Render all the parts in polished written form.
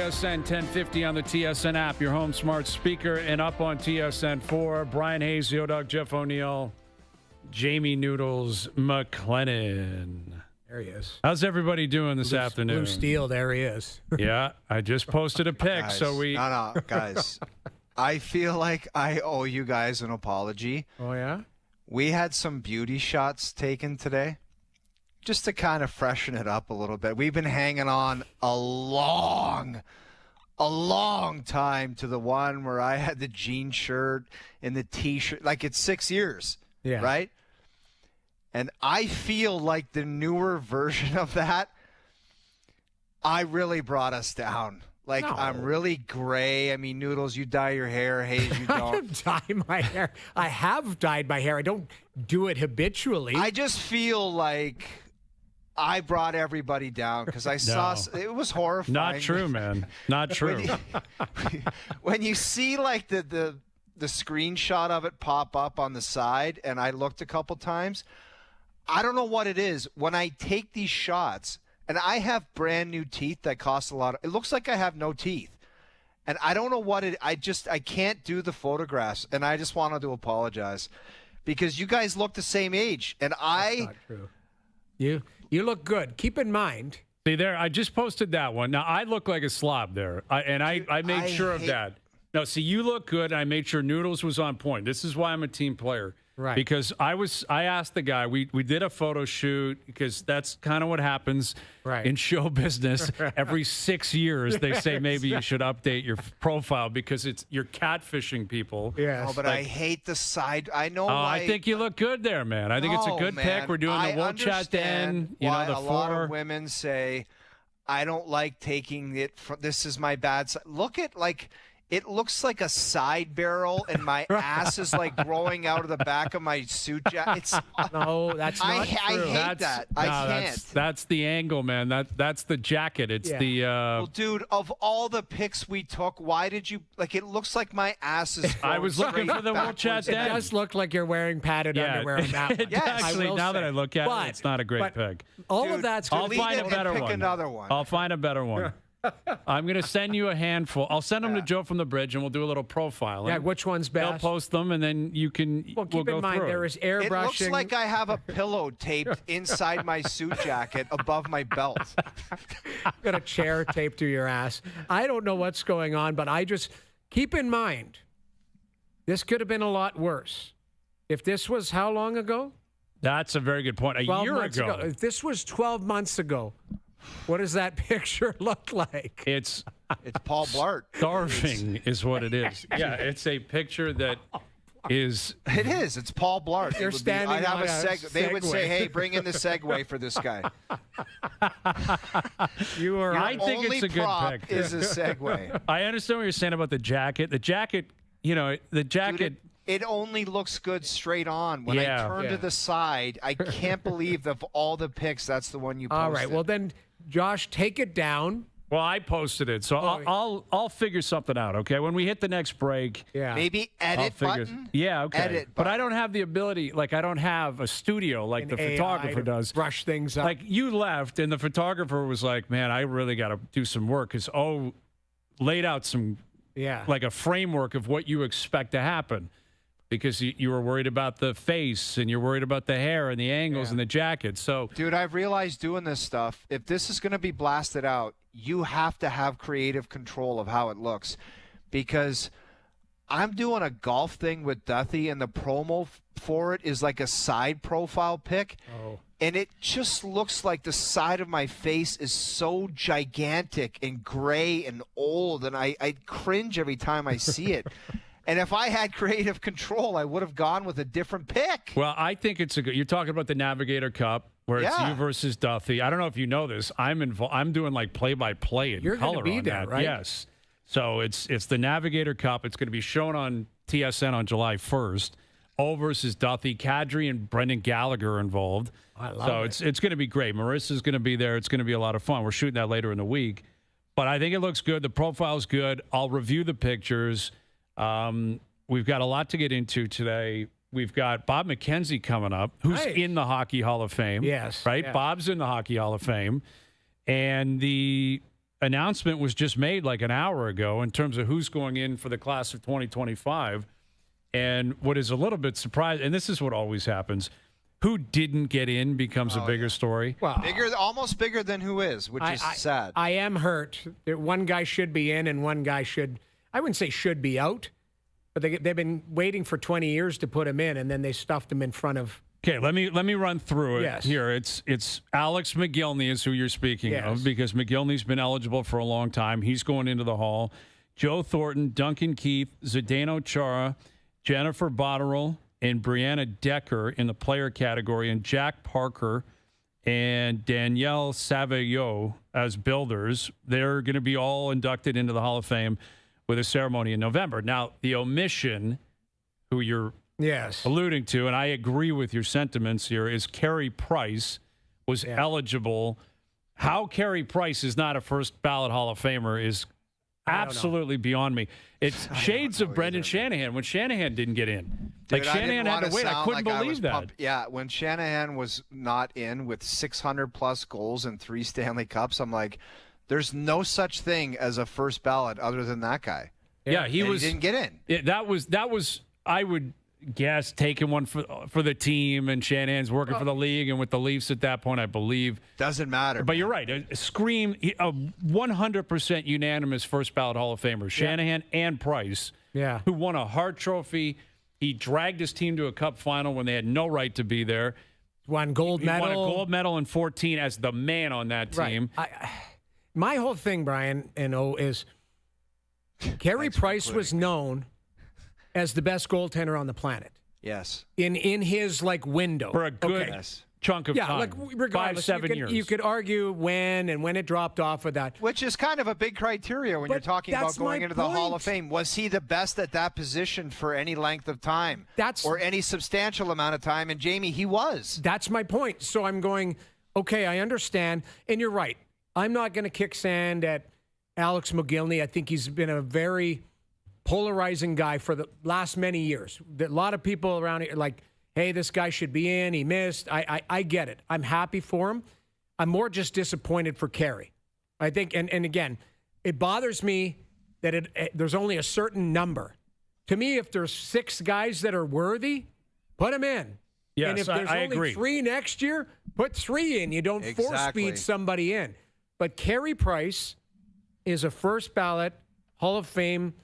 TSN 1050 on the TSN app, your home smart speaker, and up on TSN 4. Brian Hayes, Yodog, Jeff O'Neill, Jamie Noodles McLennan. There he is. How's everybody doing this afternoon? Blue Steel, there he is. Yeah, I just posted a pic, Guys, so we... No, guys. I feel like I owe you guys an apology. Oh, yeah? We had some beauty shots taken today, just to kind of freshen it up a little bit. We've been hanging on a long time to the one where I had the jean shirt and the T-shirt. Like, it's 6 years, right? And I feel like the newer version of that, I really brought us down. Like, no. I'm really gray. I mean, Noodles, you dye your hair. Hayes, you don't. I don't dye my hair. I have dyed my hair. I don't do it habitually. I just feel like I brought everybody down because I saw it was horrifying. Not true, man. Not true. When you see like the screenshot of it pop up on the side, and I looked a couple times, I don't know what it is. When I take these shots, and I have brand new teeth that cost a lot. It looks like I have no teeth, and I don't know what it. I can't do the photographs, and I just wanted to apologize because you guys look the same age, and That's not true. You look good. Keep in mind. See there, I just posted that one. Now, I look like a slob there, I made sure of that. No, see, you look good. I made sure Noodles was on point. This is why I'm a team player. Right. Because I asked the guy, we did a photo shoot because that's kind of what happens in show business. Every 6 years, they say maybe you should update your profile because you're catfishing people. Yes. Oh, but I hate the side. I know. I think you look good there, man. I think it's a good pick. We're doing the World Chat Den. Why a lot of women say, I don't like taking it. This is my bad side. Look at like. It looks like a side barrel, and my ass is like growing out of the back of my suit jacket. No, that's not true. I hate that. I can't. That's the angle, man. That's the jacket. It's the. Well, dude, of all the pics we took, why did you like? It looks like my ass is. I was looking for the World Chat Den. It does look like you're wearing padded underwear on that one. Yes. Actually, now that I look at it, it's not a great pic. All of that's. I'll find a better one. Another one. I'll find a better one. I'm going to send you a handful. I'll send them to Joe from the Bridge, and we'll do a little profiling. Yeah, which one's best? They'll post them, and then you can. Well, keep in mind there is airbrushing. It looks like I have a pillow taped inside my suit jacket above my belt. Got a chair taped to your ass. I don't know what's going on, but I just keep in mind this could have been a lot worse. If this was how long ago? That's a very good point. A year ago. If this was 12 months ago. What does that picture look like? It's Paul Blart. Starving is what it is. Yeah, it's a picture that is. It is. It's Paul Blart. You're standing on a segue. They would say, "Hey, bring in the segue for this guy." I think it's a good pick. Is a segue. I understand what you're saying about the jacket. The jacket, the jacket. Dude, it only looks good straight on. When I turn to the side, I can't believe of all the pics, that's the one you posted. All right. Well, then, Josh, take it down. Well, I posted it, so I'll figure something out. Okay, when we hit the next break, maybe edit button. Yeah, okay. Edit button. But I don't have the ability. Like I don't have a studio like the photographer does. Brush things up. Like you left, and the photographer was like, "Man, I really got to do some work." Because laid out some like a framework of what you expect to happen. Because you were worried about the face and you're worried about the hair and the angles and the jacket. So, dude, I've realized doing this stuff, if this is going to be blasted out, you have to have creative control of how it looks. Because I'm doing a golf thing with Duthie, and the promo for it is like a side profile pic. Oh. And it just looks like the side of my face is so gigantic and gray and old, and I cringe every time I see it. And if I had creative control, I would have gone with a different pick. Well, I think it's a good. You're talking about the Navigator Cup, where it's you versus Duthie. I don't know if you know this. I'm doing like play-by-play in color gonna be on there, that. right? Yes. So it's the Navigator Cup. It's going to be shown on TSN on July 1st. O versus Duthie. Kadri and Brendan Gallagher are involved. I love it. So it's going to be great. Marissa's going to be there. It's going to be a lot of fun. We're shooting that later in the week. But I think it looks good. The profile's good. I'll review the pictures. We've got a lot to get into today. We've got Bob McKenzie coming up, who's in the Hockey Hall of Fame. Yes. Right? Yeah. Bob's in the Hockey Hall of Fame. And the announcement was just made like an hour ago in terms of who's going in for the class of 2025. And what is a little bit surprising, and this is what always happens, who didn't get in becomes a bigger story. Well, almost bigger than who is, which is sad. I am hurt that one guy should be in and one guy I wouldn't say should be out, but they've been waiting for 20 years to put him in, and then they stuffed him in front of. Okay, let me run through it here. It's Alex McGillney is who you're speaking of, because McGillney's been eligible for a long time. He's going into the Hall. Joe Thornton, Duncan Keith, Zdeno Chara, Jennifer Botterill, and Brianna Decker in the player category, and Jack Parker and Danielle Savillot as builders. They're going to be all inducted into the Hall of Fame with a ceremony in November. Now, the omission, who you're alluding to, and I agree with your sentiments here, is Carey Price was eligible. How Carey Price is not a first ballot Hall of Famer is absolutely beyond me. It's shades of Brendan Shanahan when Shanahan didn't get in. Dude, Shanahan had to wait. I couldn't believe that. Yeah, when Shanahan was not in with 600-plus goals and 3 Stanley Cups, I'm like, there's no such thing as a first ballot other than that guy. Yeah, he didn't get in. That was I would guess taking one for the team, and Shanahan's working for the league and with the Leafs at that point, I believe. Doesn't matter. But you're right. A 100% unanimous first ballot Hall of Famers, Shanahan and Price, who won a Hart Trophy. He dragged his team to a Cup final when they had no right to be there. Won gold medal. He won a gold medal in 2014 as the man on that team. My whole thing, Brian, is Carey Price was known as the best goaltender on the planet. Yes. In his window. For a good chunk of time. Regardless, 5-7 years. You could argue when it dropped off of that. Which is kind of a big criteria when you're talking about going into the Hall of Fame. Was he the best at that position for any length of time? Or any substantial amount of time? And Jamie, he was. That's my point. So I'm going, okay, I understand. And you're right. I'm not going to kick sand at Alex McGillney. I think he's been a very polarizing guy for the last many years. A lot of people around here are like, hey, this guy should be in. He missed. I get it. I'm happy for him. I'm more just disappointed for Carey. I think, and again, it bothers me that there's only a certain number. To me, if there's 6 guys that are worthy, put them in. Yes, and if there's I only agree. 3 next year, put 3 in. You don't force feed somebody in. But Carey Price is a first ballot Hall of Fame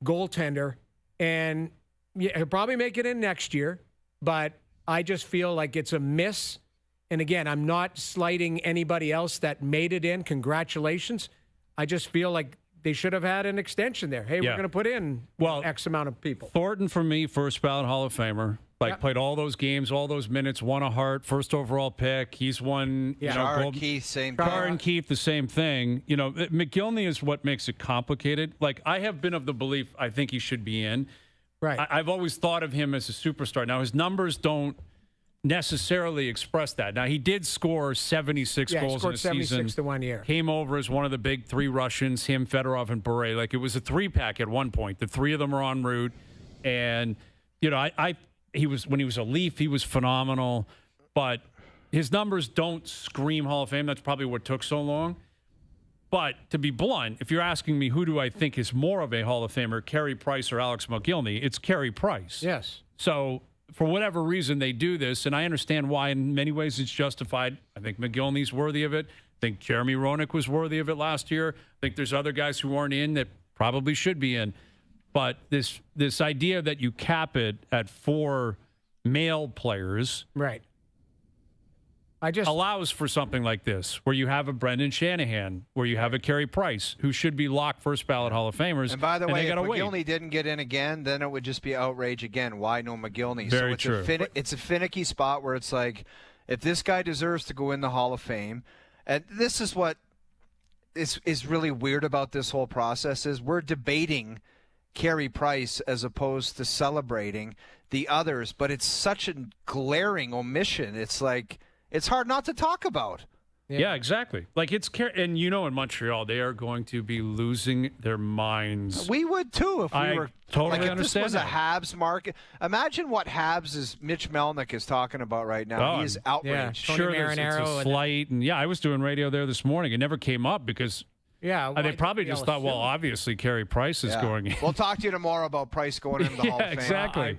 goaltender, and he'll probably make it in next year, but I just feel like it's a miss. And again, I'm not slighting anybody else that made it in. Congratulations. I just feel like they should have had an extension there. Hey, we're going to put in X amount of people. Thornton, for me, first ballot Hall of Famer. Played all those games, all those minutes, won a Hart, first overall pick. He's won, Char, Keith, same thing. Char and Keith, the same thing. McGillney is what makes it complicated. I have been of the belief I think he should be in. Right. I've always thought of him as a superstar. Now, his numbers don't necessarily express that. Now, he did score 76 goals in a season. 76 to 1 year. Came over as one of the big 3 Russians, him, Fedorov, and Bure. It was a 3-pack at one point. The 3 of them are en route. And, when he was a Leaf, he was phenomenal. But his numbers don't scream Hall of Fame. That's probably what took so long. But to be blunt, if you're asking me who do I think is more of a Hall of Famer, Carey Price or Alex McGillney, it's Carey Price. Yes. So for whatever reason they do this, and I understand why in many ways it's justified. I think McGillney's worthy of it. I think Jeremy Roenick was worthy of it last year. I think there's other guys who aren't in that probably should be in. But this idea that you cap it at 4 male players allows for something like this, where you have a Brendan Shanahan, where you have a Carey Price, who should be locked first ballot Hall of Famers. And by the way, if McGillney didn't get in again, then it would just be outrage again. Why no McGillney? Very true. It's a finicky spot where it's like, if this guy deserves to go in the Hall of Fame, and this is what is really weird about this whole process is we're debating Carey Price as opposed to celebrating the others, but it's such a glaring omission. It's like it's hard not to talk about. Yeah, exactly. And in Montreal, they are going to be losing their minds. We would too if we were totally understand. If this was that. a Habs market. Imagine what Habs' Mitch Melnick is talking about right now. He is outraged. Sure, it's a slight, and I was doing radio there this morning. It never came up because Yeah. They probably just thought, well, obviously Carey Price is going in. We'll talk to you tomorrow about Price going into the Hall of Fame. Exactly.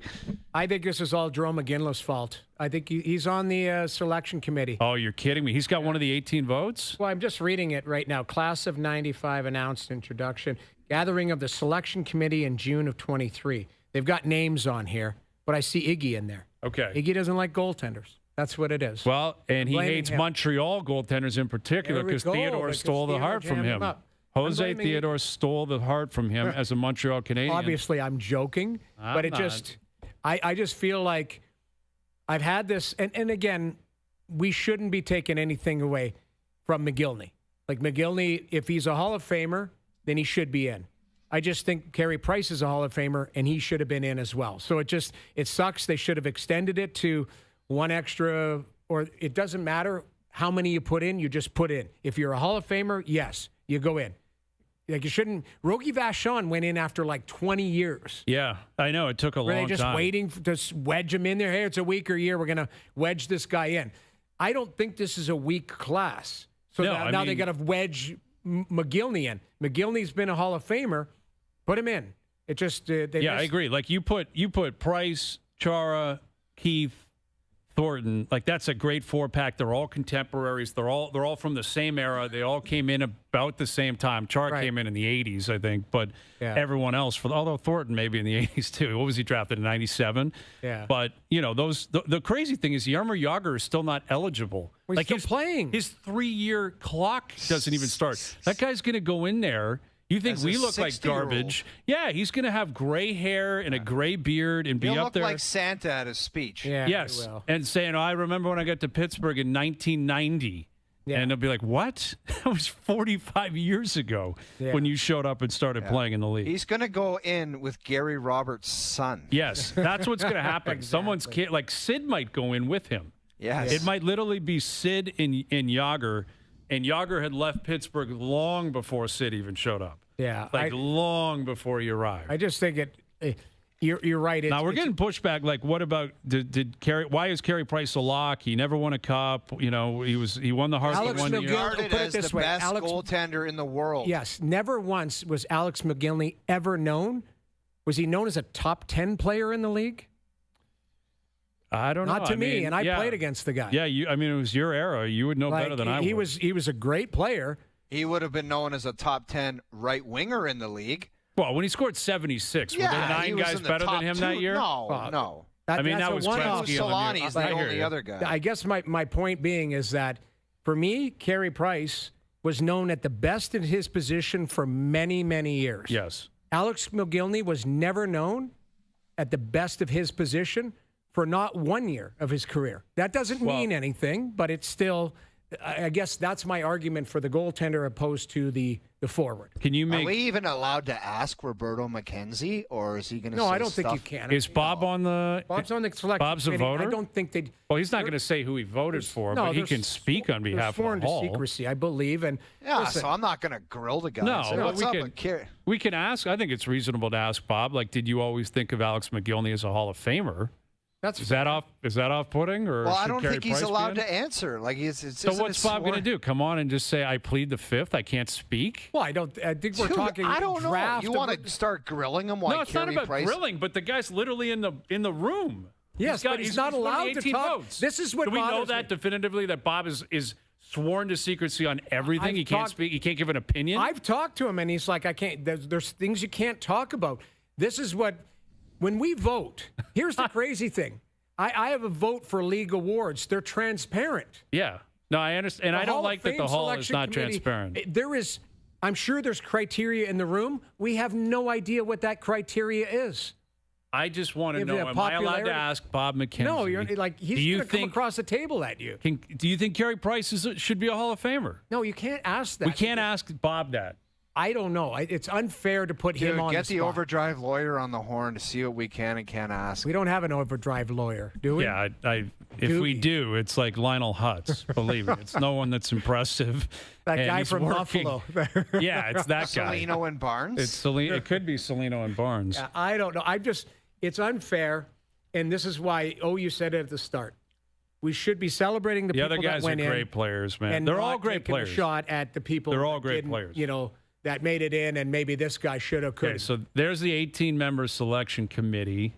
I think this is all Jerome McGinley's fault. I think he's on the selection committee. Oh, you're kidding me. He's got one of the 18 votes? Well, I'm just reading it right now. Class of 95 announced introduction. Gathering of the selection committee in June of 23. They've got names on here, but I see Iggy in there. Okay. Iggy doesn't like goaltenders. That's what it is. Well, and he hates Montreal goaltenders in particular because Theodore stole the heart from him. Jose Theodore stole the heart from him as a Montreal Canadian. Obviously, I'm joking, but I just feel like I've had this, and again, we shouldn't be taking anything away from McGillney. Like McGillney, if he's a Hall of Famer, then he should be in. I just think Carey Price is a Hall of Famer, and he should have been in as well. So it sucks. They should have extended it to one extra, or it doesn't matter how many you put in, you just put in. If you're a Hall of Famer, yes, you go in. Like you shouldn't. Rogie Vachon went in after like 20 years. Yeah, I know. It took a long time. Were they just waiting to wedge him in there? Hey, it's a weaker year. We're going to wedge this guy in. I don't think this is a weak class. So now they got to wedge McGillney in. McGillney's been a Hall of Famer. Put him in. It just I agree. Like you put Price, Chara, Keith, Thornton, like that's a great 4-pack. They're all contemporaries. They're all from the same era. They all came in about the same time. Chara came in the 80s, I think, but everyone else, although Thornton maybe in the 80s too. What was he drafted in 97? Yeah. But the crazy thing is Jaromir Jagr is still not eligible. Well, he's still playing. His 3-year clock doesn't even start. That guy's going to go in there. You think we look like garbage? Yeah, he's going to have gray hair and a gray beard and be He'll up look there like Santa at his speech. Yeah, yes, and saying, I remember when I got to Pittsburgh in 1990. Yeah. And they'll be like, what? That was 45 years ago when you showed up and started playing in the league. He's going to go in with Gary Roberts' son. Yes, that's what's going to happen. Exactly. Someone's kid, like Sid might go in with him. Yes. It might literally be Sid and Jagr. And Jagr had left Pittsburgh long before Sid even showed up. Yeah. Long before he arrived. I just think you're right. Now, we're getting pushback. Like, what about, why is Carey Price a lock? He never won a cup. You know, he won the Hart Alex 1 year. Regarded as the best goaltender in the world. Yes. Never once was Alex McGillney ever known. Was he known as a top 10 player in the league? I don't know. Not to me, and I played against the guy. Yeah, it was your era. You would know better than I would. He was a great player. He would have been known as a top 10 right winger in the league. Well, when he scored 76, were there 9 guys better than him that year? No. That was Gretzky. Solani's the only other guy. I guess my point being is that, for me, Carey Price was known at the best in his position for many, many years. Yes. Alex McGillney was never known at the best of his position for not 1 year of his career. That doesn't mean anything, but it's still, I guess that's my argument for the goaltender opposed to the forward. Are we even allowed to ask Roberto McKenzie, or is he going to say No, I don't think you can. Is Bob on the... Bob's on the selection Bob's a voter? I don't think they'd... Well, he's not going to say who he voted for, but he can speak on behalf of the Hall. Sworn to secrecy, I believe. And listen, so I'm not going to grill the guy. No, we can ask. I think it's reasonable to ask Bob, like, did you always think of Alex McGillney as a Hall of Famer? Is that off-putting? Or I don't think he's allowed to answer. Like, so what's Bob going to do? Come on and just say, I plead the fifth? I can't speak? Well, I think we're talking I don't draft. know. You want to start grilling him? No, it's not about grilling, but the guy's literally in the room. Yes, but he's not allowed to talk. Votes. This is what Do we know that definitively, that Bob is sworn to secrecy on everything? He can't speak. He can't give an opinion? I've talked to him, and he's like, I can't. There's things you can't talk about. This is what... When we vote, here's the crazy thing. I have a vote for league awards. They're transparent. Yeah. No, I understand. And I don't like that the Hall is not transparent. I'm sure there's criteria in the room. We have no idea what that criteria is. I just want to know, am I allowed to ask Bob McKenzie? No, you're like, he's going to come across the table at you. Do you think Carey Price should be a Hall of Famer? No, you can't ask that. We can't ask Bob that. I don't know. It's unfair to put him on the spot. Get the OverDrive lawyer on the horn to see what we can and can't ask. We don't have an OverDrive lawyer, do we? Yeah, if we do, it's like Lionel Hutz. Believe me, it's no one that's impressive. That guy from Buffalo. Yeah, it's that guy. Cellino and Barnes? It could be Cellino and Barnes. Yeah, I don't know. It's unfair, and this is why, you said it at the start. We should be celebrating the people other guys that went are great players, man. and they're not all great taking players. A shot at the people. They're all that great didn't, players. That made it in, and maybe this guy should have, could. Okay, so there's the 18-member selection committee.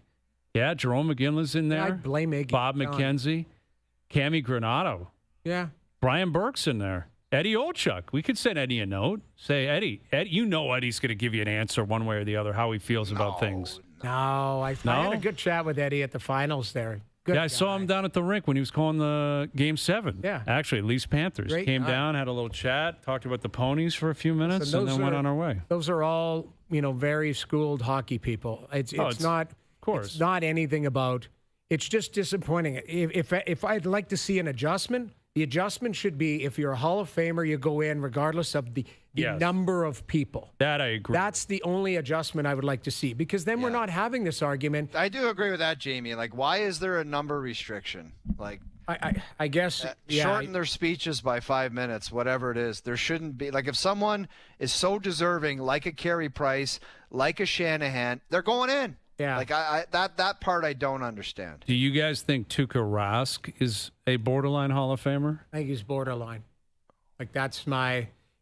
Yeah, Jerome McGinley's in there. I blame Iggy. Bob McKenzie, Cammy Granato. Yeah. Brian Burke's in there. Eddie Olchuk. We could send Eddie a note. Say, Eddie, you know Eddie's going to give you an answer one way or the other, how he feels about things. No, I had a good chat with Eddie at the finals there. Good I guy. saw him down at the rink when he was calling the Game 7. Yeah. Actually, Leafs Panthers. Great Came guy. down, had a little chat, talked about the ponies for a few minutes, So and then went on our way. Those are all, very schooled hockey people. It's not, of course. It's not anything about, it's just disappointing. If I'd like to see an adjustment, the adjustment should be if you're a Hall of Famer, you go in regardless of the number of people. That I agree. That's the only adjustment I would like to see, because then we're not having this argument. I do agree with that, Jamie. Like, why is there a number restriction? Like, I guess shorten their speeches by 5 minutes, whatever it is. There shouldn't be, like, if someone is so deserving, like a Carey Price, like a Shanahan, they're going in. Yeah. Like, that part I don't understand. Do you guys think Tuukka Rask is a borderline Hall of Famer? I think he's borderline. Like,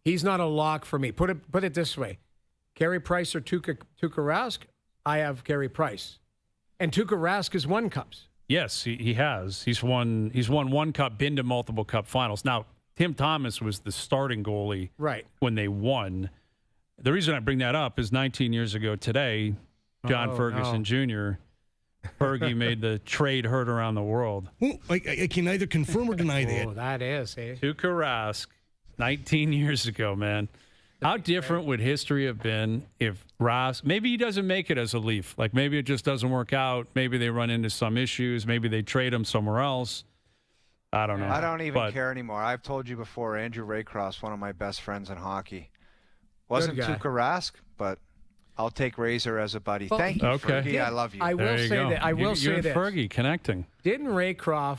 he's not a lock for me. Put it this way. Carey Price or Tuukka Rask, I have Carey Price. And Tuukka Rask has won cups. Yes, he has. He's won one cup, been to multiple cup finals. Now, Tim Thomas was the starting goalie when they won. The reason I bring that up is 19 years ago today, John Ferguson Jr., Fergie made the trade heard around the world. Well, I can neither confirm or deny that. Oh, that is, eh? Tuukka Rask, 19 years ago, man. How different would history have been if Rask, maybe he doesn't make it as a Leaf. Like, maybe it just doesn't work out. Maybe they run into some issues. Maybe they trade him somewhere else. I don't know. I don't even care anymore. I've told you before, Andrew Raycross, one of my best friends in hockey. Wasn't Tuukka Rask, but I'll take Razor as a buddy. Thank you, Fergie. I love you. I will say that. I will say this. Fergie connecting. Didn't Raycroft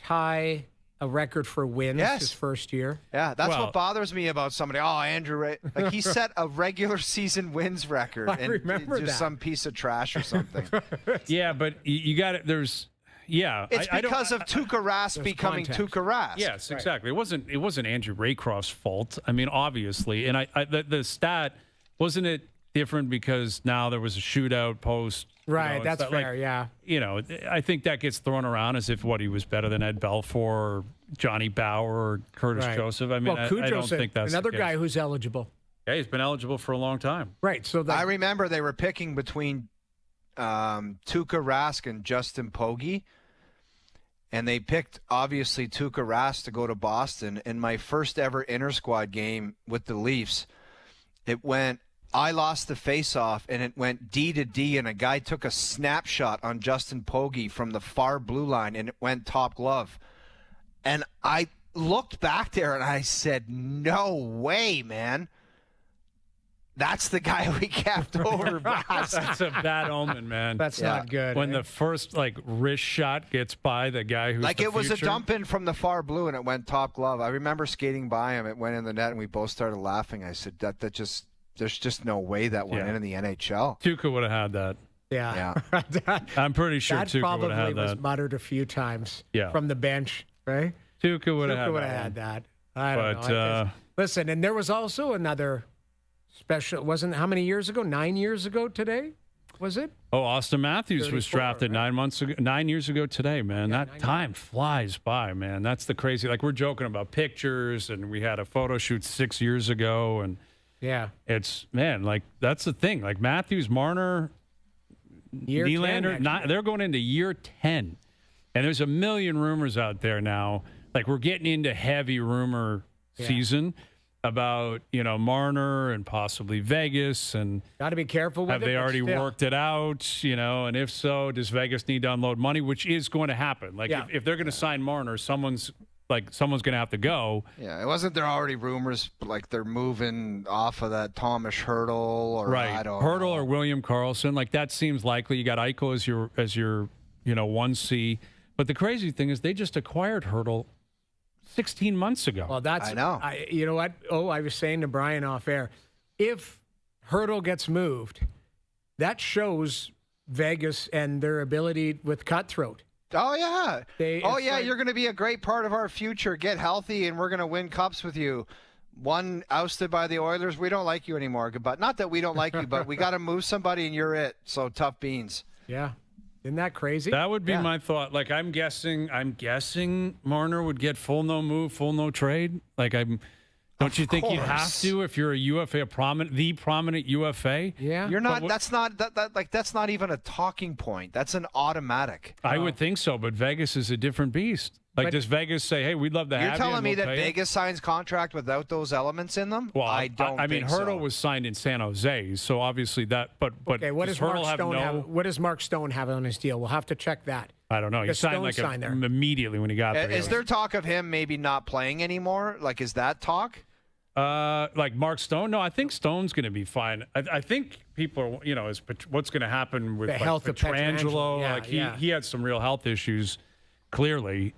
tie a record for wins his first year? Yeah, that's what bothers me about somebody. Oh, Andrew Ray. Like, he set a regular season wins record. I remember just some piece of trash or something. Yeah, but you got it. There's. Yeah, it's because of Tuukka Rask becoming Tuukka Rask. Yes, exactly. It wasn't Andrew Raycroft's fault. I mean, obviously, and the stat wasn't it different because now there was a shootout post. Right, that's fair. Yeah, I think that gets thrown around as if he was better than Ed Belfour or Johnny Bauer or Curtis Joseph. I mean, I don't think that's another guy who's eligible. Yeah, he's been eligible for a long time. Right. So I remember they were picking between Tuukka Rask and Justin Pogge. And they picked, obviously, Tuukka Rask to go to Boston. In my first ever inter-squad game with the Leafs, I lost the face-off, and it went D to D, and a guy took a snapshot on Justin Pogge from the far blue line, and it went top glove. And I looked back there, and I said, no way, man. That's the guy we kept over Rask. That's a bad omen, man. That's not good. When the first wrist shot gets by the guy who's it was a dump in from the far blue and it went top glove. I remember skating by him. It went in the net and we both started laughing. I said there's just no way that went in the NHL. Tuukka would have had that. Yeah. I'm pretty sure that Tuukka would have had that. was muttered a few times from the bench, right? Tuukka would have had that. I don't know. Listen, and there was also another special, wasn't how many years ago? 9 years ago today, was it? Oh, Austin Matthews was drafted 9 years ago today, man. That time flies by, man. That's the crazy. Like, we're joking about pictures, and we had a photo shoot 6 years ago, and it's, man, like, that's the thing. Like, Matthews, Marner, Nylander, they're going into year 10, and there's a million rumors out there now. Like, we're getting into heavy rumor season about, Marner and possibly Vegas, and got to be careful with have they already worked it out, and if so, does Vegas need to unload money, which is going to happen. Like, if they're going to sign Marner, someone's going to have to go. Yeah, it wasn't there already rumors like they're moving off of that Thomas Hertl or I don't Hertl know. or William Karlsson, like that seems likely. You got Eichel as your 1C, but the crazy thing is they just acquired Hertl 16 months ago. Well, I know. You know what? I was saying to Brian off air, if Hertl gets moved, that shows Vegas and their ability with Cutthroat. Oh, yeah. Like, you're going to be a great part of our future. Get healthy, and we're going to win cups with you. One ousted by the Oilers. We don't like you anymore. But not that we don't like you, but we got to move somebody, and you're it. So tough beans. Yeah. Isn't that crazy? That would be my thought. Like, I'm guessing Marner would get full no move, full no trade. Like, don't you think you have to if you're a UFA, the prominent UFA? Yeah. You're not. That's not even a talking point. That's an automatic. I would think so, but Vegas is a different beast. Like, does Vegas say, "Hey, we'd love to have you"? You're telling me that Vegas signs contract without those elements in them? Well, I don't. I mean, think Hurdle so. was signed in San Jose, so obviously that. But okay, what does Mark Stone have? What does Mark Stone have on his deal? We'll have to check that. I don't know. He signed immediately when he got there. Is there talk of him maybe not playing anymore? Like, is that talk? Like Mark Stone? No, I think Stone's going to be fine. I think people are, what's going to happen with the health of Pietrangelo. Yeah, he had some real health issues, clearly.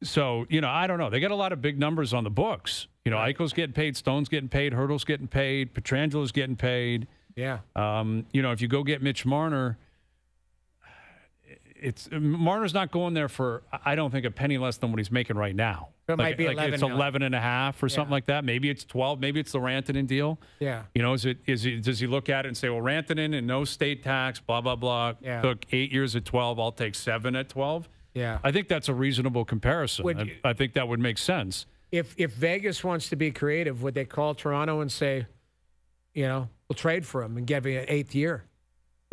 So, I don't know. They got a lot of big numbers on the books. Eichel's getting paid, Stone's getting paid, Hurdle's getting paid, Pietrangelo's getting paid. Yeah. If you go get Mitch Marner, Marner's not going there for, I don't think, a penny less than what he's making right now. It might be 11. It's 11 and a half or something like that. Maybe it's 12. Maybe it's the Rantanen deal. Yeah. Does he look at it and say, well, Rantanen and no state tax, blah, blah, blah, took 8 years at 12. I'll take 7 at 12. Yeah. I think that's a reasonable comparison. I think that would make sense. If Vegas wants to be creative, would they call Toronto and say, we'll trade for him and give him an 8th year?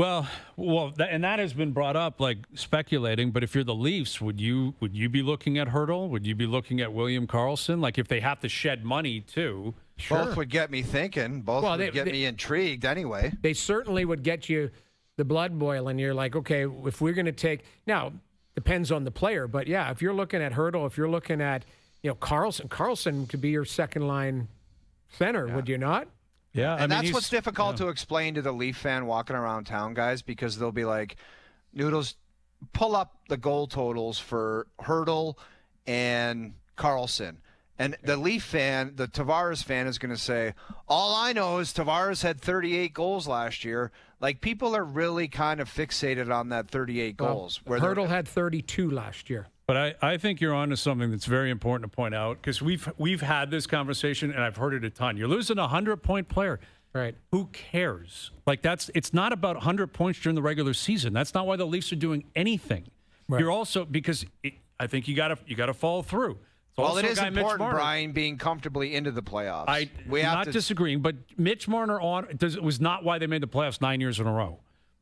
Well, and that has been brought up, like speculating. But if you're the Leafs, would you be looking at Hurdle? Would you be looking at William Karlsson? Like, if they have to shed money too, both would get me thinking. Both would get me intrigued anyway. They certainly would get you the blood boiling. You're like, okay, if we're going to take now, depends on the player, but yeah, if you're looking at Hurdle, if you're looking at Karlsson could be your second line center, would you not? Yeah, and that's what's difficult to explain to the Leaf fan walking around town, guys, because they'll be like, Noodles, pull up the goal totals for Hurdle and Karlsson. And the Leaf fan, the Tavares fan, is going to say, all I know is Tavares had 38 goals last year. Like, people are really kind of fixated on that 38 goals. Where Hurdle had 32 last year. But I think you're on to something that's very important to point out, because we've had this conversation, and I've heard it a ton. You're losing a 100-point player. Right. Who cares? Like, it's not about 100 points during the regular season. That's not why the Leafs are doing anything. Right. You're also, because I think you got to follow through. Well, it is important, Brian, being comfortably into the playoffs. We have not disagreeing, but Mitch Marner was not why they made the playoffs 9 years in a row.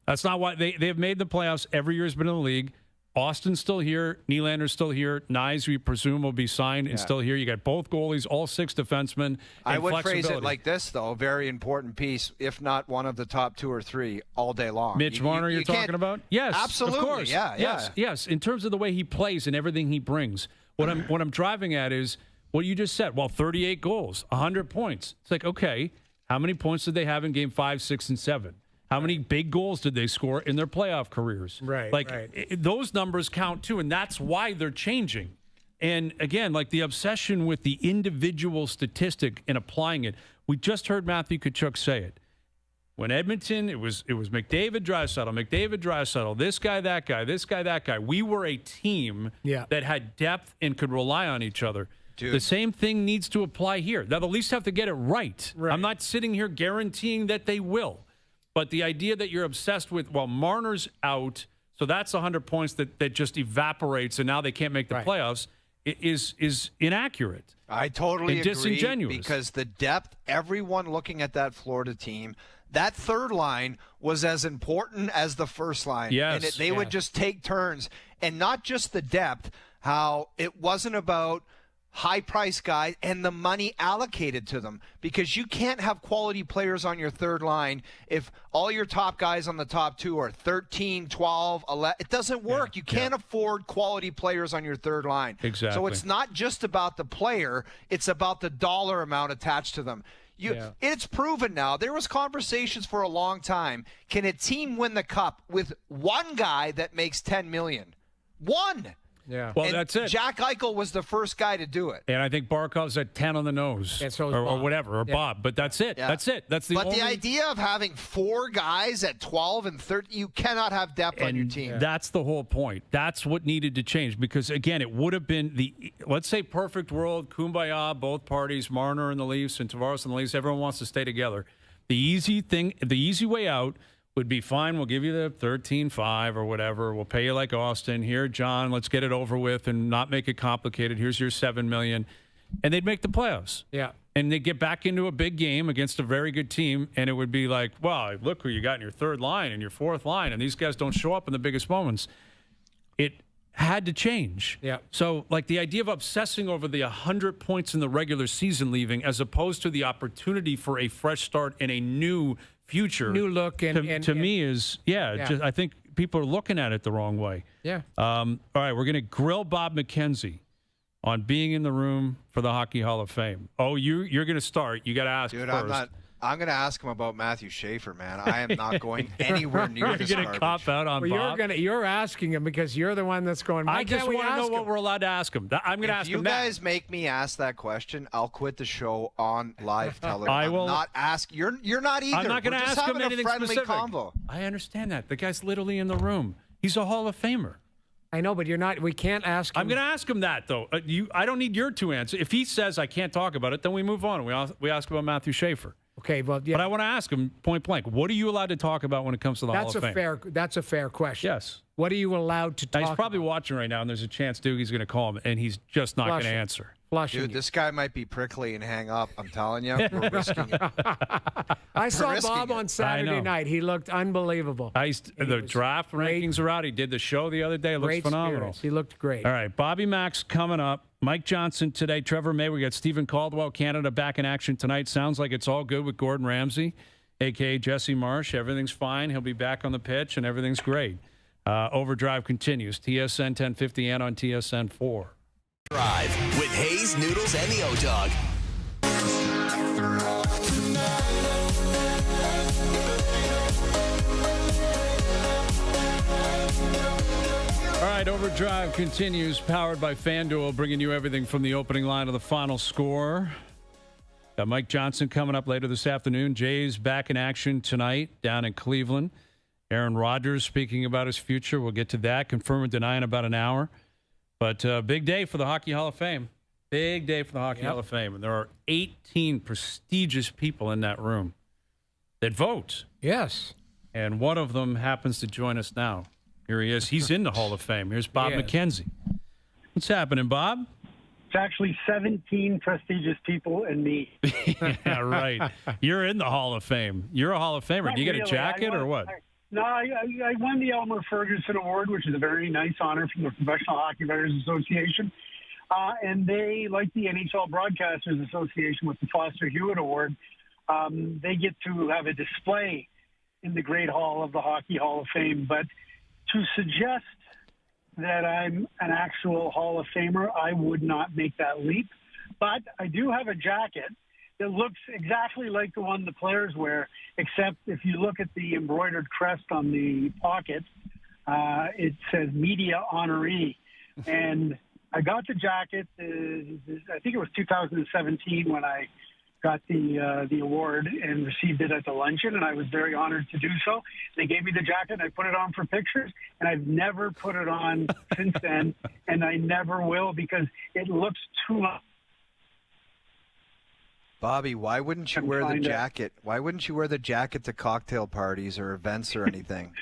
That's not why they have made the playoffs every year. Has been in the league. Austin's still here. Nylander's still here. Nyes, we presume, will be signed and still here. You got both goalies, all 6 defensemen. I would phrase it like this, though. Very important piece, if not one of the top 2 or 3 all day long. Mitch Marner, you're talking about? Yes, absolutely. Of course. Yes. In terms of the way he plays and everything he brings, what I'm driving at is what you just said. Well, 38 goals, 100 points. It's like, okay, how many points did they have in game 5, 6, and 7? How many big goals did they score in their playoff careers? Right. Those numbers count too, and that's why they're changing. And again, like the obsession with the individual statistic and applying it. We just heard Matthew Tkachuk say it. When Edmonton, it was McDavid, Draisaitl, this guy, that guy, this guy, that guy. We were a team that had depth and could rely on each other. Dude. The same thing needs to apply here. Now, the Leafs have to get it right. I'm not sitting here guaranteeing that they will. But the idea that you're obsessed with, well, Marner's out, so that's 100 points that just evaporates, and now they can't make the playoffs, is inaccurate. I totally agree. Disingenuous. Because the depth, everyone looking at that Florida team, that third line was as important as the first line. Yes. And they would just take turns. And not just the depth, how it wasn't about high-priced guys and the money allocated to them, because you can't have quality players on your third line if all your top guys on the top 2 are 13, 12, 11. It doesn't work. You can't afford quality players on your third line. Exactly. So it's not just about the player. It's about the dollar amount attached to them. It's proven now. There was conversations for a long time. Can a team win the cup with one guy that makes $10 million? One. Yeah. Well, And that's it. Jack Eichel was the first guy to do it. And I think Barkov's at 10 on the nose. And so is or Bob. whatever, or Yeah. Bob. But that's it. Yeah. That's it. That's the But only... the idea of having 4 guys at 12 and 13, you cannot have depth on your team. That's the whole point. That's what needed to change because, again, it would have been let's say, perfect world, kumbaya, both parties, Marner and the Leafs and Tavares and the Leafs, everyone wants to stay together. The easy way out would be fine. We'll give you the 13-5 or whatever. We'll pay you like Austin. Here, John, let's get it over with and not make it complicated. Here's your $7 million. And they'd make the playoffs. Yeah. And they'd get back into a big game against a very good team, and it would be like, wow, look who you got in your third line and your fourth line, and these guys don't show up in the biggest moments. It had to change. Yeah. So, like, the idea of obsessing over the 100 points in the regular season leaving as opposed to the opportunity for a fresh start and a new future. New look. To me is, just, I think people are looking at it the wrong way. Yeah. All right, we're going to grill Bob McKenzie on being in the room for the Hockey Hall of Fame. Oh, you're going to start. You got to ask Dude, first. I'm going to ask him about Matthew Schaefer, man. I am not going anywhere near this You're going to garbage. cop out on Bob? You're asking him because you're the one that's going, I just want to know what we're allowed to ask him. I'm going to ask him that. If you guys make me ask that question, I'll quit the show on live television. I will not ask. You're not either. I'm not going to ask him anything friendly specific. Convo. I understand that. The guy's literally in the room. He's a Hall of Famer. I know, but you're not. We can't ask him. I'm going to ask him that, though. I don't need your 2 answers. If he says I can't talk about it, then we move on. We ask about Matthew Schaefer. Okay, well, yeah. But I want to ask him point blank. What are you allowed to talk about when it comes to the Hall of Fame? That's a fair question. Yes. What are you allowed to talk Now, he's probably about? watching right now, and there's a chance Doogie's going to call him, and he's just not going to Flushing. answer. Flushing Dude, you. this guy might be prickly and hang up. I'm telling you, we're risking it. I saw risking Bob it. on Saturday night. He looked unbelievable. The draft rankings are out. He did the show the other day. It looks Great phenomenal. spirits. He looked great. All right, Bobby Mack's coming up. Mike Johnson today. Trevor May. We got Steven Caldwell, Canada, back in action tonight. Sounds like it's all good with Gordon Ramsay, a.k.a. Jesse Marsh. Everything's fine. He'll be back on the pitch, and everything's great. Overdrive continues. TSN 1050 and on TSN 4. Drive with Hayes, Noodles, and the O-Dog. All right, Overdrive continues, powered by FanDuel, bringing you everything from the opening line to the final score. Got Mike Johnson coming up later this afternoon. Jay's back in action tonight down in Cleveland. Aaron Rodgers speaking about his future. We'll get to that. Confirm and deny in about an hour. But big day for the Hockey Hall of Fame. Big day for the Hockey Hall of Fame. And there are 18 prestigious people in that room that vote. Yes. And one of them happens to join us now. Here he is. He's in the Hall of Fame. Here's Bob McKenzie. What's happening, Bob? It's actually 17 prestigious people and me. Yeah, right. You're in the Hall of Fame. You're a Hall of Famer. Do you get a jacket or what? I won the Elmer Ferguson Award, which is a very nice honor from the Professional Hockey Writers Association. And they, like the NHL Broadcasters Association with the Foster Hewitt Award, they get to have a display in the Great Hall of the Hockey Hall of Fame. But to suggest that I'm an actual Hall of Famer, I would not make that leap. But I do have a jacket that looks exactly like the one the players wear, except if you look at the embroidered crest on the pocket, it says Media Honoree. And I got the jacket, I think it was 2017 when I got the award and received it at the luncheon, and I was very honored to do so. They gave me the jacket, and I put it on for pictures, and I've never put it on since then, and I never will because it looks too much. Bobby, why wouldn't you wear the jacket? Why wouldn't you wear the jacket to cocktail parties or events or anything?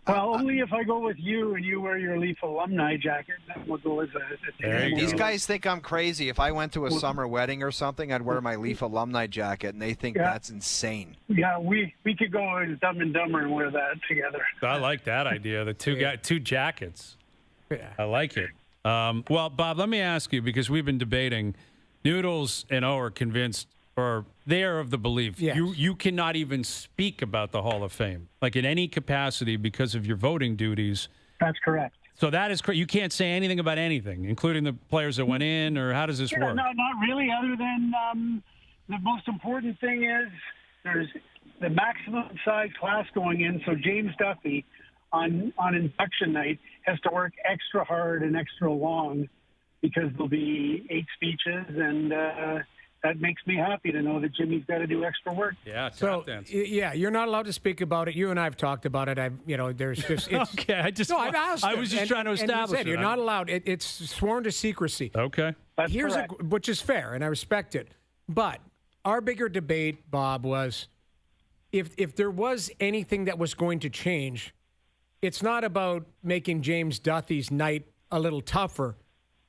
Only if I go with you and you wear your Leaf alumni jacket, that will go as a These guys think I'm crazy. If I went to a summer wedding or something, I'd wear my Leaf alumni jacket, and they think that's insane. Yeah, we could go as Dumb and Dumber and wear that together. I like that idea. The two jackets. Yeah. I like it. Well, Bob, let me ask you, because we've been debating. Noodles and O are convinced, or they are of the belief, you cannot even speak about the Hall of Fame, like in any capacity, because of your voting duties. That's correct. So that is correct. You can't say anything about anything, including the players that went in, or how does this work? No, not really, other than the most important thing is there's the maximum size class going in. So James Duffy on induction night has to work extra hard and extra long because there'll be 8 speeches, and that makes me happy to know that Jimmy's got to do extra work. Yeah, you're not allowed to speak about it. You and I have talked about it. There's just okay. I've asked. I was just trying to establish it. You're not allowed. It's sworn to secrecy. Okay. That's Here's correct. which is fair, and I respect it. But our bigger debate, Bob, was if there was anything that was going to change, it's not about making James Duthie's night a little tougher,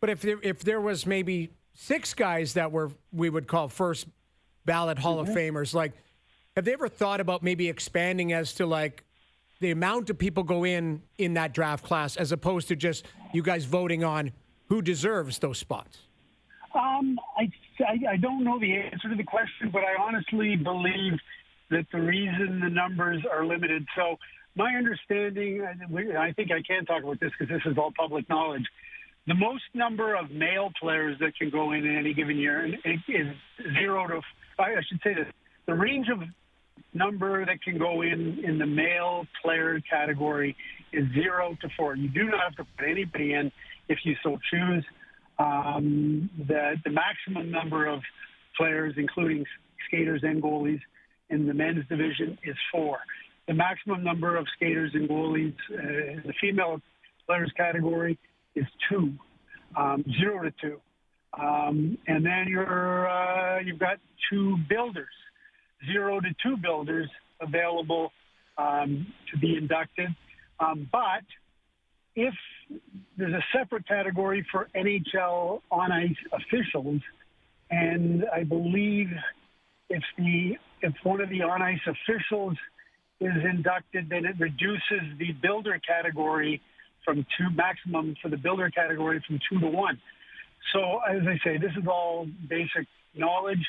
but if there was maybe 6 guys that we would call first ballot Hall of Famers, like, have they ever thought about maybe expanding as to like the amount of people go in that draft class as opposed to just you guys voting on who deserves those spots? I don't know the answer to the question, but I honestly believe that the reason the numbers are limited. So my understanding, I think I can talk about this because this is all public knowledge. The most number of male players that can go in any given year is 0 to, I should say this, the range of number that can go in the male player category is 0 to 4. You do not have to put anybody in if you so choose. The maximum number of players, including skaters and goalies, in the men's division is 4. The maximum number of skaters and goalies in the female players category is 2, 0 to 2. And then you've got 2 builders, 0 to 2 builders available to be inducted. But if there's a separate category for NHL on-ice officials, and I believe if one of the on-ice officials is inducted, then it reduces the builder category from 2 maximum for the builder category from 2 to 1. So as I say, this is all basic knowledge,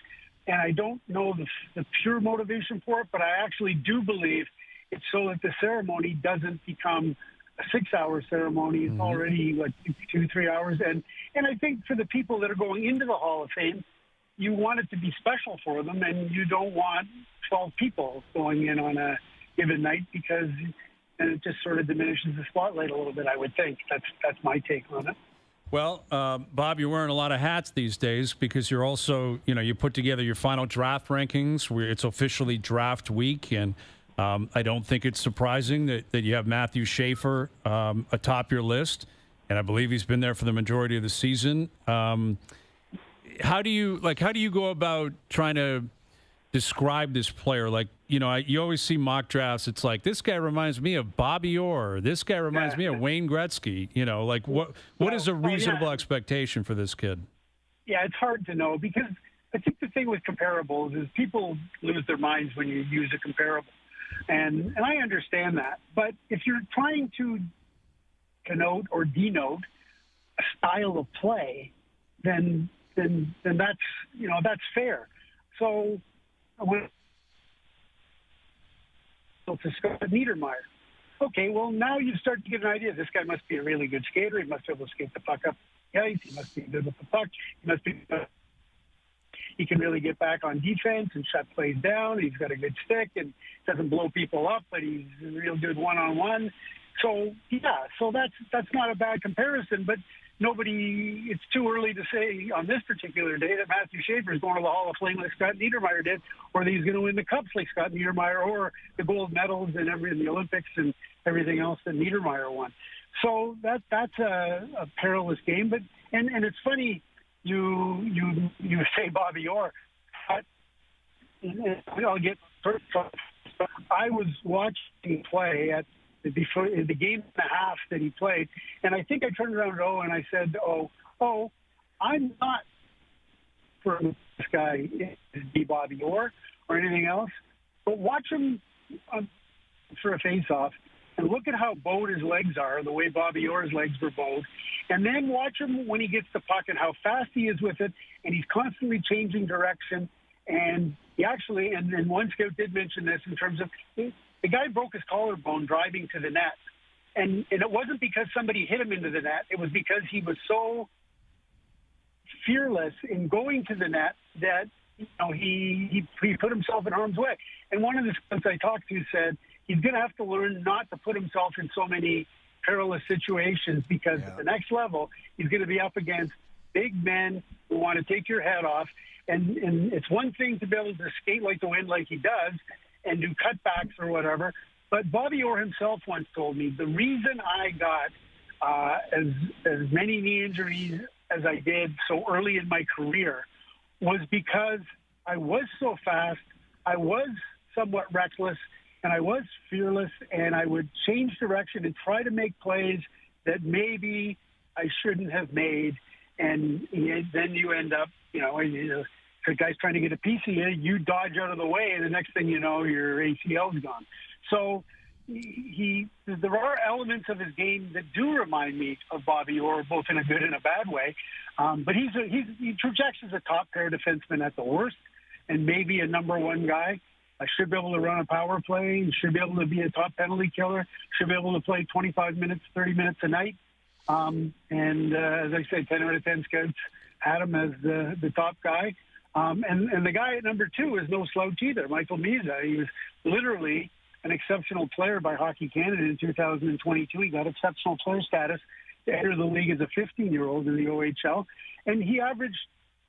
and I don't know the pure motivation for it, but I actually do believe it's so that the ceremony doesn't become a 6-hour ceremony. It's already 2-3 hours, and I think for the people that are going into the Hall of Fame, you want it to be special for them, and you don't want 12 people going in on a given night because and it just sort of diminishes the spotlight a little bit, I would think. That's my take on it. Well, Bob, you're wearing a lot of hats these days because you're also, you put together your final draft rankings where it's officially draft week. And I don't think it's surprising that you have Matthew Schaefer atop your list. And I believe he's been there for the majority of the season. How do you go about trying to describe this player? Like, you always see mock drafts. It's like, this guy reminds me of Bobby Orr. This guy reminds me of Wayne Gretzky. What is a reasonable expectation for this kid? Yeah, it's hard to know because I think the thing with comparables is people lose their minds when you use a comparable. And I understand that. But if you're trying to connote or denote a style of play, then that's fair. So when to Scott Niedermayer. Okay, well, now you start to get an idea. This guy must be a really good skater. He must be able to skate the puck up the ice. He must be good with the puck. He can really get back on defense and shut plays down. He's got a good stick and doesn't blow people up, but he's real good one-on-one. So, that's not a bad comparison, but it's too early to say on this particular day that Matthew Schaefer is going to the Hall of Fame like Scott Niedermayer did, or that he's going to win the Cups like Scott Niedermayer, or the gold medals in the Olympics and everything else that Niedermayer won. So that's a perilous game. But and it's funny you say Bobby Orr. I'll get first. I was watching play at before the game and a half that he played, and I think I turned around to O and I said, "Oh, I'm not for this guy to be Bobby Orr or anything else, but watch him for a face-off and look at how bowed his legs are, the way Bobby Orr's legs were bowed, and then watch him when he gets the puck and how fast he is with it, and he's constantly changing direction, and he actually, and one scout did mention this in terms of the guy broke his collarbone driving to the net. And it wasn't because somebody hit him into the net. It was because he was so fearless in going to the net that he put himself in harm's way. And one of the scouts I talked to said he's going to have to learn not to put himself in so many perilous situations because at the next level, he's going to be up against big men who want to take your head off. And it's one thing to be able to skate like the wind like he does and do cutbacks or whatever. But Bobby Orr himself once told me the reason I got as many knee injuries as I did so early in my career was because I was so fast, I was somewhat reckless, and I was fearless, and I would change direction and try to make plays that maybe I shouldn't have made. And then you end up, the guy's trying to get a piece of you, you dodge out of the way, and the next thing you know, your ACL's gone. So there are elements of his game that do remind me of Bobby Orr, both in a good and a bad way. But he projects as a top pair defenseman at the worst, and maybe a number one guy. I should be able to run a power play. Should be able to be a top penalty killer. Should be able to play 25 minutes, 30 minutes a night. And as I said, 10 out of 10 scouts had him as the top guy. And the guy at number 2 is no slouch either, Michael Misa. He was literally an exceptional player by Hockey Canada in 2022. He got exceptional player status to enter the league as a 15-year-old in the OHL. And he averaged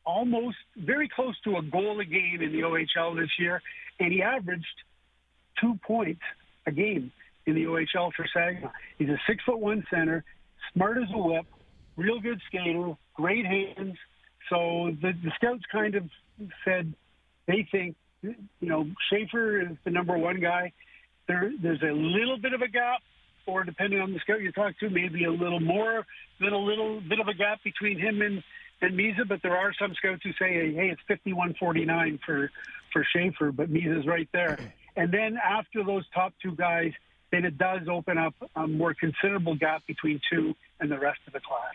almost very close to a goal a game in the OHL this year. And he averaged 2 points a game in the OHL for Saginaw. He's a 6'1" center, smart as a whip, real good skater, great hands. So the scouts kind of said they think, Schaefer is the number one guy. There's a little bit of a gap, or depending on the scout you talk to, maybe a little more than a little bit of a gap between him and Misa. But there are some scouts who say, hey, it's 51-49 for Schaefer, but Misa's right there. And then after those top 2 guys, then it does open up a more considerable gap between 2 and the rest of the class.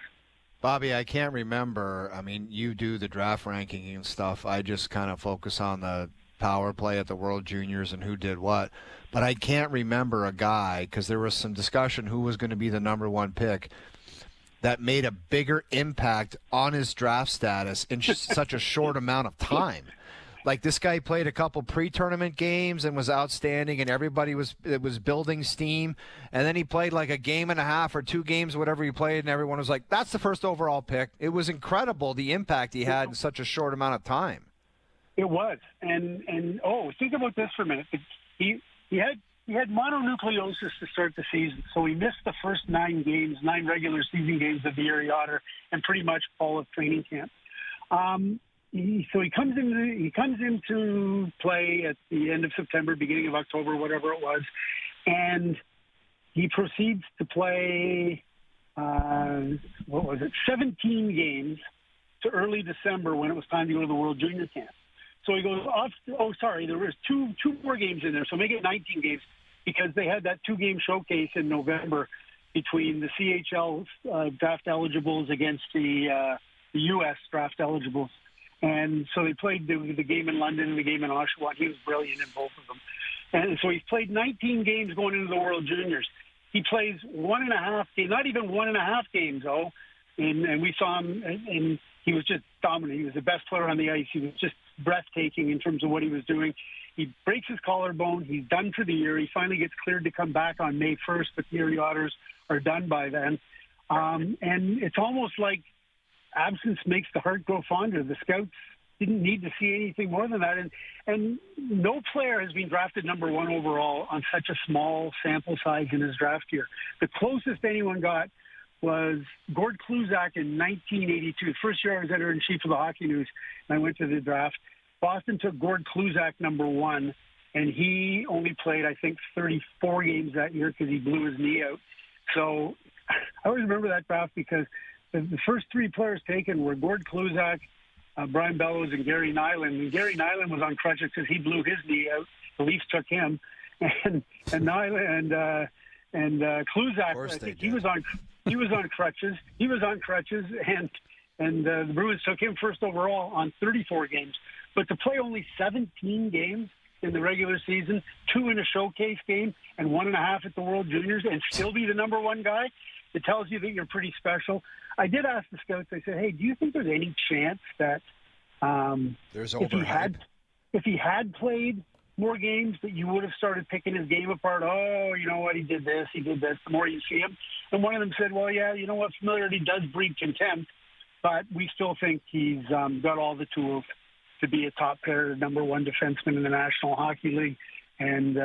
Bobby, I can't remember. I mean, you do the draft ranking and stuff. I just kind of focus on the power play at the World Juniors and who did what. But I can't remember a guy, because there was some discussion who was going to be the number 1 pick, that made a bigger impact on his draft status in such a short amount of time. Like, this guy played a couple pre-tournament games and was outstanding, and everybody was building steam. And then he played like a game and a half or 2 games, whatever he played, and everyone was like, that's the first overall pick. It was incredible, the impact he had in such a short amount of time. It was. And think about this for a minute. He had mononucleosis to start the season, so he missed the first 9 regular season games of the Erie Otter and pretty much all of training camp. So he comes into play at the end of September, beginning of October, whatever it was, and he proceeds to play 17 games to early December when it was time to go to the World Junior Camp. So he goes off. There was two more games in there, so make it 19 games because they had that 2-game showcase in November between the CHL draft eligibles against the U.S. draft eligibles. And so they played the game in London and the game in Oshawa. He was brilliant in both of them. And so he's played 19 games going into the World Juniors. He plays 1.5 games, not even 1.5 games, though. And we saw him, and he was just dominant. He was the best player on the ice. He was just breathtaking in terms of what he was doing. He breaks his collarbone. He's done for the year. He finally gets cleared to come back on May 1st, but the Erie Otters are done by then. And it's almost like absence makes the heart grow fonder. The scouts didn't need to see anything more than that. And no player has been drafted number 1 overall on such a small sample size in his draft year. The closest anyone got was Gord Kluzak in 1982. First year I was editor-in-chief of the Hockey News, and I went to the draft. Boston took Gord Kluzak number 1, and he only played, I think, 34 games that year because he blew his knee out. So I always remember that draft because the first 3 players taken were Gord Kluzak, Brian Bellows, and Gary Nyland. And Gary Nyland was on crutches because he blew his knee out. The Leafs took him, and Nyland and Kluzak. I think he was on crutches. He was on crutches, and the Bruins took him first overall on 34 games. But to play only 17 games in the regular season, 2 in a showcase game, and 1.5 at the World Juniors, and still be the number 1 guy, it tells you that you're pretty special. I did ask the scouts, I said, hey, do you think there's any chance that There's if he had played more games, that you would have started picking his game apart. Oh, you know what? He did this. He did this. The more you see him. And one of them said, well, yeah, you know what? Familiarity does breed contempt, but we still think he's got all the tools to be a top pair, number one defenseman in the National Hockey League. And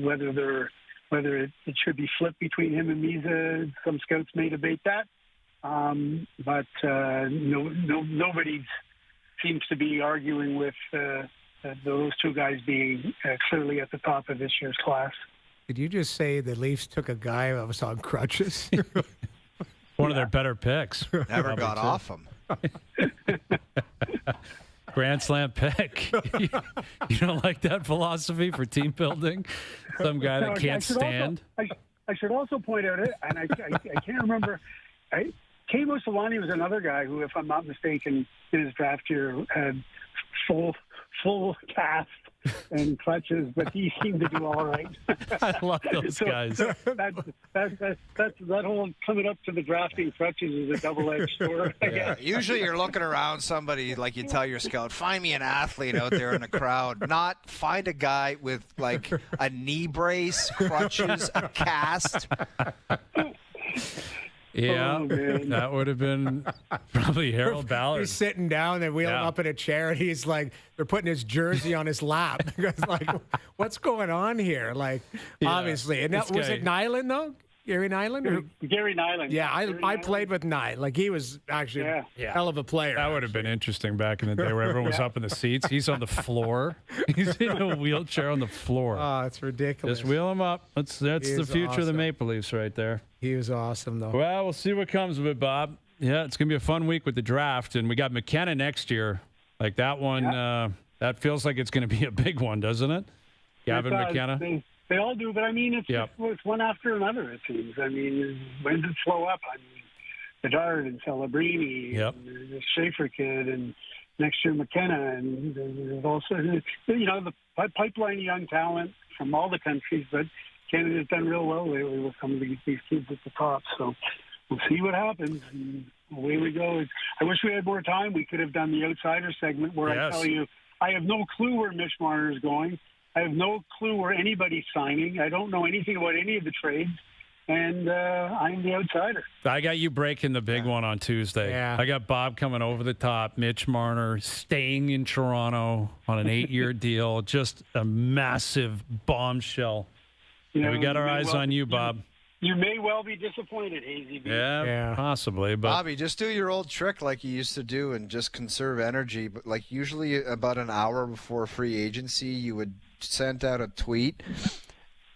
whether it should be flipped between him and Misa, some scouts may debate that. But nobody seems to be arguing with those two guys being clearly at the top of this year's class. Did you just say the Leafs took a guy that was on crutches? One of their better picks. Never got off him. Grand Slam pick. You don't like that philosophy for team building? Some guy that can't stand? I should also point out it, and I can't remember. Kay Mussolini was another guy who, if I'm not mistaken, in his draft year had full cast and clutches, but he seemed to do all right. I love those guys. That whole coming up to the drafting crutches is a double-edged sword. Yeah. Usually you're looking around somebody, like you tell your scout, find me an athlete out there in the crowd. Not find a guy with like a knee brace, crutches, a cast. Yeah, that would have been probably Harold Ballard. He's sitting down, they're wheeling up in a chair, and he's like, they're putting his jersey on his lap. Like, what's going on here? Like, obviously. And was it Nyland, though? Gary Nyland? Gary Nyland. Yeah, I played with Nyland. Like, he was actually a hell of a player. That would have been interesting back in the day where everyone was up in the seats. He's on the floor. He's in a wheelchair on the floor. Oh, it's ridiculous. Just wheel him up. That's the future of the Maple Leafs right there. He was awesome, though. Well, we'll see what comes of it, Bob. Yeah, it's going to be a fun week with the draft. And we got McKenna next year. Like that one, that feels like it's going to be a big one, doesn't it? Gavin McKenna. They all do, but I mean, it's one after another, it seems. I mean, when did it slow up? I mean, Bedard and Celebrini, and the Schaefer kid, and next year McKenna, and there's also, the pipeline of young talent from all the countries, but Canada's done real well lately with some of these kids at the top. So we'll see what happens, and away we go. I wish we had more time. We could have done the outsider segment where I tell you I have no clue where Mitch Marner is going. I have no clue where anybody's signing. I don't know anything about any of the trades, and I'm the outsider. I got you breaking the big one on Tuesday. Yeah. I got Bob coming over the top, Mitch Marner staying in Toronto on an 8-year deal, just a massive bombshell. We got our eyes on you, Bob. You may well be disappointed, Hazy. Yeah, possibly. But Bobby, just do your old trick like you used to do and just conserve energy. But like usually about an hour before free agency, you would send out a tweet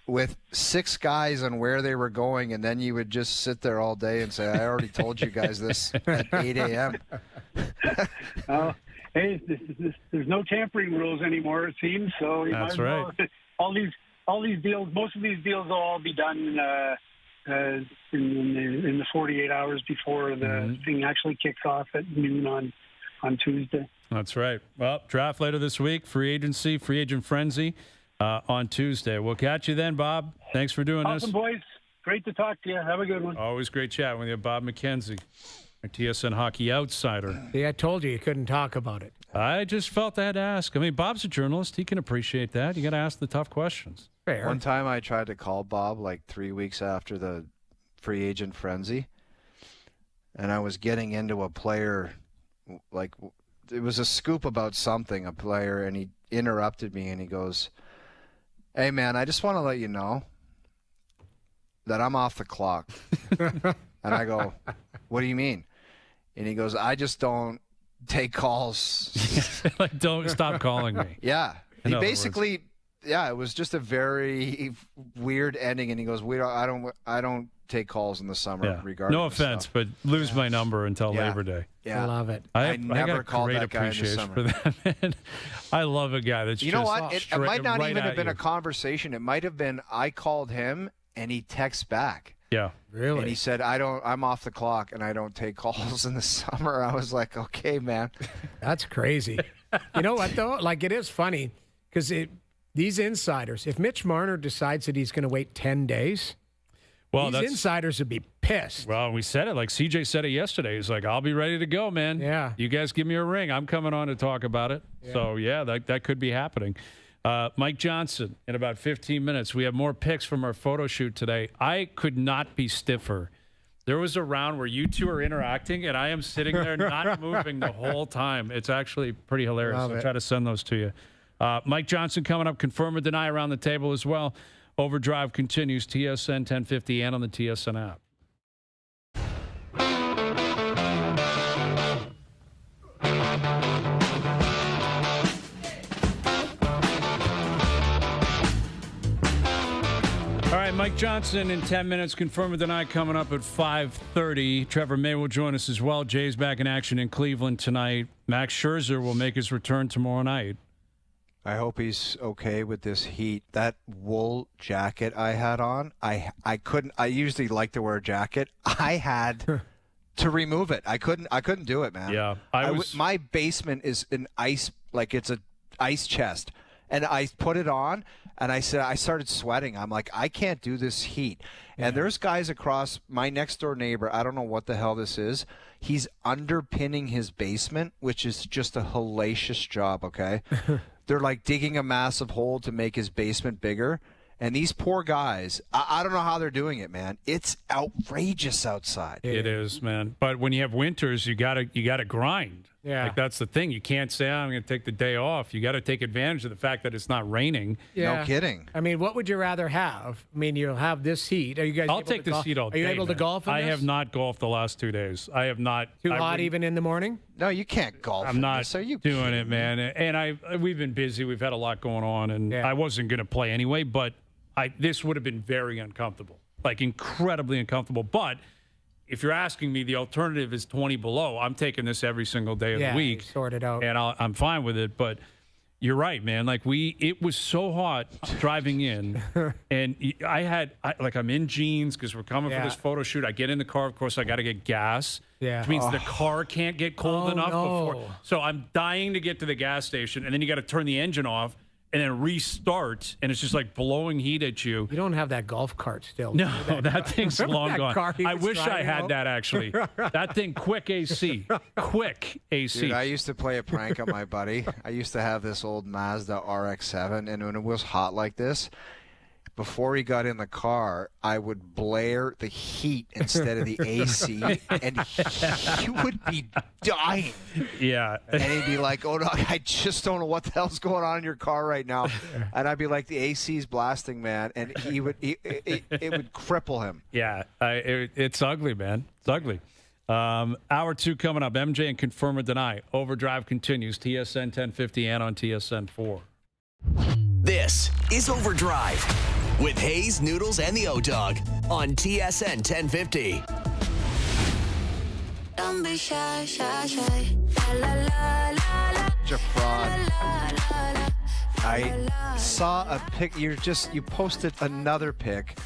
with 6 guys on where they were going, and then you would just sit there all day and say, I already told you guys this at 8 a.m. Hey, there's no tampering rules anymore, it seems. So that's right. All these deals, most of these deals will all be done in the 48 hours before the thing actually kicks off at noon on Tuesday. That's right. Well, draft later this week, free agency, free agent frenzy on Tuesday. We'll catch you then, Bob. Thanks for doing this. Awesome, boys. Great to talk to you. Have a good one. Always great chatting with you, Bob McKenzie, our TSN Hockey Outsider. See, I told you couldn't talk about it. I just felt I had to ask. I mean, Bob's a journalist. He can appreciate that. You got to ask the tough questions. Fair. One time I tried to call Bob like 3 weeks after the free agent frenzy, and I was getting into a player, like it was a scoop about something, a player, and he interrupted me and he goes, hey, man, I just want to let you know that I'm off the clock. And I go, what do you mean? And he goes, I just don't take calls. Like, don't stop calling me. Yeah. He basically, it was just a very weird ending. And he goes, I don't take calls in the summer regarding no offense, but lose my number until Labor Day. Yeah. I love it. I never called that guy in the summer. For that, man. I love a guy that's you know what? It might not even have been a conversation. It might have been I called him and he texts back. Yeah. Really? And he said, I'm off the clock and I don't take calls in the summer. I was like, okay, man. That's crazy. You know what, though? Like, it is funny because these insiders, if Mitch Marner decides that he's going to wait 10 days, Well, these insiders would be pissed. Well, we said it. Like CJ said it yesterday. He's like, I'll be ready to go, man. Yeah. You guys give me a ring. I'm coming on to talk about it. Yeah. So, yeah, that could be happening. Mike Johnson, in about 15 minutes. We have more picks from our photo shoot today. I could not be stiffer. There was a round where you two are interacting, and I am sitting there not moving the whole time. It's actually pretty hilarious. I'll try to send those to you. Mike Johnson coming up. Confirm or deny around the table as well. OverDrive continues, TSN 1050 and on the TSN app. All right, Mike Johnson in 10 minutes. Confirm or deny coming up at 5:30. Trevor May will join us as well. Jay's back in action in Cleveland tonight. Max Scherzer will make his return tomorrow night. I hope he's okay with this heat. That wool jacket I had on, I couldn't. I usually like to wear a jacket. I had to remove it. I couldn't do it, man. Yeah, my basement is an ice, like it's an ice chest, and I put it on, and I started sweating. I'm like, I can't do this heat. And there's guys across my next door neighbor. I don't know what the hell this is. He's underpinning his basement, which is just a hellacious job. Okay. They're like digging a massive hole to make his basement bigger. And these poor guys, I don't know how they're doing it, man. It's outrageous outside. It is, man. But when you have winters, you gotta grind. Yeah. Like that's the thing. You can't say, I'm going to take the day off. You got to take advantage of the fact that it's not raining. Yeah. No kidding. I mean, what would you rather have? I mean, you'll have this heat. Are you guys? I'll take this heat all day. Are you able to golf? I have not golfed the last 2 days. I have not. Too hot even in the morning? No, you can't golf. I'm not Are you doing kidding it, man. And we've been busy. We've had a lot going on, and I wasn't going to play anyway. But this would have been very uncomfortable, like incredibly uncomfortable. But if you're asking me, the alternative is 20 below. I'm taking this every single day of the week. Sort it out. And I'm fine with it. But you're right, man. Like it was so hot driving in. And I'm in jeans because we're coming for this photo shoot. I get in the car. Of course, I got to get gas. Yeah. Which means the car can't get cold enough before. So I'm dying to get to the gas station. And then you got to turn the engine off and then restart, and it's just like blowing heat at you. You don't have that golf cart still. No, that thing's long that gone. I wish I had that, actually. That thing, quick AC. Quick AC. Dude, I used to play a prank on my buddy. I used to have this old Mazda RX-7, and when it was hot like this, before he got in the car, I would blare the heat instead of the AC, and he would be dying. Yeah. And he'd be like, oh, no, I just don't know what the hell's going on in your car right now. And I'd be like, the AC's blasting, man. And it would cripple him. Yeah. It's ugly, man. It's ugly. Hour 2 coming up. MJ and Confirm or Deny. OverDrive continues. TSN 1050 and on TSN 4. This is OverDrive with Hayes, Noodles, and the O-Dog on TSN 1050. Don't be shy, shy, shy. La, la, la, la, la. Such a fraud. I saw a pic. You posted another pic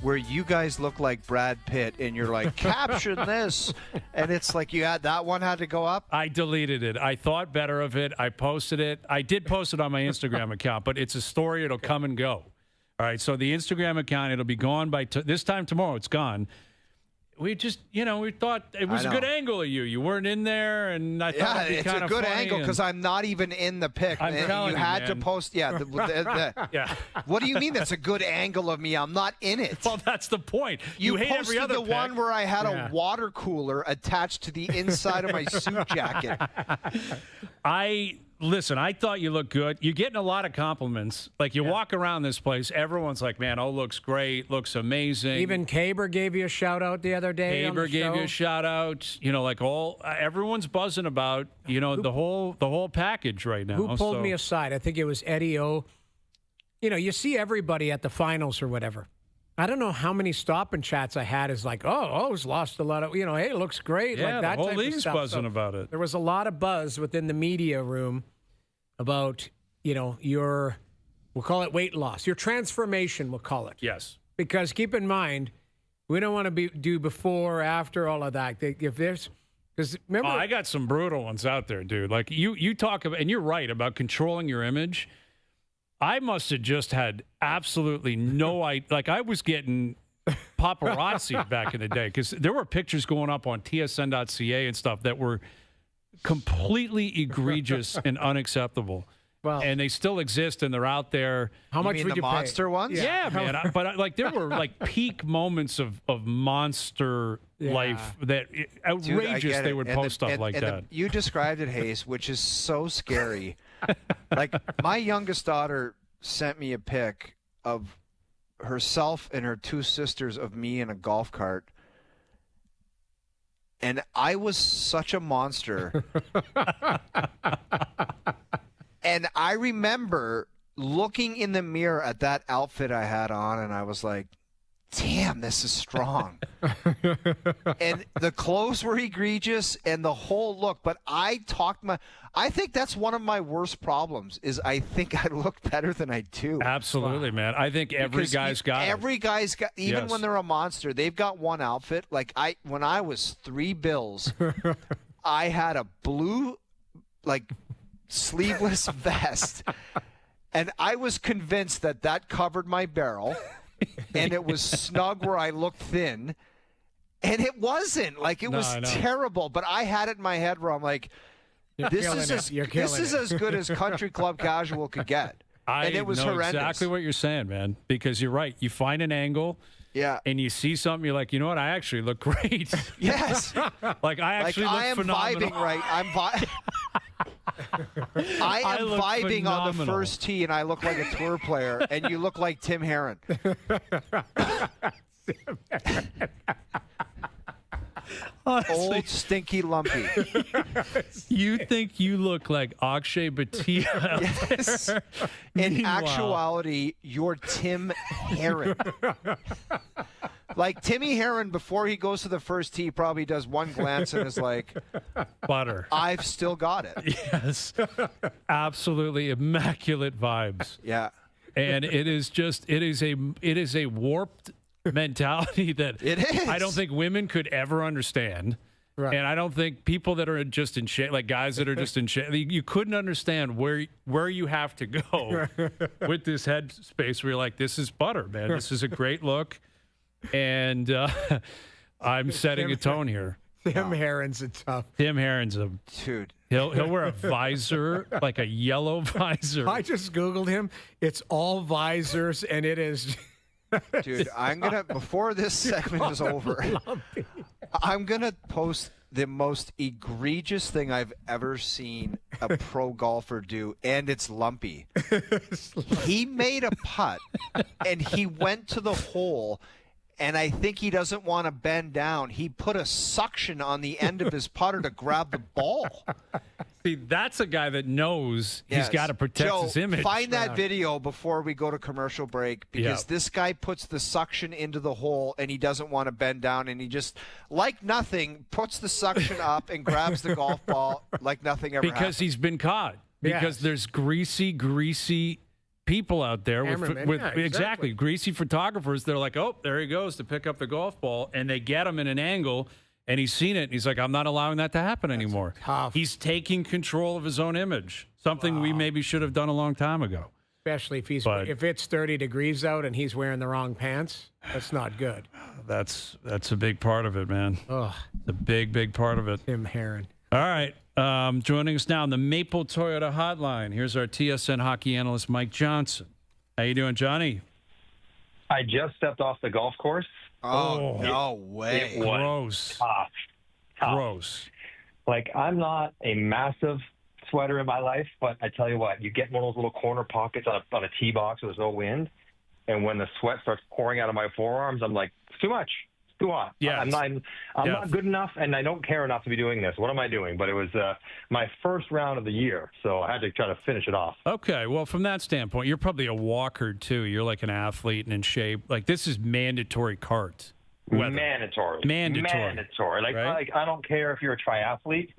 where you guys look like Brad Pitt, and you're like, caption this, and it's like that one had to go up. I deleted it. I thought better of it. I posted it. I did post it on my Instagram account, but it's a story. It'll come and go. All right, so the Instagram account, it'll be gone by this time tomorrow. It's gone. We just, we thought it was a good angle of you. You weren't in there, and I thought it'd be kind of funny. It's a good angle because I'm not even in the pic. I'm telling you, had man. to post. Yeah. Yeah. What do you mean that's a good angle of me? I'm not in it. Well, that's the point. You hate posted every other the pic. one where I had a water cooler attached to the inside of my suit jacket. Listen, I thought you looked good. You're getting a lot of compliments. Like, you walk around this place, everyone's like, man, looks great, looks amazing. Even Caber gave you a shout-out the other day. Caber gave you a shout-out. Everyone's buzzing about, the whole package right now. Who pulled me aside? I think it was Eddie O. You see everybody at the finals or whatever. I don't know how many stop and chats I had is like, O's lost a lot of, hey, it looks great. Yeah, like that the whole type league's of stuff. buzzing about it. There was a lot of buzz within the media room about, your, we'll call it weight loss, your transformation, we'll call it. Yes. Because keep in mind, we don't want to do before or after all of that. If there's, because remember. I got some brutal ones out there, dude. Like you talk about, and you're right about controlling your image. I must have just had absolutely no idea. Like, I was getting paparazzi back in the day, because there were pictures going up on tsn.ca and stuff that were completely egregious and unacceptable. Well, and they still exist, and they're out there. How much would you pay? Monster ones? Yeah, man. But like there were like peak moments of monster life that outrageous. They would post stuff like that. You described it, Hayes, which is so scary. Like my youngest daughter sent me a pic of herself and her 2 sisters of me in a golf cart. And I was such a monster. And I remember looking in the mirror at that outfit I had on, and I was like, damn, this is strong. And the clothes were egregious and the whole look. But I think that's one of my worst problems is I think I look better than I do. Absolutely, man. I think every guy's got even when they're a monster, they've got one outfit. Like when I was 3 bills, I had a blue, sleeveless vest, and I was convinced that covered my barrel, and it was snug where I looked thin, and it wasn't. It was terrible, but I had it in my head where I'm like, this is as good as country club casual could get. And it was horrendous. Exactly what you're saying, man, because you're right. You find an angle. Yeah. And you see something, you're like, you know what? I actually look great. Yes. I actually look phenomenal. I am vibing right. I am vibing phenomenal on the first tee, and I look like a tour player, and you look like Tim Herron. Honestly. Old, stinky, lumpy. You think you look like Akshay Bhatia? Yes. In actuality, you're Tim Herron. Like Timmy Herron, before he goes to the first tee, probably does one glance and is like, butter. I've still got it. Yes. Absolutely immaculate vibes. Yeah. And it is a warped mentality that it is. I don't think women could ever understand. Right. And I don't think people that are just in shape, like guys that are just in shape, you couldn't understand where you have to go with this head space where you're like, this is butter, man. This is a great look. And I'm setting a tone here. Tim Herron's a tough. Tim Herron's a dude. He'll wear a visor, like a yellow visor. I just Googled him. It's all visors, and it is. Dude, I'm going to, before this segment is over, I'm going to post the most egregious thing I've ever seen a pro golfer do, and it's lumpy. He made a putt, and he went to the hole, and I think he doesn't want to bend down. He put a suction on the end of his putter to grab the ball. See, that's a guy that knows he's got to protect his image. Find that video before we go to commercial break, because this guy puts the suction into the hole and he doesn't want to bend down, and he just, like nothing, puts the suction up and grabs the golf ball like nothing ever happened. Because he's been caught. Because there's greasy people out there with exactly greasy photographers. They're like, oh, there he goes to pick up the golf ball, and they get him in an angle. And he's seen it, and he's like, I'm not allowing that to happen anymore. Tough. He's taking control of his own image, something we maybe should have done a long time ago. Especially if it's 30 degrees out and he's wearing the wrong pants, that's not good. That's a big part of it, man. Oh, the big part of it. Tim Herron. All right, joining us now on the Maple Toyota Hotline. Here's our TSN hockey analyst, Mike Johnson. How you doing, Johnny? I just stepped off the golf course. Oh, no way. It was Gross. Tough. Gross. Like, I'm not a massive sweater in my life, but I tell you what, you get one of those little corner pockets on a tee box where there's no wind, and when the sweat starts pouring out of my forearms, I'm like, it's too much. It's too hot. Yeah, I'm not good enough, and I don't care enough to be doing this. What am I doing? But it was my first round of the year, so I had to try to finish it off. Okay, well, from that standpoint, you're probably a walker, too. You're like an athlete and in shape. Like, this is mandatory cart weather. Mandatory. Like, right? Like, I don't care if you're a triathlete.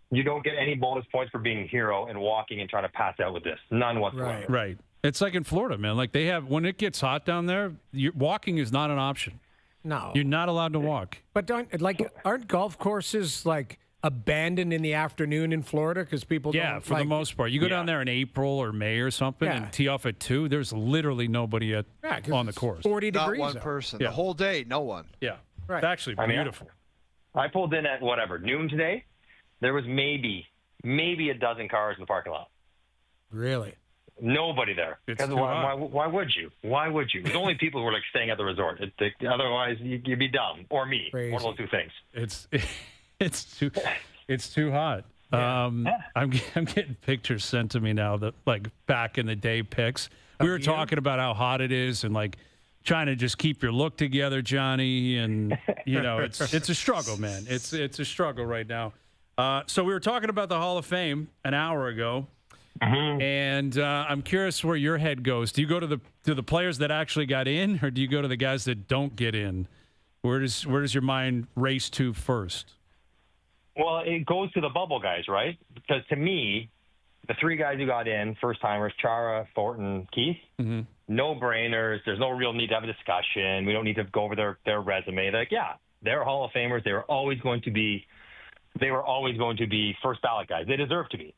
You don't get any bonus points for being a hero and walking and trying to pass out with this. None whatsoever. Right. It's like in Florida, man. Like, they have, when it gets hot down there, walking is not an option. No. You're not allowed to walk. But aren't golf courses like abandoned in the afternoon in Florida because people don't for the most part. You go down there in April or May or something and tee off at 2, there's literally nobody on the course. 40 degrees. Not one person. The whole day, no one. Yeah. Right. It's actually beautiful. I pulled in at noon today. There was maybe a dozen cars in the parking lot. Really? Nobody there. Because why would you? Why would you? There's only people who are like staying at the resort. Otherwise, you'd be dumb. Or me. Crazy. One of those two things. It's too hot. I'm getting pictures sent to me now that like back in the day pics. We were talking about how hot it is and like trying to just keep your look together, Johnny. And it's a struggle, man. It's a struggle right now. So we were talking about the Hall of Fame an hour ago. Mm-hmm. And I'm curious where your head goes. Do you go to the players that actually got in, or do you go to the guys that don't get in? Where does your mind race to first? Well, it goes to the bubble guys, right? Because to me, the 3 guys who got in, first timers, Chara, Thornton, Keith, no brainers. There's no real need to have a discussion. We don't need to go over their resume. They're like, they're Hall of Famers. They were always going to be first ballot guys. They deserve to be.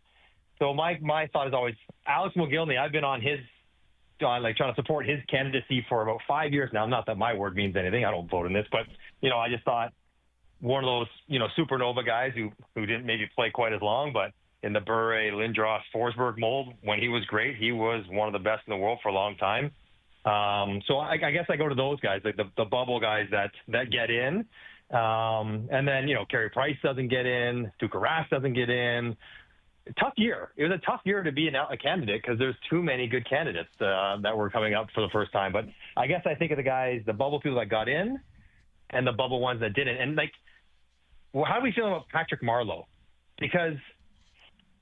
So my thought is always Alex Mogilny. I've been on trying to support his candidacy for about 5 years now. Not that my word means anything. I don't vote in this, but I just thought one of those supernova guys who didn't maybe play quite as long, but in the Bure, Lindros, Forsberg mold, when he was great, he was one of the best in the world for a long time. So I guess I go to those guys, like the bubble guys that get in. And then Carey Price doesn't get in, Tuukka Rask doesn't get in. Tough year. It was a tough year to be a candidate because there's too many good candidates that were coming up for the first time. But I guess I think of the bubble people that got in and the bubble ones that didn't. And how do we feel about Patrick Marleau? Because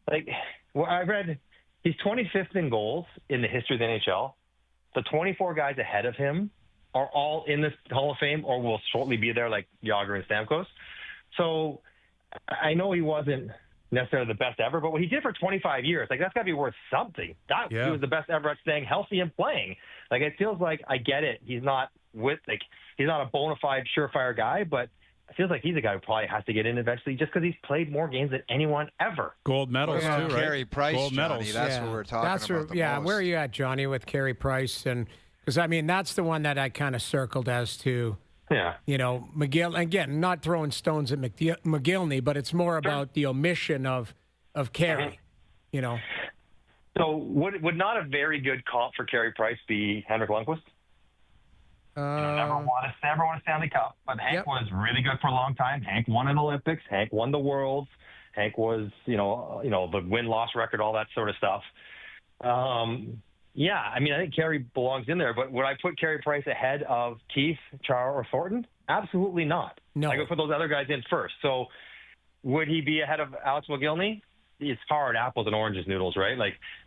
I read he's 25th in goals in the history of the NHL. The 24 guys ahead of him are all in the Hall of Fame or will shortly be there, like Jágr and Stamkos. So I know he wasn't necessarily the best ever, but what he did for 25 years, that's got to be worth something. He was the best ever at staying healthy and playing. It feels like I get it. He's not he's not a bona fide surefire guy, but it feels like he's a guy who probably has to get in eventually just because he's played more games than anyone ever. Gold medals too, right? Carey Price, Gold Johnny, medals. that's what we're talking about. Most. Where are you at, Johnny, with Carey Price? And because that's the one that I kind of circled as to. Yeah. McGill, again, not throwing stones at McGillney, but it's more about the omission of Carey, So would not a very good comp for Carey Price be Henrik Lundqvist? Never won a Stanley Cup, but Hank was really good for a long time. Hank won an Olympics. Hank won the Worlds. Hank was, the win-loss record, all that sort of stuff. I think Carey belongs in there, but would I put Carey Price ahead of Keith, Chara, or Thornton? Absolutely not. No. I would put those other guys in first. So would he be ahead of Alex Mogilny? It's hard, apples and oranges, Noodles, right?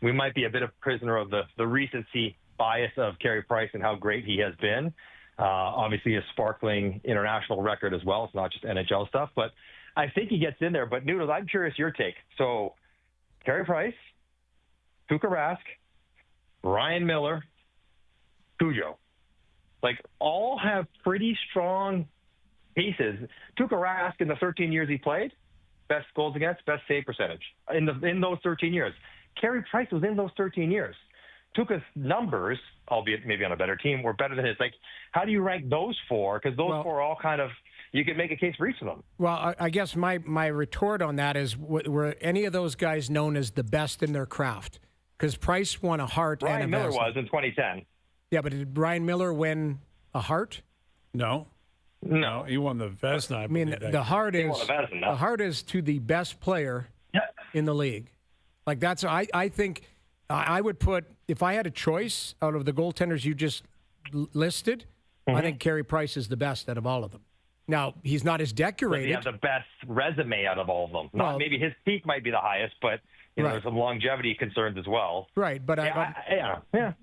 We might be a bit of a prisoner of the recency bias of Carey Price and how great he has been. Obviously, a sparkling international record as well. It's not just NHL stuff, but I think he gets in there. But Noodles, I'm curious your take. So Carey Price, Tuukka Rask, Ryan Miller, Cujo, all have pretty strong cases. Tuukka Rask in the 13 years he played, best goals against, best save percentage in those 13 years. Carey Price was in those 13 years. Tuukka's numbers, albeit maybe on a better team, were better than his. How do you rank those four? Because those four are all kind of, you could make a case for each of them. Well, I guess my retort on that is, were any of those guys known as the best in their craft? Because Price won a Hart and a Vezina. Ryan Miller was in 2010. Yeah, but did Ryan Miller win a Hart? No, he won the Vezina. I mean, the Hart is to the best player in the league. That's I think I would put, if I had a choice out of the goaltenders you just listed, I think Carey Price is the best out of all of them. Now, he's not as decorated. He has the best resume out of all of them. Maybe his peak might be the highest, but there's some longevity concerns as well. Right, but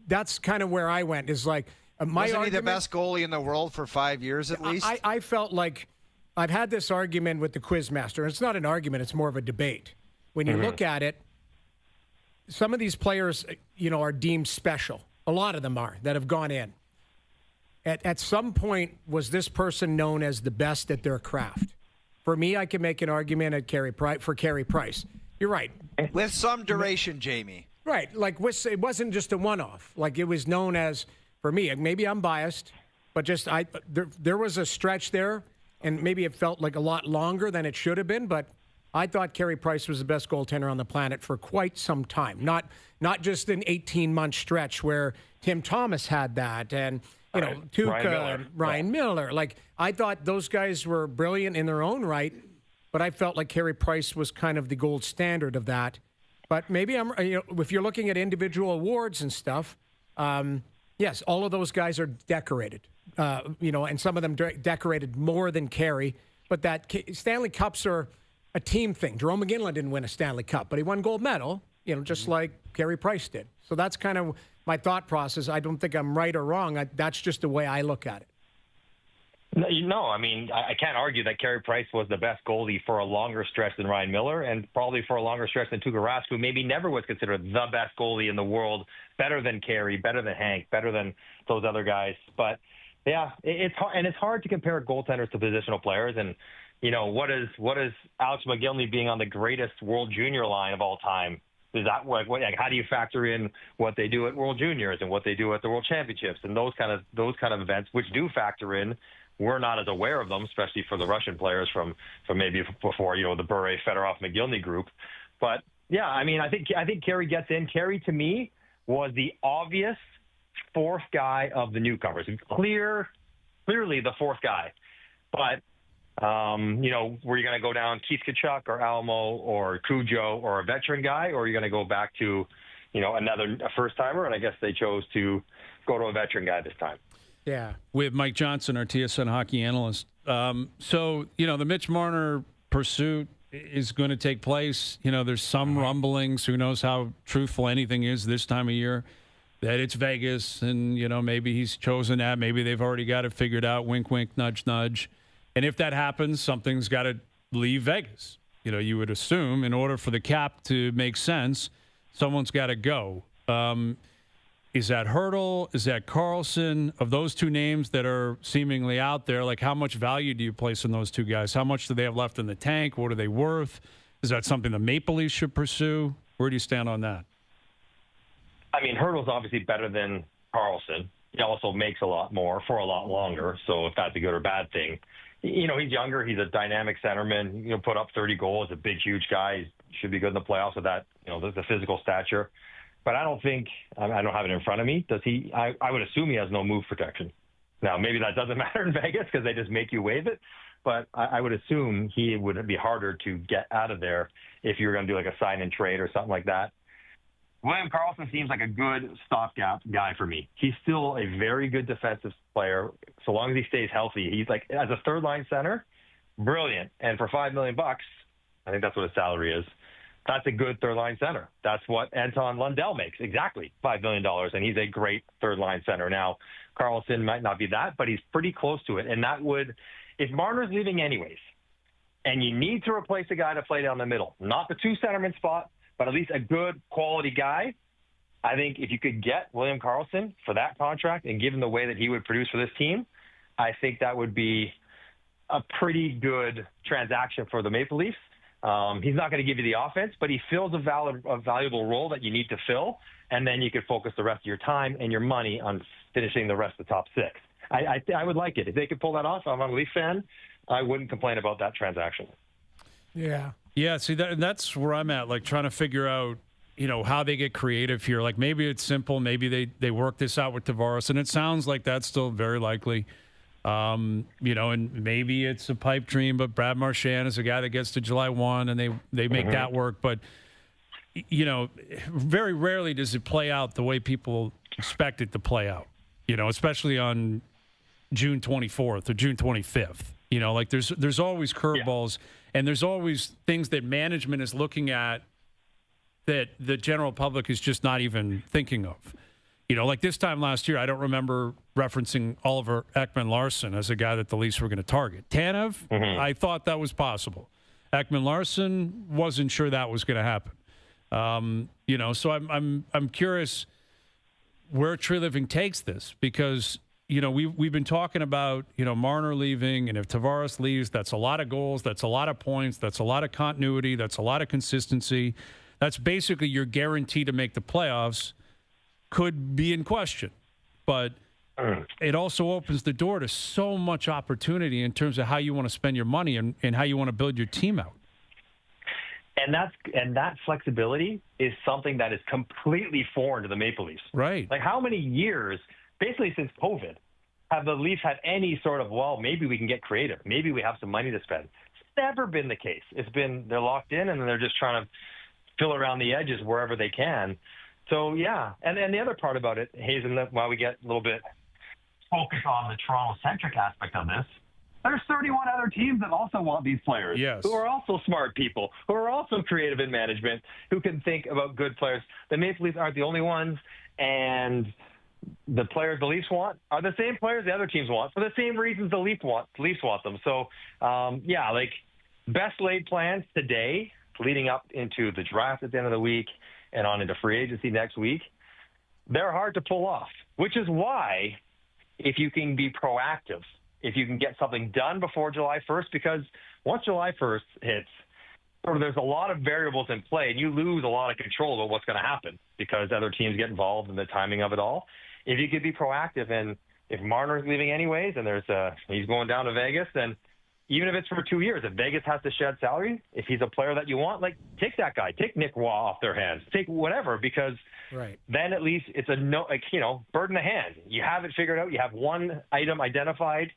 that's kind of where I went. Is my Wasn't argument, he the best goalie in the world for 5 years at least? I felt like I've had this argument with the Quizmaster. It's not an argument; it's more of a debate. When you look at it, some of these players, are deemed special. A lot of them are that have gone in. At some point, was this person known as the best at their craft? For me, I can make an argument for Carey Price. You're right. With some duration, Jamie. Right. Like, it wasn't just a one-off. Like, it was known as, for me, maybe I'm biased, but just there was a stretch there, and maybe it felt like a lot longer than it should have been, but I thought Carey Price was the best goaltender on the planet for quite some time. Not just an 18-month stretch where Tim Thomas had that, and Tuukka and Ryan Miller. Like, I thought those guys were brilliant in their own right, but I felt like Carey Price was kind of the gold standard of that. But maybe if you're looking at individual awards and stuff, yes, all of those guys are decorated. And some of them decorated more than Carey. But that Stanley Cups are a team thing. Jerome McGinley didn't win a Stanley Cup, but he won gold medal, just like Carey Price did. So that's kind of my thought process. I don't think I'm right or wrong. That's just the way I look at it. No, I mean, I can't argue that Carey Price was the best goalie for a longer stretch than Ryan Miller, and probably for a longer stretch than Tuukka Rask, who maybe never was considered the best goalie in the world, better than Carey, better than Hank, better than those other guys. But, yeah, it's hard, and it's hard to compare goaltenders to positional players. And, what is Alex McGinley being on the greatest World Junior line of all time? Is that how do you factor in what they do at World Juniors and what they do at the World Championships and those kind of events, which do factor in? We're not as aware of them, especially for the Russian players from maybe before the Bure, Fedorov, McGinley group. But yeah, I mean, I think Carey gets in. Carey to me was the obvious fourth guy of the newcomers, clearly the fourth guy. But were you going to go down Keith Tkachuk or Alamo or Cujo or a veteran guy, or are you going to go back to a first timer? And I guess they chose to go to a veteran guy this time. Yeah. With Mike Johnson, our TSN hockey analyst. So, the Mitch Marner pursuit is going to take place. There's some rumblings. Who knows how truthful anything is this time of year, that it's Vegas and, maybe he's chosen that. Maybe they've already got it figured out. Wink, wink, nudge, nudge. And if that happens, something's got to leave Vegas. You would assume in order for the cap to make sense, someone's got to go. Is that Hertl? Is that Carlson? Of those two names that are seemingly out there, like how much value do you place on those two guys? How much do they have left in the tank? What are they worth? Is that something the Maple Leafs should pursue? Where do you stand on that? I mean, Hertl's obviously better than Carlson. He also makes a lot more for a lot longer. So if that's a good or bad thing, he's younger. He's a dynamic centerman. Put up 30 goals. A big, huge guy. He should be good in the playoffs with that. The physical stature. But I don't think – I don't have it in front of me. Does he – I would assume he has no move protection. Now, maybe that doesn't matter in Vegas because they just make you waive it. But I would assume he would be harder to get out of there if you were going to do like a sign-and trade or something like that. William Karlsson seems like a good stopgap guy for me. He's still a very good defensive player so long as he stays healthy. He's like – as a third-line center, brilliant. And for $5 million, I think that's what his salary is. That's a good third-line center. That's what Anton Lundell makes, exactly, $5 million, and he's a great third-line center. Now, Karlsson might not be that, but he's pretty close to it, and that would – if Marner's leaving anyways, and you need to replace a guy to play down the middle, not the two-centerman spot, but at least a good quality guy, I think if you could get William Karlsson for that contract and given the way that he would produce for this team, I think that would be a pretty good transaction for the Maple Leafs. He's not going to give you the offense, but he fills a valuable role that you need to fill, and then you could focus the rest of your time and your money on finishing the rest of the top six. I would like it. If they could pull that off, I'm a Leaf fan, I wouldn't complain about that transaction. Yeah. Yeah, see, that's where I'm at, like trying to figure out, how they get creative here. Like maybe it's simple. Maybe they work this out with Tavares, and it sounds like that's still very likely. And maybe it's a pipe dream, but Brad Marchand is a guy that gets to July 1 and they make that work. But, very rarely does it play out the way people expect it to play out, especially on June 24th or June 25th. Like there's always curveballs and there's always things that management is looking at that the general public is just not even thinking of. Like this time last year, I don't remember referencing Oliver Ekman-Larsson as a guy that the Leafs were going to target. Tanev, I thought that was possible. Ekman-Larsson, wasn't sure that was going to happen. So I'm curious where Tree Living takes this because we've been talking about, Marner leaving, and if Tavares leaves, that's a lot of goals, that's a lot of points, that's a lot of continuity, that's a lot of consistency. That's basically your guarantee to make the playoffs could be in question. But it also opens the door to so much opportunity in terms of how you want to spend your money and how you want to build your team out. And that flexibility is something that is completely foreign to the Maple Leafs. Right. Like, how many years, basically since COVID, have the Leafs had any sort of, well, maybe we can get creative, maybe we have some money to spend? It's never been the case. It's been they're locked in and they're just trying to fill around the edges wherever they can. So, yeah. And the other part about it, Hazen, while we get a little bit focused on the Toronto-centric aspect of this, there's 31 other teams that also want these players, who are also smart people, who are also creative in management, who can think about good players. The Maple Leafs aren't the only ones, and the players the Leafs want are the same players the other teams want for the same reasons the Leafs want them. So, best laid plans today, leading up into the draft at the end of the week and on into free agency next week, they're hard to pull off, which is why if you can be proactive, if you can get something done before July 1st, because once July 1st hits, there's a lot of variables in play, and you lose a lot of control over what's going to happen because other teams get involved in the timing of it all. If you could be proactive, and if Marner's leaving anyways, and he's going down to Vegas, then even if it's for 2 years, if Vegas has to shed salary, if he's a player that you want, take that guy, take Nick Waugh off their hands, take whatever, because then at least it's bird in the hand. You have it figured out. You have one item identified.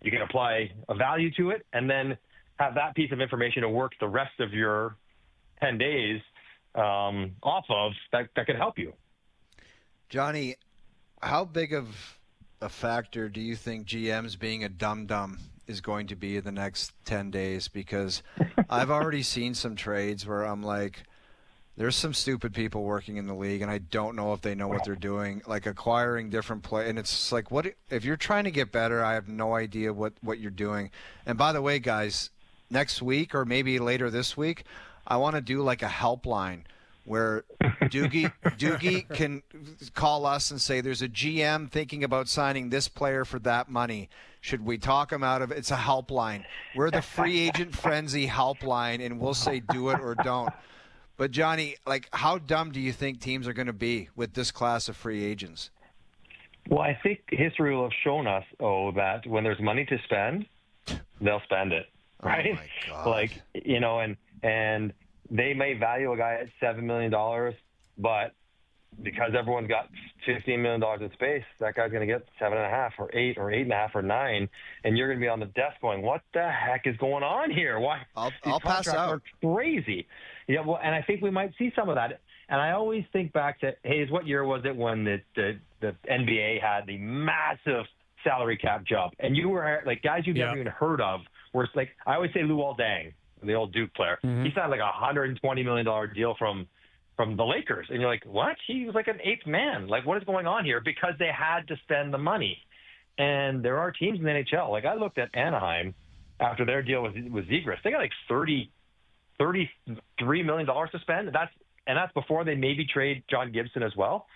You can apply a value to it, and then have that piece of information to work the rest of your 10 days off of that could help you. Johnny, how big of a factor do you think GMs being a dum-dum is going to be in the next 10 days? Because I've already seen some trades where I'm like, there's some stupid people working in the league, and I don't know if they know what they're doing, like acquiring different play. And it's like, what if you're trying to get better? I have no idea what you're doing. And by the way, guys, next week or maybe later this week, I want to do like a helpline where Doogie can call us and say, there's a GM thinking about signing this player for that money. Should we talk him out of it? It's a helpline. We're the free agent frenzy helpline, and we'll say do it or don't. But, Johnny, how dumb do you think teams are going to be with this class of free agents? Well, I think history will have shown us, that when there's money to spend, they'll spend it, right? Oh, my God. And they may value a guy at $7 million, but because everyone's got $15 million in space, that guy's going to get 7.5 or 8 or 8.5 or 9, and you're going to be on the desk going, "What the heck is going on here? Why? I'll pass out." Are crazy. Yeah, well, and I think we might see some of that. And I always think back to, Hayes, what year was it when the NBA had the massive salary cap jump, and you were guys you've never even heard of? Where it's I always say Luol Deng, the old Duke player. Mm-hmm. He signed $120 million deal from the Lakers. And you're like, what? He was an eighth man. What is going on here? Because they had to spend the money. And there are teams in the NHL. I looked at Anaheim after their deal with Zegras. They got $33 million to spend. That's before they maybe trade John Gibson as well.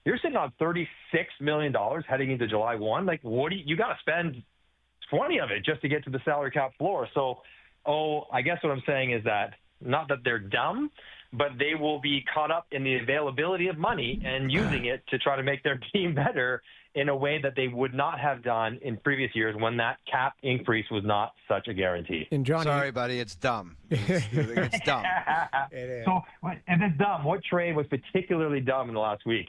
You're sitting on $36 million heading into July 1. You got to spend 20 of it just to get to the salary cap floor. So, I guess what I'm saying is that not that they're dumb, but they will be caught up in the availability of money and using it to try to make their team better in a way that they would not have done in previous years when that cap increase was not such a guarantee. And Johnny, sorry, buddy, it's dumb. It's dumb. It is. So, if it's dumb, what trade was particularly dumb in the last week?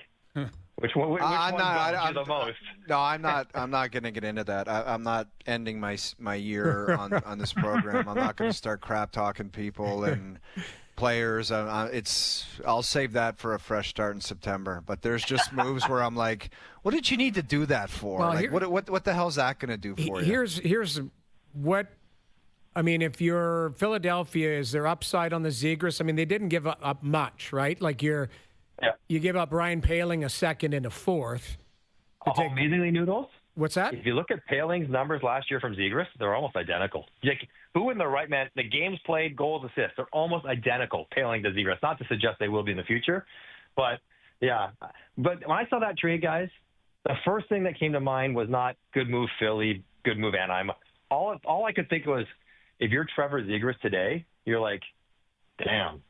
Which one got you the most? No, I'm not going to get into that. I'm not ending my year on this program. I'm not going to start crap talking people and players. I'll save that for a fresh start in September. But there's just moves where I'm like, what did you need to do that for? Well, what the hell is that going to do for you? Here's what. I mean, if you're Philadelphia, is there upside on the Zegras? I mean, they didn't give up much, right? You give up Ryan Poehling a second and a fourth. Amazingly, Noodles. What's that? If you look at Poehling's numbers last year from Zegras, they're almost identical. Who in the right man? The games played, goals, assists, they're almost identical, Poehling to Zegras. Not to suggest they will be in the future, but yeah. But when I saw that trade, guys, the first thing that came to mind was not good move Philly, good move Anaheim. All I could think was, if you're Trevor Zegras today, you're like, damn,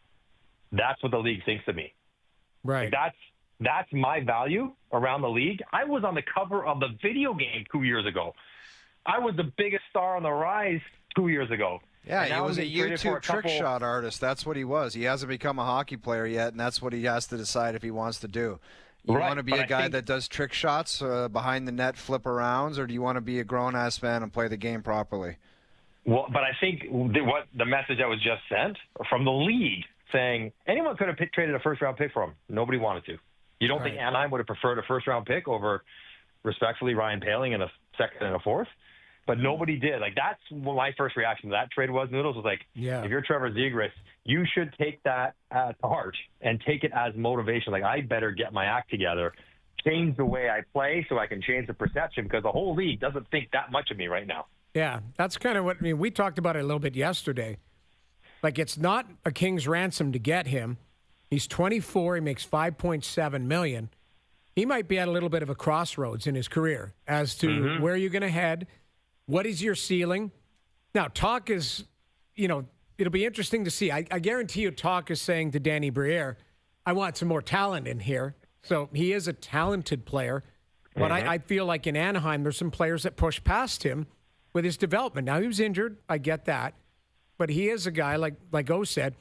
that's what the league thinks of me. Right. Like that's my value around the league. I was on the cover of the video game 2 years ago. I was the biggest star on the rise 2 years ago. Yeah, he was a YouTube trick shot artist. That's what he was. He hasn't become a hockey player yet, and that's what he has to decide if he wants to do. You want to be a guy that does trick shots behind the net, flip arounds, or do you want to be a grown-ass man and play the game properly? Well, but I think what the message that was just sent from the league saying anyone could have traded a first-round pick for him. Nobody wanted to. You don't think Anaheim would have preferred a first-round pick over, respectfully, Ryan Poehling in a second and a fourth? But nobody did. Like, that's what my first reaction to that trade was, Noodles, was like, if you're Trevor Zegras, you should take that to heart and take it as motivation. Like, I better get my act together, change the way I play so I can change the perception, because the whole league doesn't think that much of me right now. Yeah, that's kind of what, I mean, we talked about it a little bit yesterday. Like, it's not a king's ransom to get him. He's 24. He makes $5.7 million. He might be at a little bit of a crossroads in his career as to where you're going to head. What is your ceiling? Now, talk is, it'll be interesting to see. I guarantee you talk is saying to Danny Briere, I want some more talent in here. So he is a talented player. But I feel like in Anaheim, there's some players that push past him with his development. Now, he was injured. I get that. But he is a guy, like O said,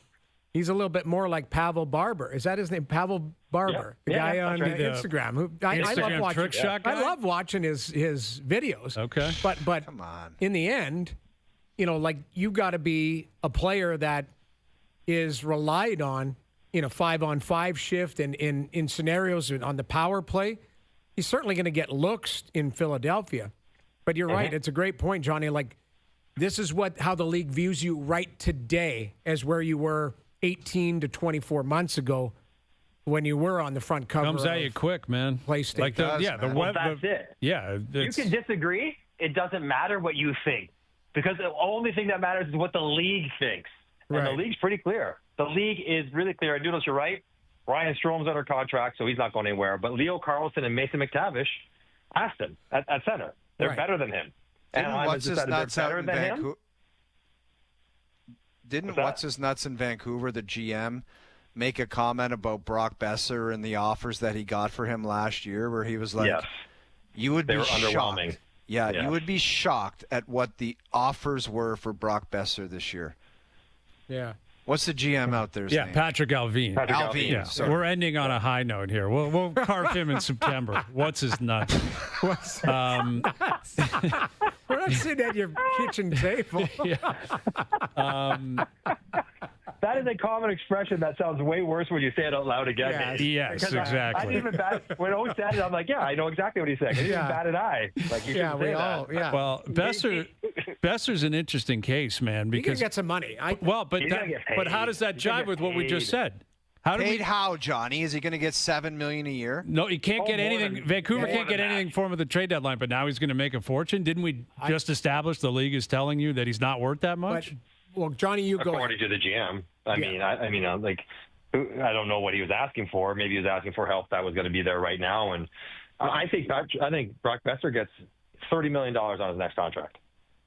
he's a little bit more like Pavel Barber. Is that his name? Pavel Barber, the guy on Instagram. Who I love watching. Trick shot guy? I love watching his videos. Okay, but come on. In the end, like you got to be a player that is relied on in a 5-on-5 shift and in scenarios on the power play. He's certainly going to get looks in Philadelphia. But you're right. It's a great point, Johnny. Like, this is how the league views you right today as where you were 18 to 24 months ago when you were on the front cover. Comes at you quick, man. PlayStation. Like that's it. Yeah. You can disagree. It doesn't matter what you think, because the only thing that matters is what the league thinks. And the league's pretty clear. The league is really clear. And Noodles, you're right. Ryan Strom's under contract, so he's not going anywhere. But Leo Carlson and Mason McTavish asked him at center. They're better than him. Didn't What's-His-Nuts in Vancouver, the GM, make a comment about Brock Boeser and the offers that he got for him last year, where he was like, you would be shocked. You would be shocked at what the offers were for Brock Boeser this year. Yeah. What's the GM out there? Yeah, Patrick Alvine. Yeah. We're ending on a high note here. We'll carve him in September. What's his nuts? We're not sitting at your kitchen table. That is a common expression that sounds way worse when you say it out loud again. Yes, exactly. I didn't even bat, when O said it, I'm like, I know exactly what he said. I didn't even bat an eye. Like, you shouldn't say that. Well, Boeser's an interesting case, man. Because he can get some money. But how does that jive with what we just said? How, Johnny? Is he going to get $7 million a year? No, he can't get anything. Vancouver can't get anything for him at the trade deadline, but now he's going to make a fortune. Didn't we just establish the league is telling you that he's not worth that much? Well, Johnny, you go. According to the GM. I mean, I don't know what he was asking for. Maybe he was asking for help that was going to be there right now. And I think Brock Boeser gets $30 million on his next contract.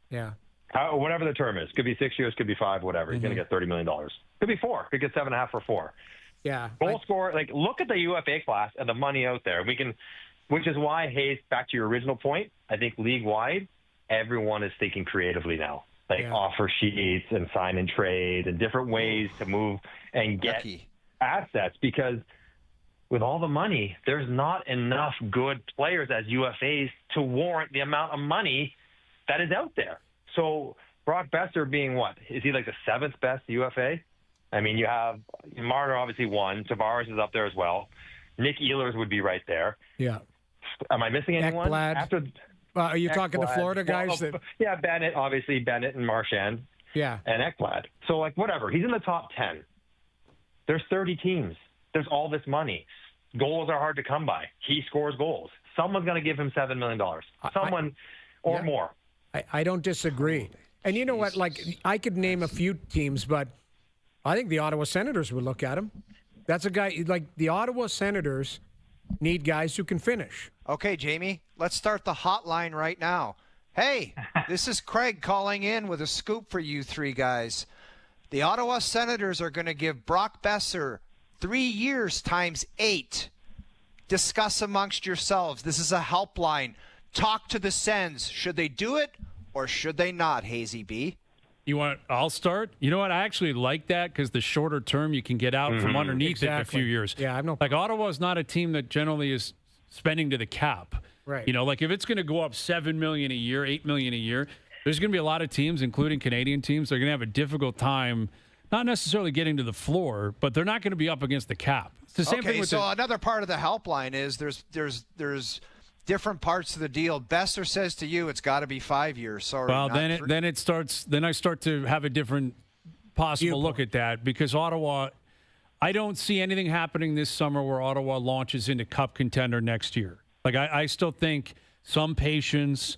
Yeah. Whatever the term is. Could be 6 years, could be 5, whatever. He's going to get $30 million. Could be 4. Could get 7.5 for 4. Yeah. Goal scorer. Like, look at the UFA class and the money out there. Which is why, Hayes, back to your original point, I think league-wide, everyone is thinking creatively now. Offer sheets and sign and trade and different ways to move and get assets, because with all the money, there's not enough good players as UFAs to warrant the amount of money that is out there. So Brock Boeser being what? Is he like the 7th best UFA? I mean, you have Marner obviously 1. Tavares is up there as well. Nick Ehlers would be right there. Yeah. Am I missing anyone? Are you talking the Florida guys? Yeah, Bennett and Marchand. Yeah. And Ekblad. So, whatever. He's in the top 10. There's 30 teams. There's all this money. Goals are hard to come by. He scores goals. Someone's going to give him $7 million. More. I don't disagree. And you know what? I could name a few teams, but I think the Ottawa Senators would look at him. That's a guy, the Ottawa Senators need guys who can finish. Okay, Jamie, let's start the hotline right now. Hey, this is Craig calling in with a scoop for you three guys. The Ottawa Senators are going to give Brock Boeser 3 years times 8. Discuss amongst yourselves. This is a helpline. Talk to the Sens. Should they do it or should they not, Hazy B? I'll start? You know what? I actually like that because the shorter term you can get out from underneath it in a few years. Yeah, I've no like Ottawa is not a team that generally is spending to the cap. Right. You know, like if it's going to go up $7 million a year, $8 million a year, there's going to be a lot of teams, including Canadian teams, they're going to have a difficult time, not necessarily getting to the floor, but they're not going to be up against the cap. It's the same thing with another part of the helpline is there's different parts of the deal. Boeser says to you it's got to be 5 years. Sorry. Well, then I start to have a different possible look at that because Ottawa, I don't see anything happening this summer where Ottawa launches into cup contender next year. Like I still think some patience.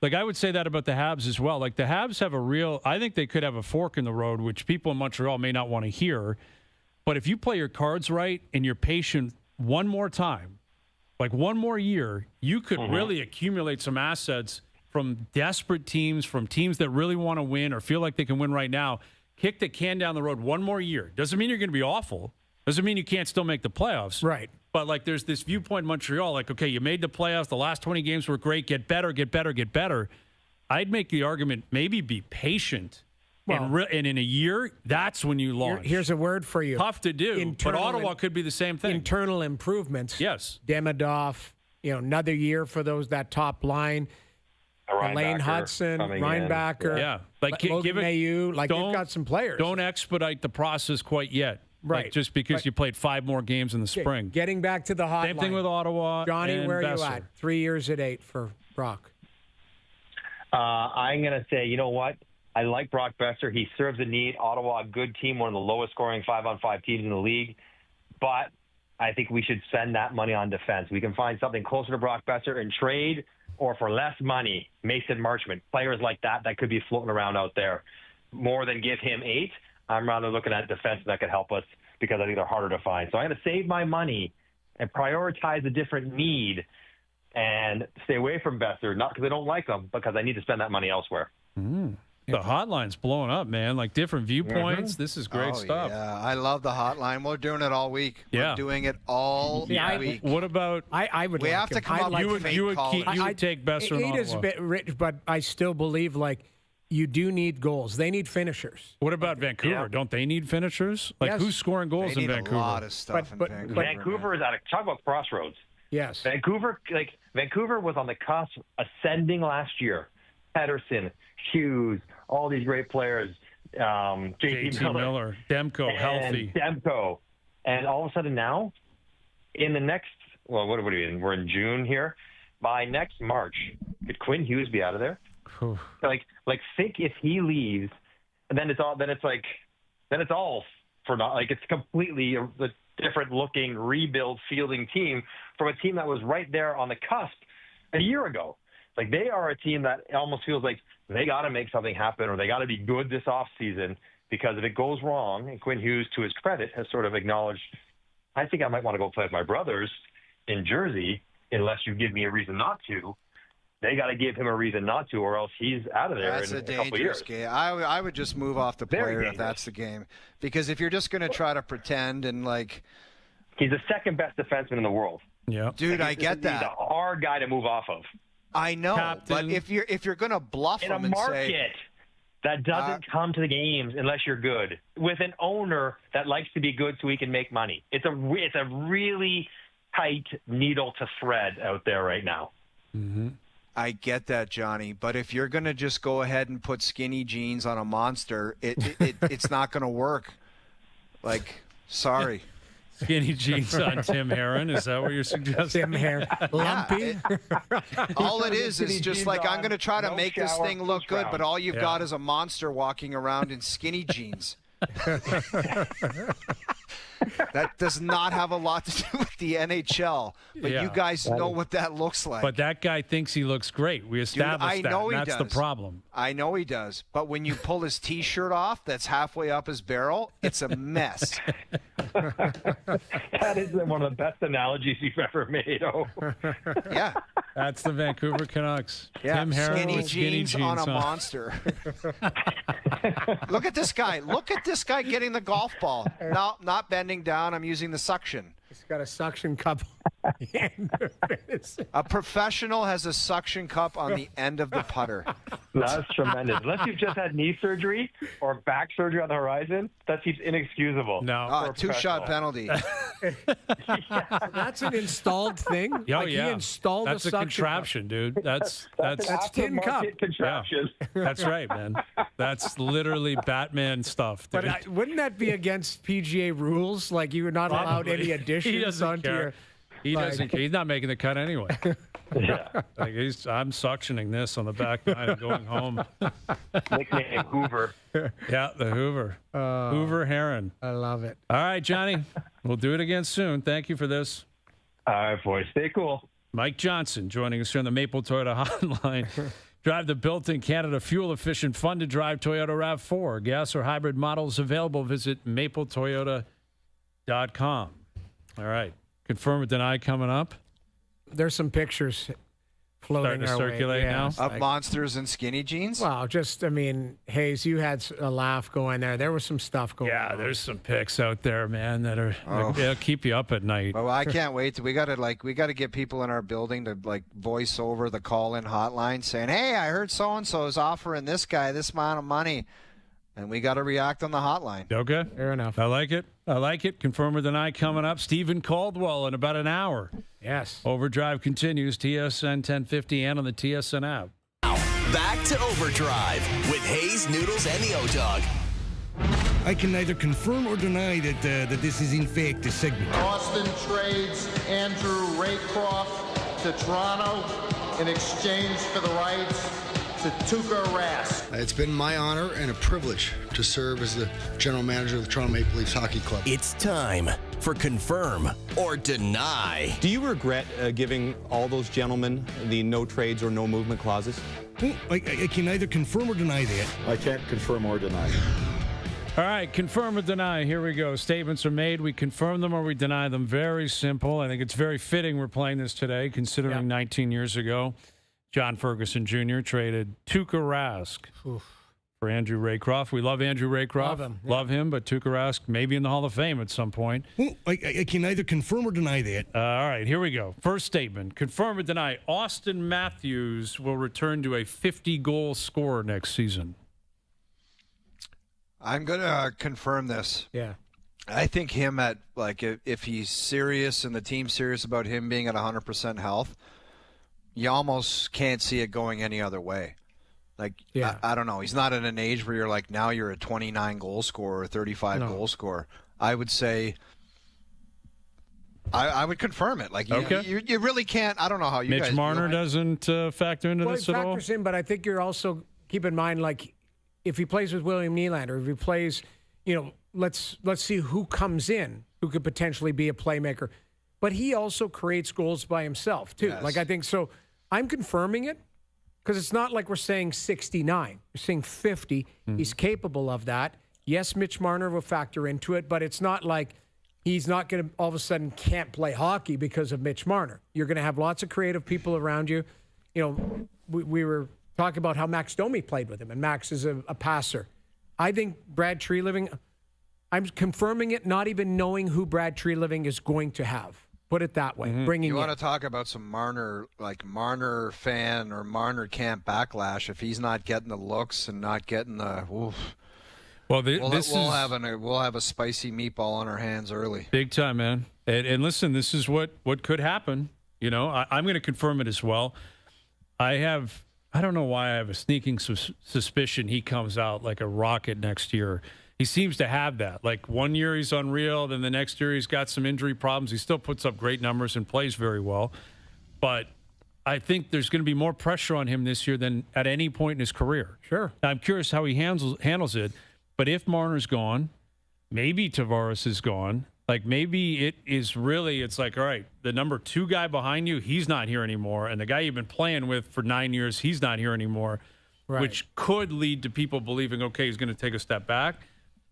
Like I would say that about the Habs as well. Like the Habs have I think they could have a fork in the road, which people in Montreal may not want to hear. But if you play your cards right and you're patient one more time, like one more year, you could really accumulate some assets from desperate teams, from teams that really want to win or feel like they can win right now. Kick the can down the road one more year. Doesn't mean you're going to be awful. Doesn't mean you can't still make the playoffs. Right. But, like, there's this viewpoint in Montreal, like, okay, you made the playoffs. The last 20 games were great. Get better, get better, get better. I'd make the argument maybe be patient. And in a year, that's when you launch. Here's a word for you. Tough to do, but Ottawa could be the same thing. Internal improvements. Yes. Demidov, another year for that top line. Elaine Hudson, Reinbacher. Yeah. Like, Logan Mailloux. Like, they've got some players. Don't expedite the process quite yet. Right. Like, just because you played 5 more games in the spring. Getting back to the hotline. Same thing with Ottawa. Johnny, where are Boeser. you at? 3 years at 8 for Brock. I'm going to say, you know what? I like Brock Boeser. He serves a need. Ottawa, a good team, one of the lowest scoring 5-on-5 teams in the league. But I think we should spend that money on defense. We can find something closer to Brock Boeser in trade or for less money, Mason Marchment, players like that could be floating around out there. More than give him 8, I'm rather looking at defense that could help us because I think they're harder to find. So I'm going to save my money and prioritize a different need and stay away from Boeser, not because I don't like him, because I need to spend that money elsewhere. The hotline's blowing up, man. Like different viewpoints. This is great stuff. Yeah, I love the hotline. We're doing it all week. Yeah. We're doing it all week. What about? I would. We like have to him. come up with you would take Boeser and 8 is a bit rich, but I still believe you do need goals. They need finishers. What about Vancouver? Yeah. Don't they need finishers? Like Yes. Who's scoring goals They in need Vancouver? a lot of stuff in Vancouver. Vancouver is at talk about crossroads. Yes. Vancouver was on the cusp ascending last year. Pedersen, Hughes, all these great players. JT Miller, Demko, healthy. Demko. And all of a sudden now, in the next, what are we in? We're in June here. By next March, could Quinn Hughes be out of there? Think if he leaves, and then it's all for not, like, it's completely a different looking rebuild fielding team from a team that was right there on the cusp a year ago. Like, they are a team that almost feels like they got to make something happen or they got to be good this offseason, because if it goes wrong, and Quinn Hughes, to his credit, has sort of acknowledged, I think I might want to go play with my brothers in Jersey unless you give me a reason not to. They got to give him a reason not to, or else he's out of there in a couple of years. That's a dangerous game. I would just move off the player if that's the game. Because if you're just going to try to pretend and, like... He's the second best defenseman in the world. Yeah. Dude, I get that. He's a hard guy to move off of. I know, Captain. but if you're going to bluff in him a and market say... that doesn't come to the games unless you're good, with an owner that likes to be good so he can make money. It's a really tight needle to thread out there right now. Mm-hmm. I get that, Johnny, but if you're going to just go ahead and put skinny jeans on a monster, it's not going to work. Like, sorry. Skinny jeans on Tim Herron. Is that what you're suggesting? Tim Herron. Lumpy. All it is just like, I'm going to try to make this thing look good, but all you've got is a monster walking around in skinny jeans. That does not have a lot to do with the NHL. But you guys know what that looks like. But that guy thinks he looks great. We established I know that. he That's does. the problem. I know he does. But when you pull his T-shirt off that's halfway up his barrel, it's a mess. That is one of the best analogies you've ever made. Oh. Yeah. That's the Vancouver Canucks. Yeah, Tim Harrow skinny with jeans on a monster. Look at this guy. Look at this guy getting the golf ball. No, not bending down. I'm using the suction. He's got a suction cup. A professional has a suction cup on the end of the putter. That's tremendous. Unless you've just had knee surgery or back surgery on the horizon, that seems inexcusable. No. Two-shot penalty. That's an installed thing? Oh, like yeah. He installed That's a a suction contraption, dude. That's tin cup. Contraption. That's right, man. That's literally Batman stuff, dude. But wouldn't that be against PGA rules? Like you're not allowed Probably. any additions He doesn't onto care. your... He doesn't care. He's not making the cut anyway. Yeah. Like I'm suctioning this on the back nine and going home. Nickname Hoover. Yeah, the Hoover. Hoover Heron. I love it. All right, Johnny. We'll do it again soon. Thank you for this. All right, boys. Stay cool. Mike Johnson joining us here on the Maple Toyota Hotline. Drive the built-in Canada fuel-efficient, fun-to-drive Toyota RAV4. Gas or hybrid models available. Visit mapletoyota.com. All right. Confirm or deny coming up. There's some pictures floating Starting to our circulate way. now? Of monsters and skinny jeans? Wow, Hayes, you had a laugh going there. There was some stuff going on. Yeah, there's some pics out there, man, that are they'll keep you up at night. Well, I can't wait. We gotta get people in our building to voice over the call-in hotline saying, "Hey, I heard so-and-so is offering this guy this amount of money." And we got to react on the hotline. Okay. Fair enough. I like it. Confirm or deny coming up. Steven Caldwell in about an hour. Yes. OverDrive continues. TSN 1050 and on the TSN app. Back to OverDrive with Hayes, Noodles, and the O-Dog. I can neither confirm or deny that this is in fact a segment. Austin trades Andrew Raycroft to Toronto in exchange for the rights to Tuukka Rask. It's been my honor and a privilege to serve as the general manager of the Toronto Maple Leafs Hockey Club. It's time for Confirm or Deny. Do you regret giving all those gentlemen the no trades or no movement clauses? I can neither confirm or deny that. I can't confirm or deny. All right, confirm or deny. Here we go. Statements are made. We confirm them or we deny them. Very simple. I think it's very fitting we're playing this today, considering 19 years ago, John Ferguson Jr. traded Tuukka Rask for Andrew Raycroft. We love Andrew Raycroft. Love him, but Tuukka Rask maybe in the Hall of Fame at some point. I can neither confirm or deny that. All right, here we go. First statement. Confirm or deny. Austin Matthews will return to a 50-goal scorer next season. I'm going to confirm this. Yeah. I think him at, if he's serious and the team's serious about him being at 100% health, you almost can't see it going any other way. I don't know. He's not at an age where you're now you're a 29 goal scorer or 35 goal scorer. I would say I would confirm it. You really can't. I don't know how you Mitch guys Marner doesn't factor into this at all? He factors in, but I think you're also keep in mind, if he plays with William Nylander, if he plays, let's see who comes in who could potentially be a playmaker. But he also creates goals by himself, too. Yes. I think so. I'm confirming it because it's not like we're saying 69. We're saying 50. He's capable of that. Yes, Mitch Marner will factor into it, but it's not like he's not going to all of a sudden can't play hockey because of Mitch Marner. You're going to have lots of creative people around you. We were talking about how Max Domi played with him, and Max is a passer. I think Brad Treliving, I'm confirming it, not even knowing who Brad Treliving is going to have. Put it that way. Bringing you want to talk about some Marner fan or Marner camp backlash if he's not getting the looks and not getting the. Oof. Well, we'll have a spicy meatball on our hands early. Big time, man. And listen, this is what could happen. I'm going to confirm it as well. I don't know why I have a sneaking suspicion he comes out like a rocket next year. He seems to have that. 1 year he's unreal, then the next year he's got some injury problems. He still puts up great numbers and plays very well. But I think there's going to be more pressure on him this year than at any point in his career. Sure. I'm curious how he handles it. But if Marner's gone, maybe Tavares is gone, Like maybe it's like, all right, the number 2 guy behind you, he's not here anymore. And the guy you've been playing with for 9 years, he's not here anymore, which could lead to people believing, okay, he's going to take a step back.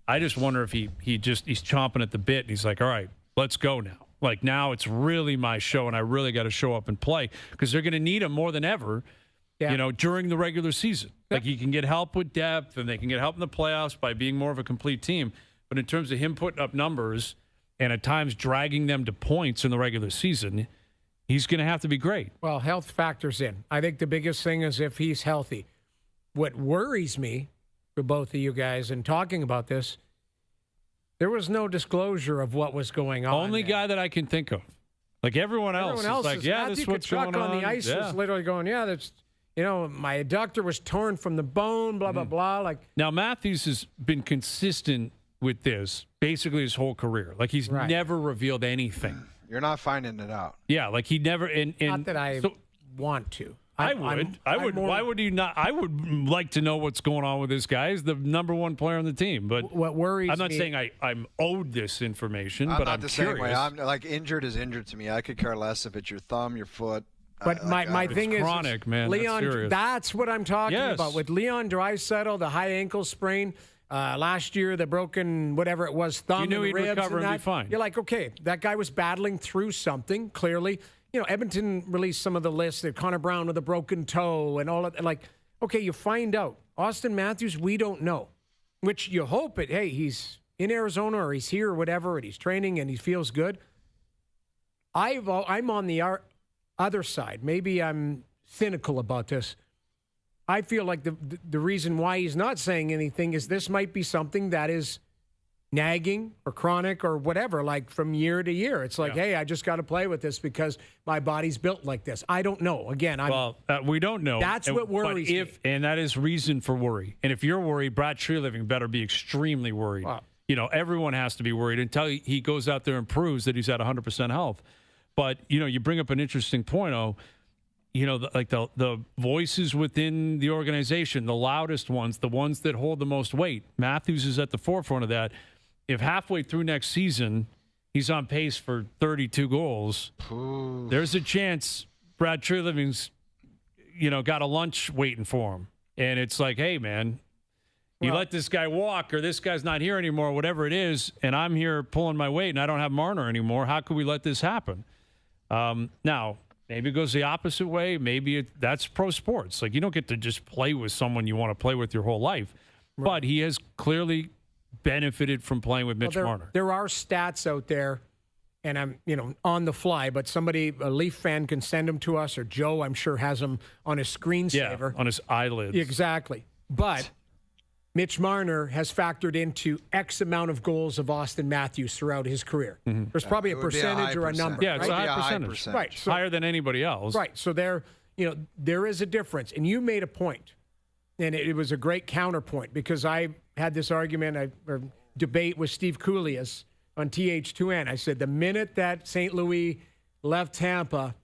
I just wonder if he's chomping at the bit and he's like, all right, let's go now. Like now it's really my show and I really got to show up and play because they're going to need him more than ever, during the regular season. Like he can get help with depth and they can get help in the playoffs by being more of a complete team. But in terms of him putting up numbers and at times dragging them to points in the regular season, he's going to have to be great. Well, health factors in. I think the biggest thing is if he's healthy. What worries me for both of you guys in talking about this, there was no disclosure of what was going on. Only guy that I can think of. Like everyone else is like, this is what's going on. The ice is literally going, that's, my adductor was torn from the bone, blah, blah, blah. Like now, Matthews has been consistent with this basically his whole career. Like he's never revealed anything. You're not finding it out. Yeah, like he never. Not that I want to. I would. Why would you not? I would like to know what's going on with this guy. He's the number 1 player on the team. But what worries me. I'm not saying I'm owed this information, but I'm not the curious. same way. I'm like injured is injured to me. I could care less if it's your thumb, your foot. But my thing is chronic, man. Leon. That's what I'm talking about with Leon Draisaitl, the high ankle sprain. Last year, the broken whatever it was thumb. You knew and he'd ribs recover and that. be fine. You're like, okay, that guy was battling through something clearly. Edmonton released some of the lists that Connor Brown with a broken toe and all of that. Like, okay, you find out. Austin Matthews, we don't know. Which you hope he's in Arizona or he's here or whatever, and he's training and he feels good. I'm on the other side. Maybe I'm cynical about this. I feel like the reason why he's not saying anything is this might be something that is nagging or chronic or whatever, like from year to year. It's like, hey, I just got to play with this because my body's built like this. I don't know. Again, we don't know. That's what worries me. And that is reason for worry. And if you're worried, Brad Treliving better be extremely worried. Wow. Everyone has to be worried until he goes out there and proves that he's at 100% health. But, you bring up an interesting point, the voices within the organization, the loudest ones, the ones that hold the most weight. Matthews is at the forefront of that. If halfway through next season he's on pace for 32 goals, there's a chance Brad Treliving's, got a lunch waiting for him. And it's like, hey, man, you let this guy walk or this guy's not here anymore, whatever it is, and I'm here pulling my weight and I don't have Marner anymore. How could we let this happen? Now, maybe it goes the opposite way. Maybe that's pro sports. Like, you don't get to just play with someone you want to play with your whole life. Right. But he has clearly benefited from playing with Mitch Marner. There are stats out there, and I'm, on the fly, but a Leaf fan can send them to us, or Joe, I'm sure, has them on his screensaver. Yeah, on his eyelids. Exactly. But Mitch Marner has factored into X amount of goals of Austin Matthews throughout his career. Mm-hmm. There's probably a percentage or a number. Yeah, it's a high percentage. Right. So, higher than anybody else. Right. So there is a difference. And you made a point, and it was a great counterpoint, because I had this argument or debate with Steve Koulias on TH2N. I said the minute that St. Louis left Tampa,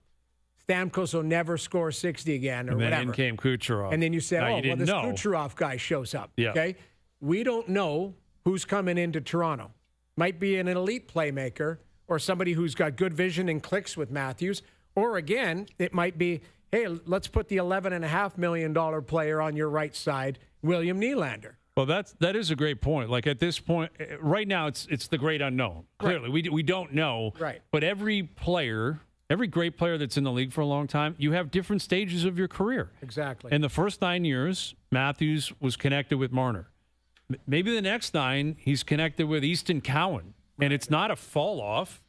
Stamkos will never score 60 again or whatever. And then in came Kucherov. And then you said, this Kucherov guy shows up. Yeah. Okay? We don't know who's coming into Toronto. Might be an elite playmaker or somebody who's got good vision and clicks with Matthews. Or again, it might be, hey, let's put the $11.5 million player on your right side, William Nylander. Well, that is a great point. Like at this point, right now, it's the great unknown. Clearly, we don't know. Right. But every great player that's in the league for a long time, you have different stages of your career. Exactly. In the first 9 years, Matthews was connected with Marner. Maybe the next 9, he's connected with Easton Cowan. Right. And it's not a fall off,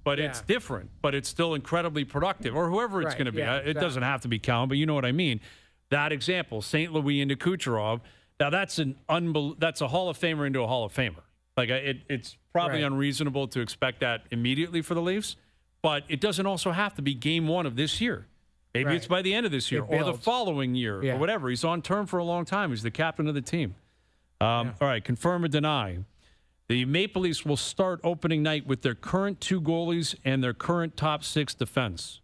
but it's different. But it's still incredibly productive, or whoever it's going to be. Yeah, it doesn't have to be Cowan, but you know what I mean. That example, St. Louis into Kucherov. Now, that's a Hall of Famer into a Hall of Famer. Like, it's probably unreasonable to expect that immediately for the Leafs, but it doesn't also have to be game 1 of this year. Maybe it's by the end of this year or the following year or whatever. He's on term for a long time. He's the captain of the team. All right, confirm or deny. The Maple Leafs will start opening night with their current 2 goalies and their current top 6 defense.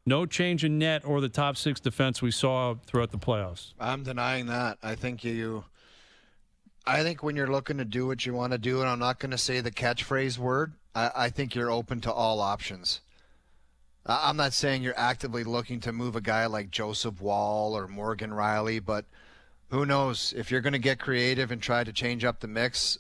No change in net or the top 6 defense we saw throughout the playoffs. I'm denying that. I think I think when you're looking to do what you want to do, and I'm not going to say the catchphrase word, I think you're open to all options. I'm not saying you're actively looking to move a guy like Joseph Wall or Morgan Riley, but who knows? If you're going to get creative and try to change up the mix,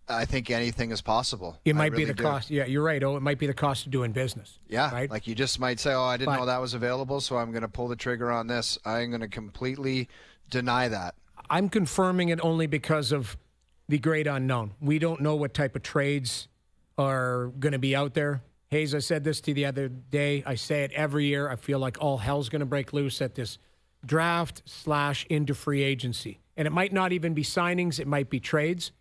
I think anything is possible. It might be the cost. Yeah, you're right. Oh, it might be the cost of doing business. Yeah, right? Like you just might say, I didn't know that was available, so I'm going to pull the trigger on this. I'm going to completely deny that. I'm confirming it only because of the great unknown. We don't know what type of trades are going to be out there. Hayes, I said this to you the other day. I say it every year. I feel like all hell's going to break loose at this draft / into free agency. And it might not even be signings. It might be trades.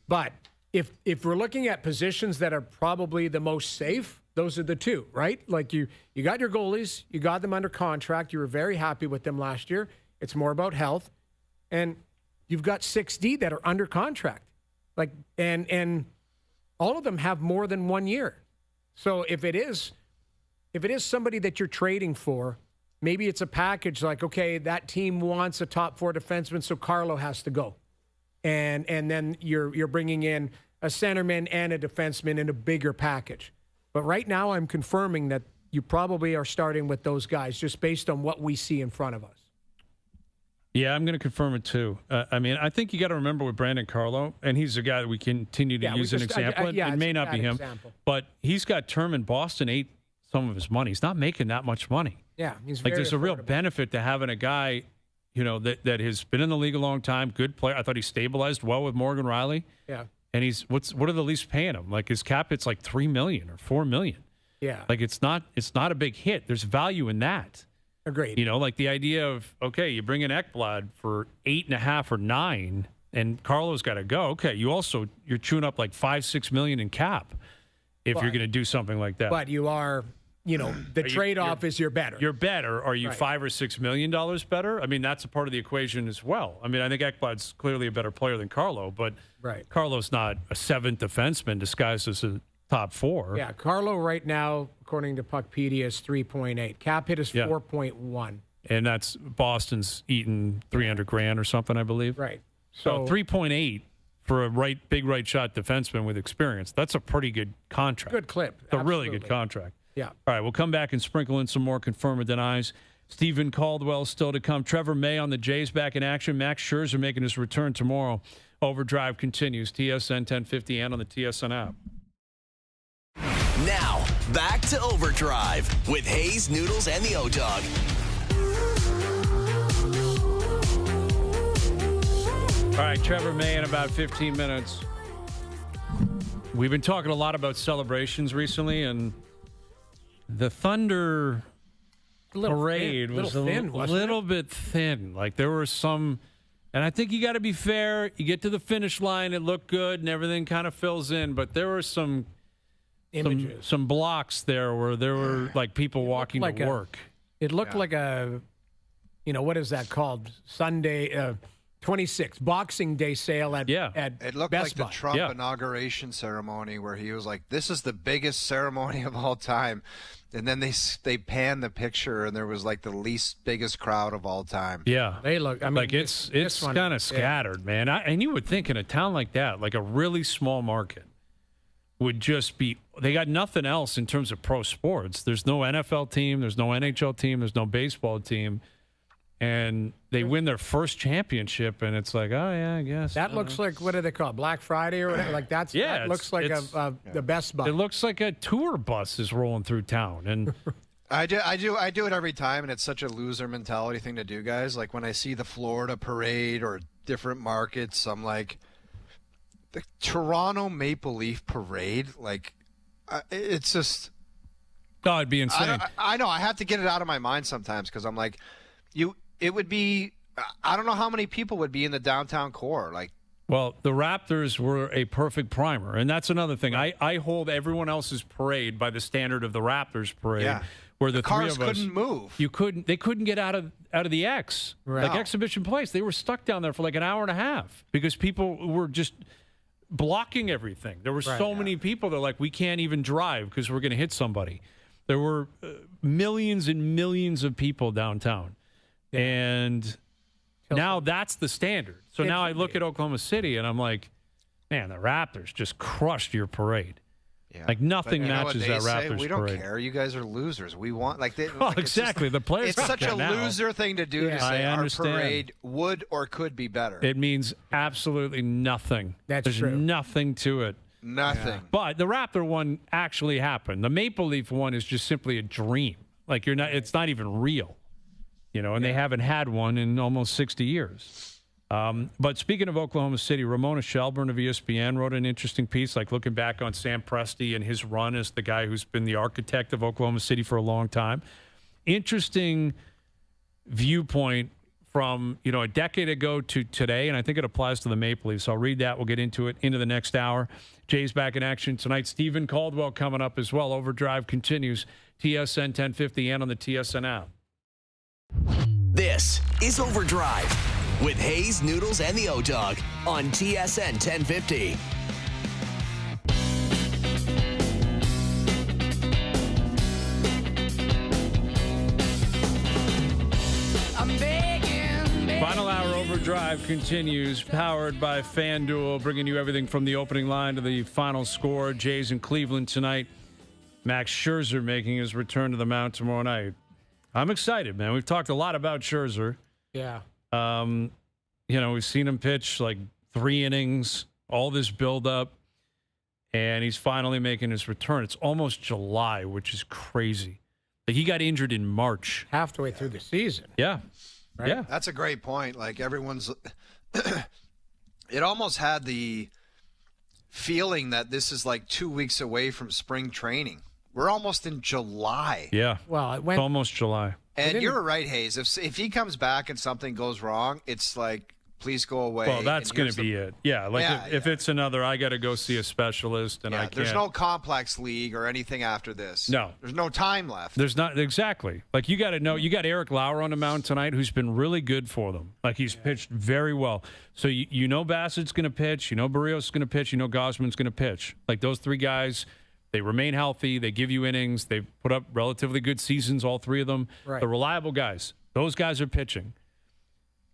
But if we're looking at positions that are probably the most safe, those are the two, right? Like you got your goalies. You got them under contract. You were very happy with them last year. It's more about health. And you've got 6D that are under contract. Like and all of them have more than 1 year. So if it is somebody that you're trading for, maybe it's a package like, okay, that team wants a top 4 defenseman, so Carlo has to go. And then you're bringing in a centerman and a defenseman in a bigger package. But right now I'm confirming that you probably are starting with those guys just based on what we see in front of us. Yeah, I'm going to confirm it too. I think you got to remember with Brandon Carlo, and he's a guy that we continue to use as an example. It may not be him, but he's got term in Boston, ate some of his money. He's not making that much money. Yeah, he's like very there's a real benefit to having a guy, that has been in the league a long time, good player. I thought he stabilized well with Morgan Riley. Yeah, and what are the Leafs paying him? Like his cap hit's like $3 million or $4 million. Yeah, like it's not a big hit. There's value in that. Agreed. Like the idea of, okay, you bring in Ekblad for 8.5 or 9, and Carlo's got to go. Okay, you're chewing up like $5-6 million in cap if you're going to do something like that. But you are, the trade-off is you're better. You're better. Are you right. $5 or $6 million better? I mean, that's a part of the equation as well. I mean, I think Ekblad's clearly a better player than Carlo, but right. Carlo's not a 7th defenseman disguised as a top 4. Yeah, Carlo right now, according to Puckpedia, is 3.8. Cap hit is 4.1. And that's Boston's eating $300,000 or something, I believe. Right. So 3.8 for a big right shot defenseman with experience. That's a pretty good contract. Good clip. It's a really good contract. Yeah. All right, we'll come back and sprinkle in some more confirm or denies. Steven Caldwell still to come. Trevor May on the Jays back in action. Max Scherzer making his return tomorrow. Overdrive continues. TSN 1050 and on the TSN app. Now, back to Overdrive with Hayes, Noodles, and the O-Dog. All right, Trevor May in about 15 minutes. We've been talking a lot about celebrations recently, and the Thunder parade was a little bit thin. Like there were some, and I think you got to be fair. You get to the finish line, it looked good, and everything kind of fills in, but there were some images, some blocks there where there were like people walking to work. It looked like a, what is that called? Sunday, 26 Boxing Day sale at it looked Best like Buy. the Trump inauguration ceremony where he was like, "This is the biggest ceremony of all time," and then they panned the picture and there was like the least biggest crowd of all time. Yeah, they look. I mean, like it's kind of scattered, man. And you would think in a town like that, like a really small market, would just be. They got nothing else in terms of pro sports. There's no NFL team. There's no NHL team. There's no baseball team. And they win their first championship, and it's like, oh, yeah, I guess. That looks like, what do they call it, Black Friday or whatever? Like that looks like the Best Buy. It looks like a tour bus is rolling through town. And I do it every time, and it's such a loser mentality thing to do, guys. Like when I see the Florida parade or different markets, I'm like, the Toronto Maple Leaf parade, like, it's just. Oh, it'd be insane. I know. I have to get it out of my mind sometimes because I'm like, it would be, I don't know how many people would be in the downtown core. Like, well, the Raptors were a perfect primer, and that's another thing. I hold everyone else's parade by the standard of the Raptors parade, where the three cars of us couldn't move. They couldn't get out of the X, like Exhibition Place. They were stuck down there for like an hour and a half because people were just blocking everything. There were so many people that like, we can't even drive because we're going to hit somebody. There were millions and millions of people downtown. And Now that's the standard. So now I look at Oklahoma City and I'm like, man, the Raptors just crushed your parade. Yeah. Like nothing matches that Raptors parade. We don't care. You guys are losers. We want exactly. The players. It's such a loser thing to do to say our parade would or could be better. It means absolutely nothing. There's nothing to it. Nothing. Yeah. But the Raptor one actually happened. The Maple Leaf one is just simply a dream. Like it's not even real. And they haven't had one in almost 60 years. But speaking of Oklahoma City, Ramona Shelburne of ESPN wrote an interesting piece, like looking back on Sam Presti and his run as the guy who's been the architect of Oklahoma City for a long time. Interesting viewpoint from, a decade ago to today, and I think it applies to the Maple Leafs. I'll read that. We'll get into it into the next hour. Jay's back in action tonight. Steven Caldwell coming up as well. Overdrive continues. TSN 1050 and on the TSN app. This is Overdrive with Hayes, Noodles, and the O-Dog on TSN 1050. Final hour Overdrive continues, powered by FanDuel, bringing you everything from the opening line to the final score. Jays in Cleveland tonight. Max Scherzer making his return to the mound tomorrow night. I'm excited, man. We've talked a lot about Scherzer. Yeah. We've seen him pitch like 3 innings, all this buildup, and he's finally making his return. It's almost July, which is crazy. But he got injured in March. Halfway through the season. Yeah. Right? Yeah. That's a great point. Like everyone's it almost had the feeling that this is like 2 weeks away from spring training. We're almost in July. Yeah. Well, it's almost July. And you're right, Hayes. If he comes back and something goes wrong, it's like, please go away. Well, that's going to be it. Yeah. If it's another, I got to go see a specialist, and I can't. There's no complex league or anything after this. No. There's no time left. There's not. Exactly. Like, you got to know, you got Eric Lauer on the mound tonight, who's been really good for them. Like, he's pitched very well. So you know Bassett's going to pitch. You know Barrios is going to pitch. You know Gosman's going to pitch. Like, those 3 guys, they remain healthy. They give you innings. They put up relatively good seasons, all 3 of them. Right. The reliable guys. Those guys are pitching.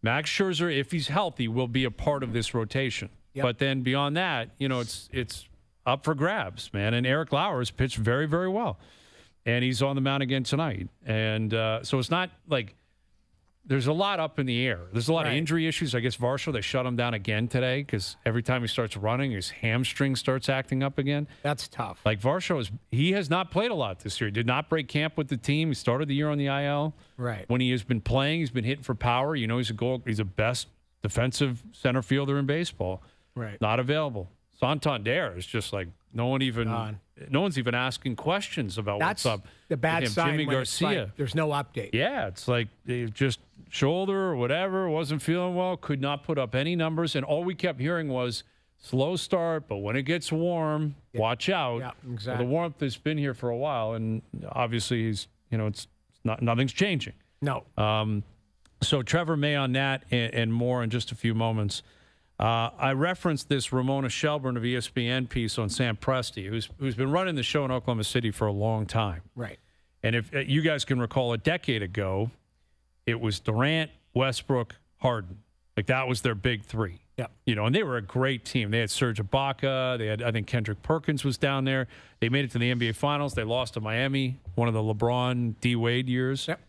Max Scherzer, if he's healthy, will be a part of this rotation. Yep. But then beyond that, it's up for grabs, man. And Eric Lauer has pitched very, very well. And he's on the mound again tonight. And so it's not like there's a lot up in the air. There's a lot of injury issues. I guess Varsho, they shut him down again today because every time he starts running, his hamstring starts acting up again. That's tough. Like Varsho, he has not played a lot this year. He did not break camp with the team. He started the year on the IL. Right. When he has been playing, he's been hitting for power. He's a best defensive center fielder in baseball. Right. Not available. Santander is just like no one's even asking questions about what's up. The bad sign. Jimmy when Garcia. Like there's no update. Yeah, it's like they just shoulder or whatever, wasn't feeling well, could not put up any numbers, and all we kept hearing was slow start, but when it gets warm, watch out. Yeah, exactly. Well, the warmth has been here for a while, and obviously he's it's not, nothing's changing. No. So Trevor May on that and more in just a few moments. I referenced this Ramona Shelburne of ESPN piece on Sam Presti, who's been running the show in Oklahoma City for a long time. Right. And if you guys can recall, a decade ago, it was Durant, Westbrook, Harden. Like, that was their big 3. Yeah. And they were a great team. They had Serge Ibaka. They had, I think, Kendrick Perkins was down there. They made it to the NBA Finals. They lost to Miami, one of the LeBron, D. Wade years. Yep.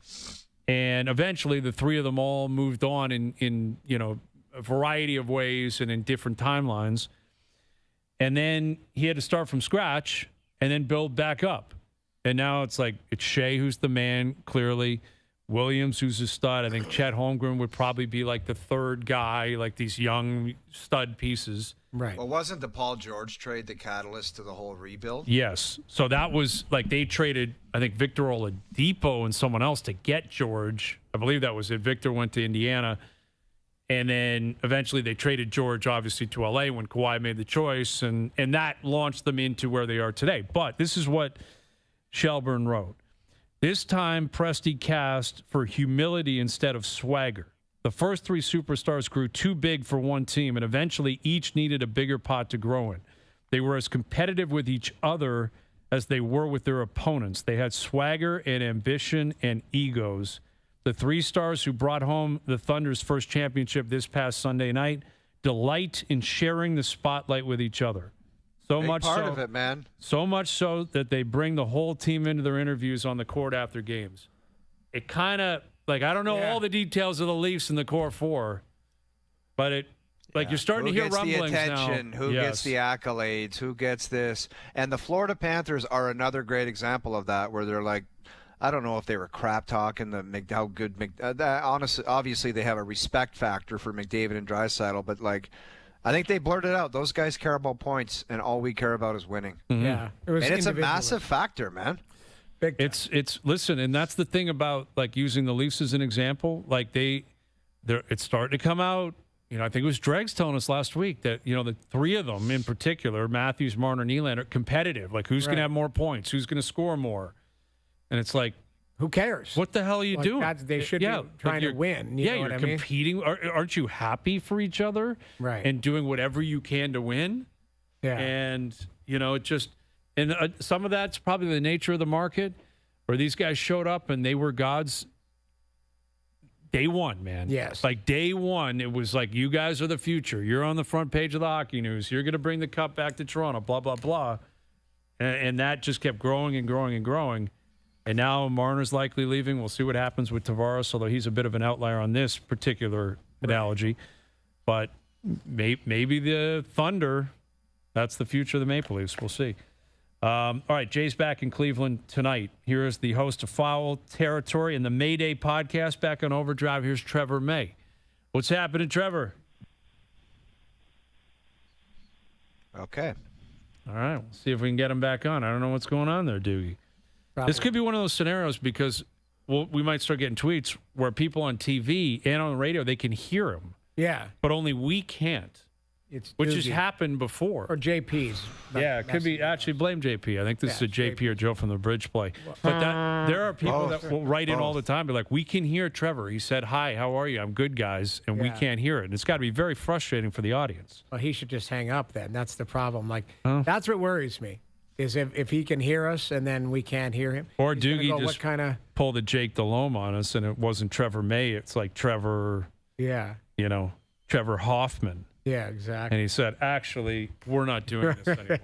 And eventually, the 3 of them all moved on in a variety of ways and in different timelines. And then he had to start from scratch and then build back up. And now it's like it's Shea who's the man, clearly. Williams, who's a stud. I think Chet Holmgren would probably be like the 3rd guy, like these young stud pieces. Right. Well, wasn't the Paul George trade the catalyst to the whole rebuild? Yes. So that was like they traded, I think, Victor Oladipo and someone else to get George. I believe that was it. Victor went to Indiana. And then eventually they traded George, obviously, to L.A. when Kawhi made the choice. And that launched them into where they are today. But this is what Shelburne wrote. This time, Presti cast for humility instead of swagger. The first 3 superstars grew too big for one team, and eventually each needed a bigger pot to grow in. They were as competitive with each other as they were with their opponents. They had swagger and ambition and egos. The The 3 stars who brought home the Thunder's first championship this past Sunday night delight in sharing the spotlight with each other. So Big much part so, of it, man. So much so that they bring the whole team into their interviews on the court after games. It kind of, like, I don't know all the details of the Leafs in the core 4, but it, like, you're starting to hear rumblings now. Who gets the attention? Who gets the accolades? Who gets this? And the Florida Panthers are another great example of that, where they're like, I don't know if they were crap talking how good honestly, obviously they have a respect factor for McDavid and Draisaitl, but like, I think they blurted out, those guys care about points, and all we care about is winning. Mm-hmm. Yeah, and it's a massive factor, man. It's listen, and that's the thing about, like, using the Leafs as an example. Like, it's starting to come out. You know, I think it was Dregs telling us last week that, you know, the 3 of them in particular, Matthews, Marner, and Nylander, are competitive. Like, who's going to have more points? Who's going to score more? And it's like, who cares? What the hell are you doing? They should be trying to win. You're competing. Aren't you happy for each other? Right. And doing whatever you can to win? Yeah. And, you know, it just, and some of that's probably the nature of the market, where these guys showed up and they were gods day one, man. Yes. Like day one, it was like, you guys are the future. You're on the front page of the Hockey News. You're going to bring the cup back to Toronto, blah, blah, blah. And that just kept growing and growing and growing. And now Marner's likely leaving. We'll see what happens with Tavares, although he's a bit of an outlier on this particular analogy. But maybe the Thunder, that's the future of the Maple Leafs. We'll see. All right, Jay's back in Cleveland tonight. Here is the host of Foul Territory and the Mayday podcast back on OverDrive. Here's Trevor May. What's happening, Trevor? Okay. All right, we'll see if we can get him back on. I don't know what's going on there, Doogie. This could be one of those scenarios because we might start getting tweets where people on TV and on the radio, they can hear him. Yeah. But only we can't. Which has happened before. Or JP's. Yeah, it could be. Actually, blame JP. I think this is a JP or Joe from the Bridge play. But there are people that will write in all the time, be like, we can hear Trevor. He said, hi, how are you? I'm good, guys. And we can't hear it. And it's got to be very frustrating for the audience. Well, he should just hang up then. That's the problem. Like, that's what worries me, is if he can hear us and then we can't hear him. Or Doogie just pulled a Jake Delhomme on us, and it wasn't Trevor May. It's like Trevor, Trevor Hoffman. Yeah, exactly. And he said, actually, we're not doing this anymore.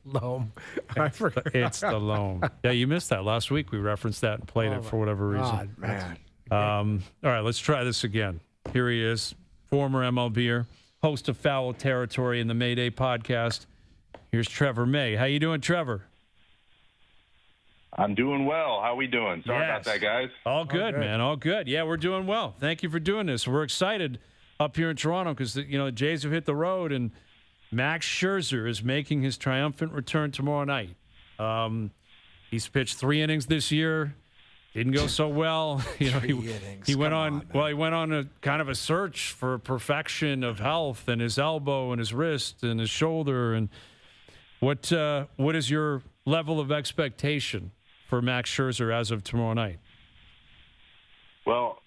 Loam. I forgot. It's the Loam. Yeah, you missed that. Last week we referenced that and played it for whatever reason. Man. All right, let's try this again. Here he is, former MLBer, host of Foul Territory in the Mayday podcast. Here's Trevor May. How you doing, Trevor? I'm doing well. How we doing? Sorry about that, guys. All good, man. All good. Yeah, we're doing well. Thank you for doing this. We're excited up here in Toronto because, the Jays have hit the road, and Max Scherzer is making his triumphant return tomorrow night. He's pitched 3 innings this year. Didn't go so well. He went on a kind of a search for perfection of health, and his elbow and his wrist and his shoulder. And what is your level of expectation for Max Scherzer as of tomorrow night? Well,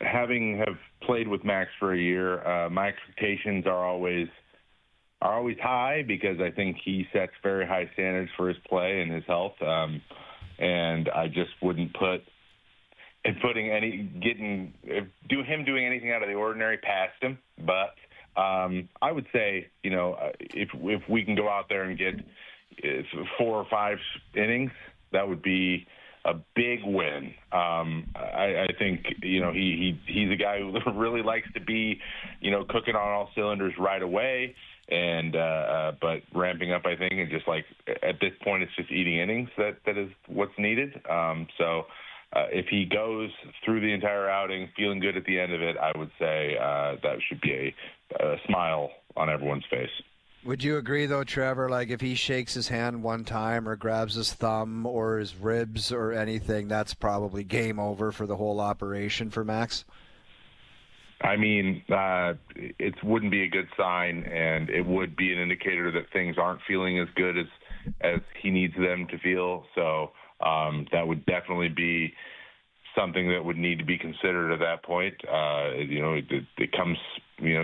having have played with Max for a year, my expectations are always high because I think he sets very high standards for his play and his health. And I just wouldn't put doing anything out of the ordinary past him. But I would say, if we can go out there and get 4 or 5 innings, that would be a big win. I think, he's a guy who really likes to be, cooking on all cylinders right away. And but ramping up, I think, and just like at this point, it's just eating innings that is what's needed. So if he goes through the entire outing feeling good at the end of it, I would say that should be a smile on everyone's face. Would you agree, though, Trevor, like if he shakes his hand one time or grabs his thumb or his ribs or anything, that's probably game over for the whole operation for Max? I mean, it wouldn't be a good sign, and it would be an indicator that things aren't feeling as good as he needs them to feel. So that would definitely be something that would need to be considered at that point. It comes,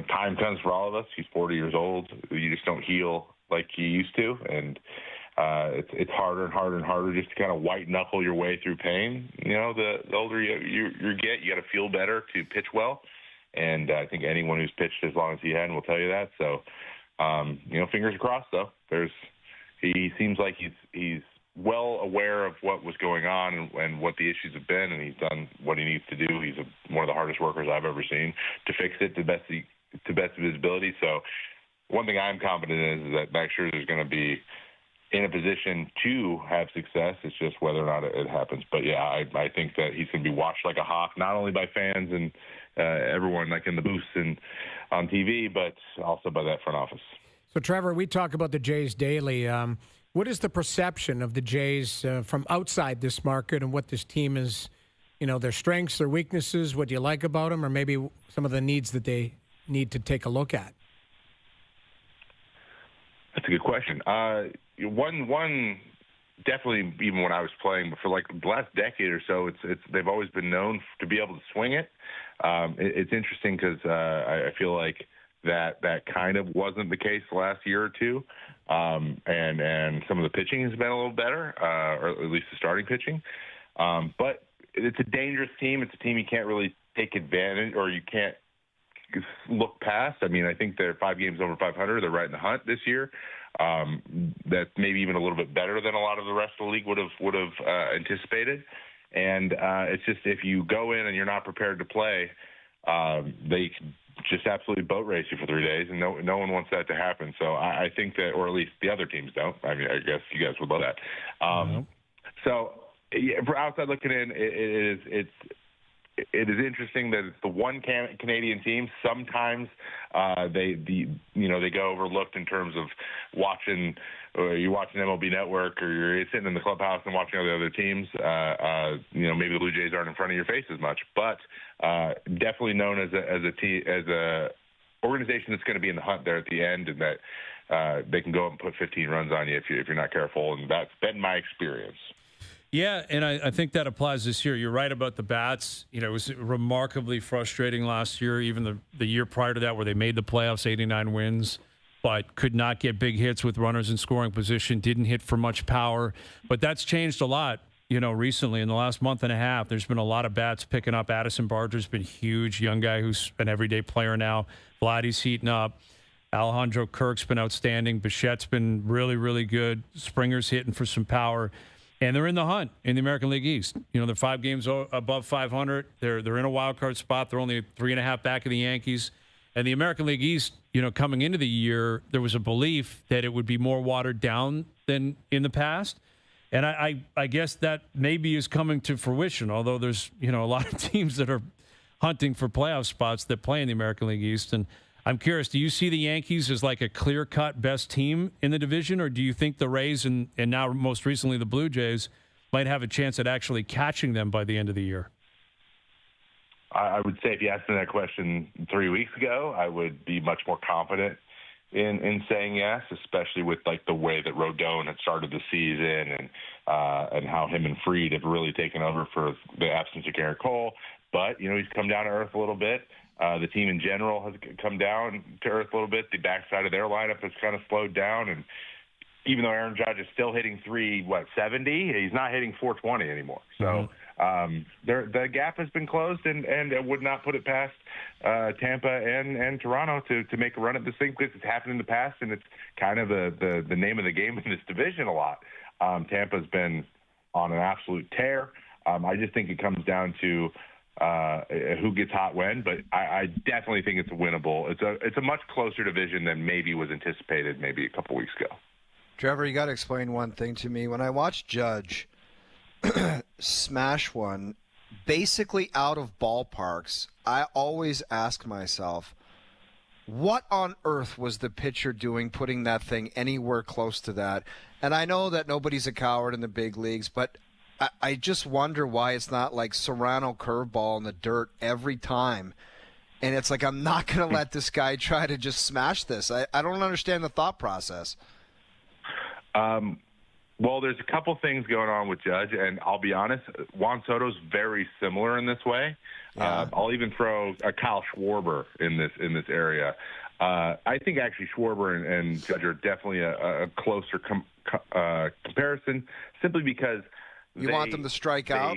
time comes for all of us. He's 40 years old. You just don't heal like you used to, and it's harder and harder and harder just to kind of white knuckle your way through pain. The older you get, you got to feel better to pitch well. And I think anyone who's pitched as long as he had will tell you that. So, fingers crossed though. He seems like he's well aware of what was going on and what the issues have been, and he's done what he needs to do. He's one of the hardest workers I've ever seen to fix it to best of his ability. So one thing I'm confident in is that Max Scherzer is going to be in a position to have success. It's just whether or not it happens. But yeah, I think that he's going to be watched like a hawk, not only by fans and everyone like in the booths and on TV, but also by that front office. So Trevor, we talk about the Jays daily. What is the perception of the Jays from outside this market and what this team is, their strengths, their weaknesses, what do you like about them, or maybe some of the needs that they need to take a look at? That's a good question. One definitely, even when I was playing, but for like the last decade or so, they've always been known to be able to swing it. It's interesting because I feel like that kind of wasn't the case the last year or two. And some of the pitching has been a little better, or at least the starting pitching. But it's a dangerous team. It's a team you can't really take advantage, or you can't look past. I mean, I think they're 5 games over 500. They're right in the hunt this year. That's maybe even a little bit better than a lot of the rest of the league would have anticipated. And it's just, if you go in and you're not prepared to play, they just absolutely boat race you for 3 days, and no one wants that to happen. So I think that, or at least the other teams don't. I mean, I guess you guys would love that. So yeah, for outside looking in, it is interesting that it's the one Canadian team. Sometimes they go overlooked in terms of watching. You're watching MLB Network, or you're sitting in the clubhouse and watching all the other teams. Maybe the Blue Jays aren't in front of your face as much, but definitely known as a organization that's going to be in the hunt there at the end, and that they can go up and put 15 runs on you if you're not careful, and that's been my experience. Yeah, and I think that applies this year. You're right about the bats. It was remarkably frustrating last year, even the year prior to that, where they made the playoffs, 89 wins, but could not get big hits with runners in scoring position, didn't hit for much power. But that's changed a lot, recently. In the last month and a half, there's been a lot of bats picking up. Addison Barger's been huge, young guy who's an everyday player now. Vladdy's heating up. Alejandro Kirk's been outstanding. Bichette's been really, really good. Springer's hitting for some power. And they're in the hunt in the American League East. They're 5 games above 500. They're in a wild card spot. They're only 3.5 back of the Yankees. And the American League East, coming into the year, there was a belief that it would be more watered down than in the past. And I guess that maybe is coming to fruition, although there's, a lot of teams that are hunting for playoff spots that play in the American League East. And I'm curious, do you see the Yankees as like a clear-cut best team in the division, or do you think the Rays and now most recently the Blue Jays might have a chance at actually catching them by the end of the year? I would say if you asked me that question 3 weeks ago, I would be much more confident in saying yes, especially with like the way that Rodon had started the season and how him and Fried have really taken over for the absence of Garrett Cole. But, he's come down to earth a little bit. The team in general has come down to earth a little bit. The backside of their lineup has kind of slowed down. And even though Aaron Judge is still hitting 370, he's not hitting 420 anymore. So the gap has been closed, and I would not put it past Tampa and Toronto to make a run at this thing, because it's happened in the past, and it's kind of the name of the game in this division a lot. Tampa's been on an absolute tear. I just think it comes down to who gets hot when, but I definitely think it's winnable. It's a much closer division than maybe was anticipated maybe a couple weeks ago. Trevor, you got to explain one thing to me. When I watch Judge smash one basically out of ballparks, I always ask myself, what on earth was the pitcher doing putting that thing anywhere close to that? And I know that nobody's a coward in the big leagues, but I just wonder why it's not like Serrano curveball in the dirt every time. And it's like, I'm not going to let this guy try to just smash this. I don't understand the thought process. Well, there's a couple things going on with Judge, and I'll be honest, Juan Soto's very similar in this way. Yeah. I'll even throw a Kyle Schwarber in this area. I think actually Schwarber and Judge are definitely a closer comparison, simply because you want them to strike out.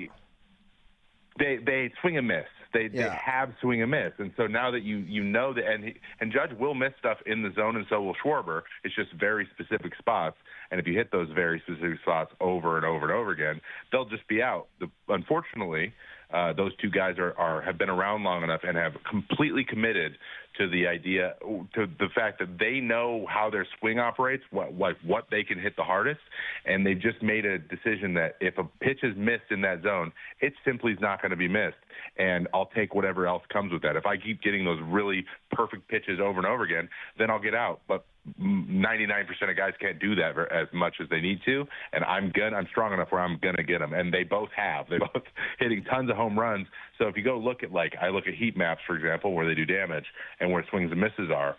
They swing and miss. They have swing and miss, and so now that you know that, and Judge will miss stuff in the zone, and so will Schwarber. It's just very specific spots, and if you hit those very specific spots over and over and over again, they'll just be out. Unfortunately, those two guys have been around long enough and have completely committed to the fact that they know how their swing operates, what they can hit the hardest, and they've just made a decision that if a pitch is missed in that zone, it simply is not going to be missed, and I'll take whatever else comes with that. If I keep getting those really perfect pitches over and over again, then I'll get out. But 99% of guys can't do that as much as they need to, and I'm strong enough where I'm gonna get them, and they both have. They're both hitting tons of home runs. So if you go look at I look at heat maps, for example, where they do damage and where swings and misses are,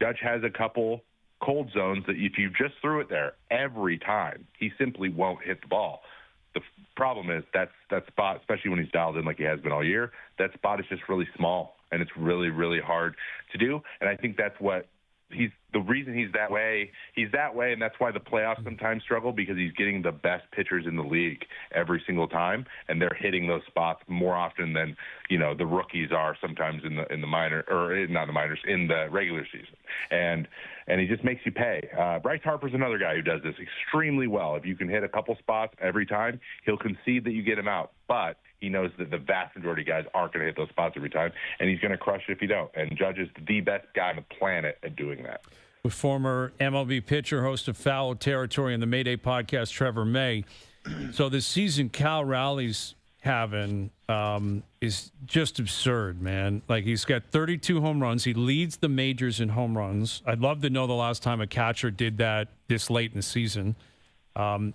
Judge has a couple cold zones that if you just threw it there every time, he simply won't hit the ball. The problem is that spot, especially when he's dialed in like he has been all year, that spot is just really small, and it's really, really hard to do. And I think that's what the reason he's that way, and that's why the playoffs sometimes struggle, because he's getting the best pitchers in the league every single time, and they're hitting those spots more often than the rookies are sometimes in the minor, or not the minors, in the regular season. And he just makes you pay. Bryce Harper's another guy who does this extremely well. If you can hit a couple spots every time, he'll concede that you get him out, but he knows that the vast majority of guys aren't going to hit those spots every time, and he's going to crush it if you don't. And Judge is the best guy on the planet at doing that. With former MLB pitcher, host of Foul Territory and the Mayday podcast, Trevor May. So this season Cal Rowley's having is just absurd, man. Like, he's got 32 home runs. He leads the majors in home runs. I'd love to know the last time a catcher did that this late in the season.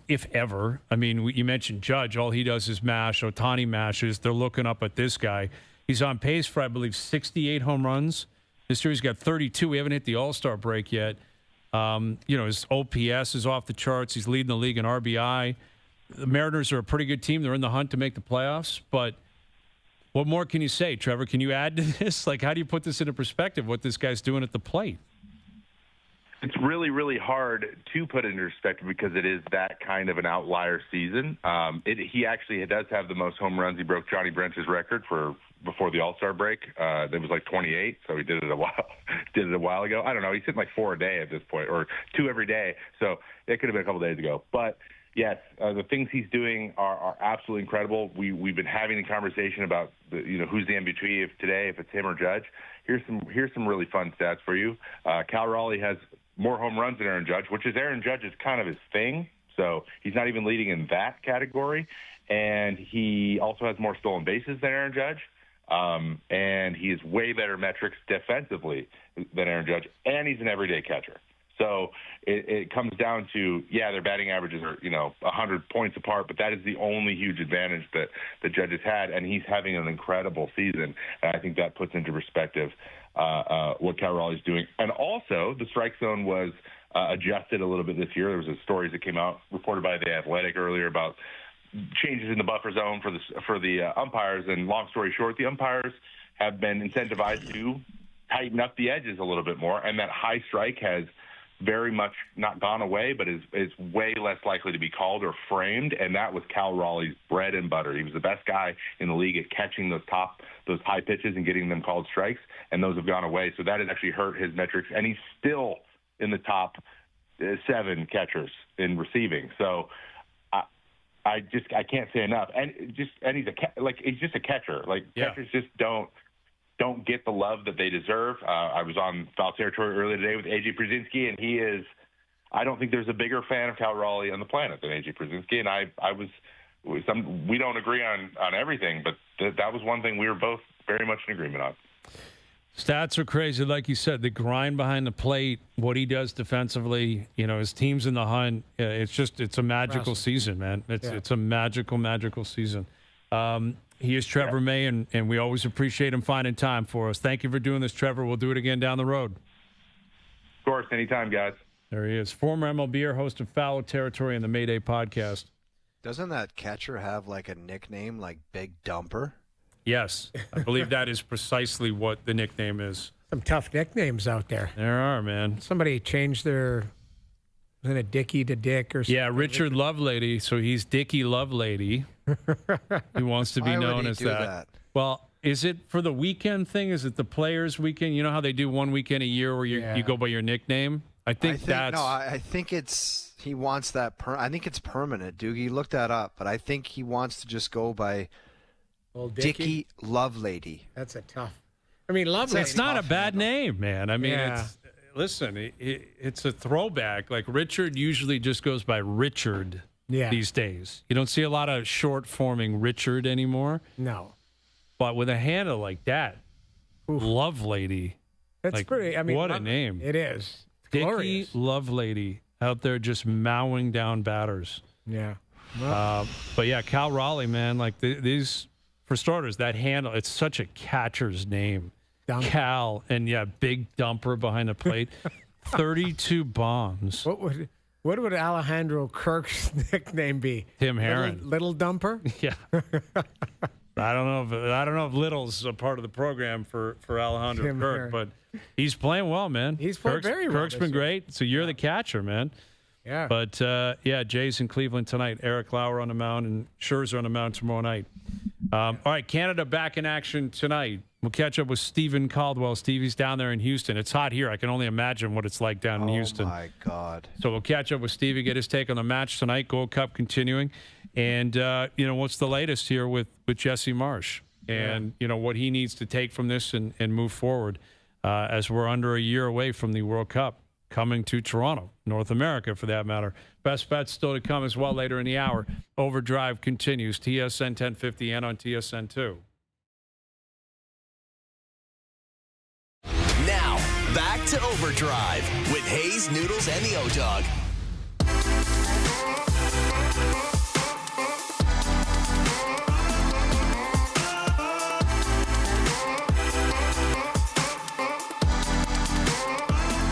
If ever. I mean, you mentioned Judge. All he does is mash. Ohtani mashes. They're looking up at this guy. He's on pace for, I believe, 68 home runs. This year he's got 32. We haven't hit the All-Star break yet. His OPS is off the charts. He's leading the league in RBI. The Mariners are a pretty good team. They're in the hunt to make the playoffs. But what more can you say, Trevor? Can you add to this? Like, how do you put this into perspective, what this guy's doing at the plate? It's really, really hard to put into perspective because it is that kind of an outlier season. He actually does have the most home runs. He broke Johnny Bench's record before the All-Star break. It was like 28, so he did it a while ago. I don't know. He's hitting like 4 a day at this point, or 2 every day. So it could have been a couple days ago. But yes, the things he's doing are absolutely incredible. We've been having a conversation about who's the MVP of today, if it's him or Judge. Here's some really fun stats for you. Cal Raleigh has more home runs than Aaron Judge, which is Aaron Judge's kind of his thing. So he's not even leading in that category. And he also has more stolen bases than Aaron Judge. And he has way better metrics defensively than Aaron Judge. And he's an everyday catcher. So it comes down to, their batting averages are, 100 points apart, but that is the only huge advantage that the Judge has had. And he's having an incredible season. And I think that puts into perspective what Cal Raleigh's doing. And also, the strike zone was adjusted a little bit this year. There was a story that came out reported by The Athletic earlier about changes in the buffer zone for the umpires. And long story short, the umpires have been incentivized to tighten up the edges a little bit more, and that high strike has very much not gone away, but is way less likely to be called or framed, and that was Cal Raleigh's bread and butter. He was the best guy in the league at catching those high pitches and getting them called strikes, and those have gone away. So that has actually hurt his metrics, and he's still in the top 7 catchers in receiving. So I can't say enough. And he's just a catcher. Catchers just don't get the love that they deserve. I was on Foul Territory earlier today with A.J. Przinsky, and I don't think there's a bigger fan of Cal Raleigh on the planet than A.J. Przinsky, and we don't agree on everything, but that was one thing we were both very much in agreement on. Stats are crazy. Like you said, the grind behind the plate, what he does defensively, his team's in the hunt. It's a magical season, man. It's a magical season. He is Trevor May, and we always appreciate him finding time for us. Thank you for doing this, Trevor. We'll do it again down the road. Of course, anytime, guys. There he is, former MLBer, host of Foul Territory and the Mayday podcast. Doesn't that catcher have like a nickname like Big Dumper? Yes, I believe that is precisely what the nickname is. Some tough nicknames out there. There are, man. Somebody changed their Isn't it Dickie to Dick or something? Yeah, Richard Lovelady. So he's Dickie Lovelady. He wants to be known as that. Well, is it for the weekend thing? Is it the players' weekend? You know how they do one weekend a year where you go by your nickname? I think that's... No, I think it's... He wants that... I think it's permanent, Doogie. Look that up. But I think he wants to just go by Dickie Lovelady. That's a tough... I mean, Lovelady... It's not a bad name, man. I mean, it's... Listen, it's a throwback. Like, Richard usually just goes by Richard these days. You don't see a lot of short-forming Richard anymore. No. But with a handle like that, Lovelady... That's pretty... I mean, what a name. It is. Dickie Lovelady out there just mowing down batters. Yeah. But yeah, Cal Raleigh, man, like these, for starters, that handle, it's such a catcher's name. Dumper. Cal, and big dumper behind the plate. 32 bombs. What would Alejandro Kirk's nickname be? Tim Herron. Little dumper? Yeah. I don't know if Little's a part of the program for Alejandro Tim Kirk, Herron. but he's playing well, man. He's playing very well. Kirk's been great. So you're the catcher, man. Yeah. But Jay's in Cleveland tonight. Eric Lauer on the mound and Scherzer on the mound tomorrow night. All right, Canada back in action tonight. We'll catch up with Steven Caldwell. Stevie's down there in Houston. It's hot here. I can only imagine what it's like down in Houston. Oh, my God. So we'll catch up with Stevie, get his take on the match tonight. Gold Cup continuing. And, what's the latest here with Jesse Marsh and, what he needs to take from this and move forward as we're under a year away from the World Cup coming to Toronto, North America for that matter. Best bets still to come as well later in the hour. Overdrive continues. TSN 1050 and on TSN 2. Now, back to Overdrive with Hayes, Noodles, and the O-Dog.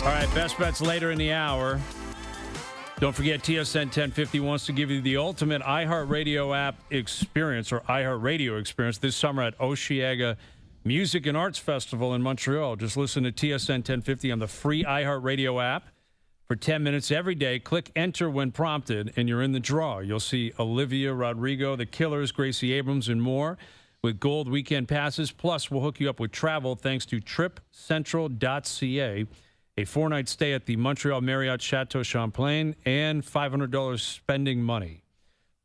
All right, best bets later in the hour. Don't forget, TSN 1050 wants to give you the ultimate iHeartRadio app experience or iHeartRadio experience this summer at Osheaga Music and Arts Festival in Montreal. Just listen to TSN 1050 on the free iHeartRadio app for 10 minutes every day. Click enter when prompted, and you're in the draw. You'll see Olivia Rodrigo, The Killers, Gracie Abrams, and more with gold weekend passes. Plus, we'll hook you up with travel thanks to TripCentral.ca. A 4-night stay at the Montreal Marriott Chateau Champlain, and $500 spending money.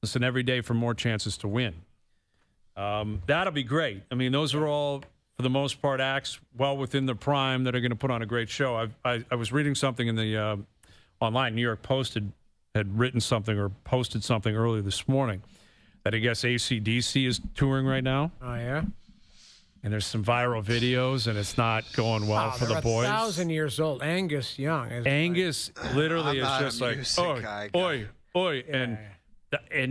Listen every day for more chances to win. That'll be great. I mean, those are all, for the most part, acts well within the prime that are going to put on a great show. I was reading something in the online. New York Post had written something or posted something earlier this morning that I guess AC/DC is touring right now. Oh, yeah? And there's some viral videos, and it's not going well for the boys. 1,000 years old. Angus Young. Angus literally is just like, oi. And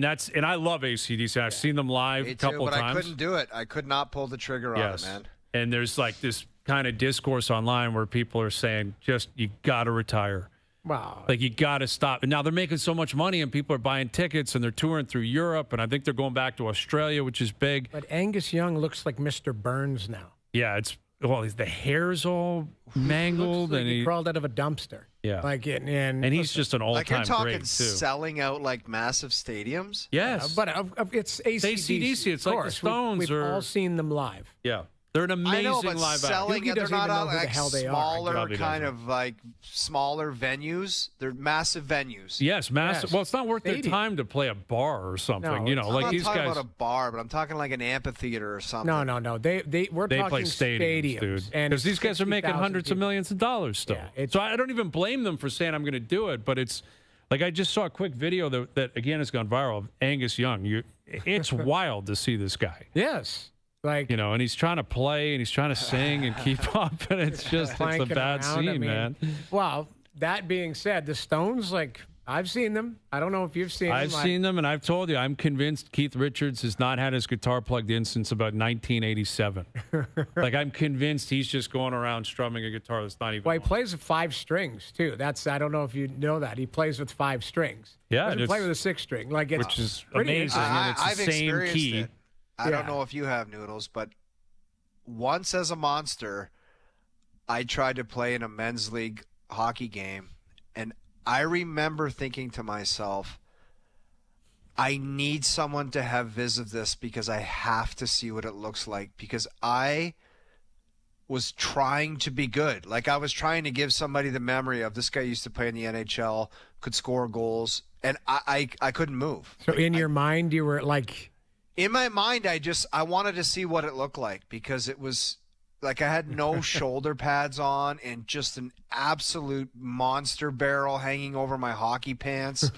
I love AC/DC. I've seen them live a couple but times. I couldn't do it. I could not pull the trigger on it, man. And there's like this kind of discourse online where people are saying, just, you got to retire. Wow. Like, you got to stop. And now they're making so much money, and people are buying tickets, and they're touring through Europe, and I think they're going back to Australia, which is big. But Angus Young looks like Mr. Burns now. Yeah, the hair's all mangled, like and he crawled out of a dumpster. Yeah, and he's just an all-time like, you're talking great too. Selling out like massive stadiums. Yes, but it's AC/DC. It's like the Stones. We've all seen them live. Yeah. They're an amazing I know, but live selling act. it, they're not know like smaller kind of like smaller venues. They're massive venues. Yes, massive. Yes. Well, it's not worth their time to play a bar or something. No, like I'm these not talking guys. about a bar, but I'm talking like an amphitheater or something. No. We're they talking play stadiums, dude. Because these guys are making hundreds of millions of dollars still. Yeah, so I don't even blame them for saying I'm going to do it. But it's like I just saw a quick video that again has gone viral of Angus Young. It's wild to see this guy. Yes. Like, and he's trying to play and he's trying to sing and keep up, and it's just it's a bad scene, man. Well, that being said, the Stones, like, I've seen them. I don't know if you've seen them. I've seen them, and I've told you, I'm convinced Keith Richards has not had his guitar plugged in since about 1987. Like, I'm convinced he's just going around strumming a guitar that's not even. Well, he plays with 5 strings too. I don't know if you know that he plays with 5 strings. Yeah, he doesn't play with a 6 string, like which is amazing. And it's I've the same experienced key. it. I don't know if you have, Noodles, but once as a monster, I tried to play in a men's league hockey game, and I remember thinking to myself, I need someone to have viz of this because I have to see what it looks like, because I was trying to be good. Like, I was trying to give somebody the memory of this guy used to play in the NHL, could score goals, and I couldn't move. So in your mind, you were like... In my mind, I wanted to see what it looked like, because it was like I had no shoulder pads on and just an absolute monster barrel hanging over my hockey pants.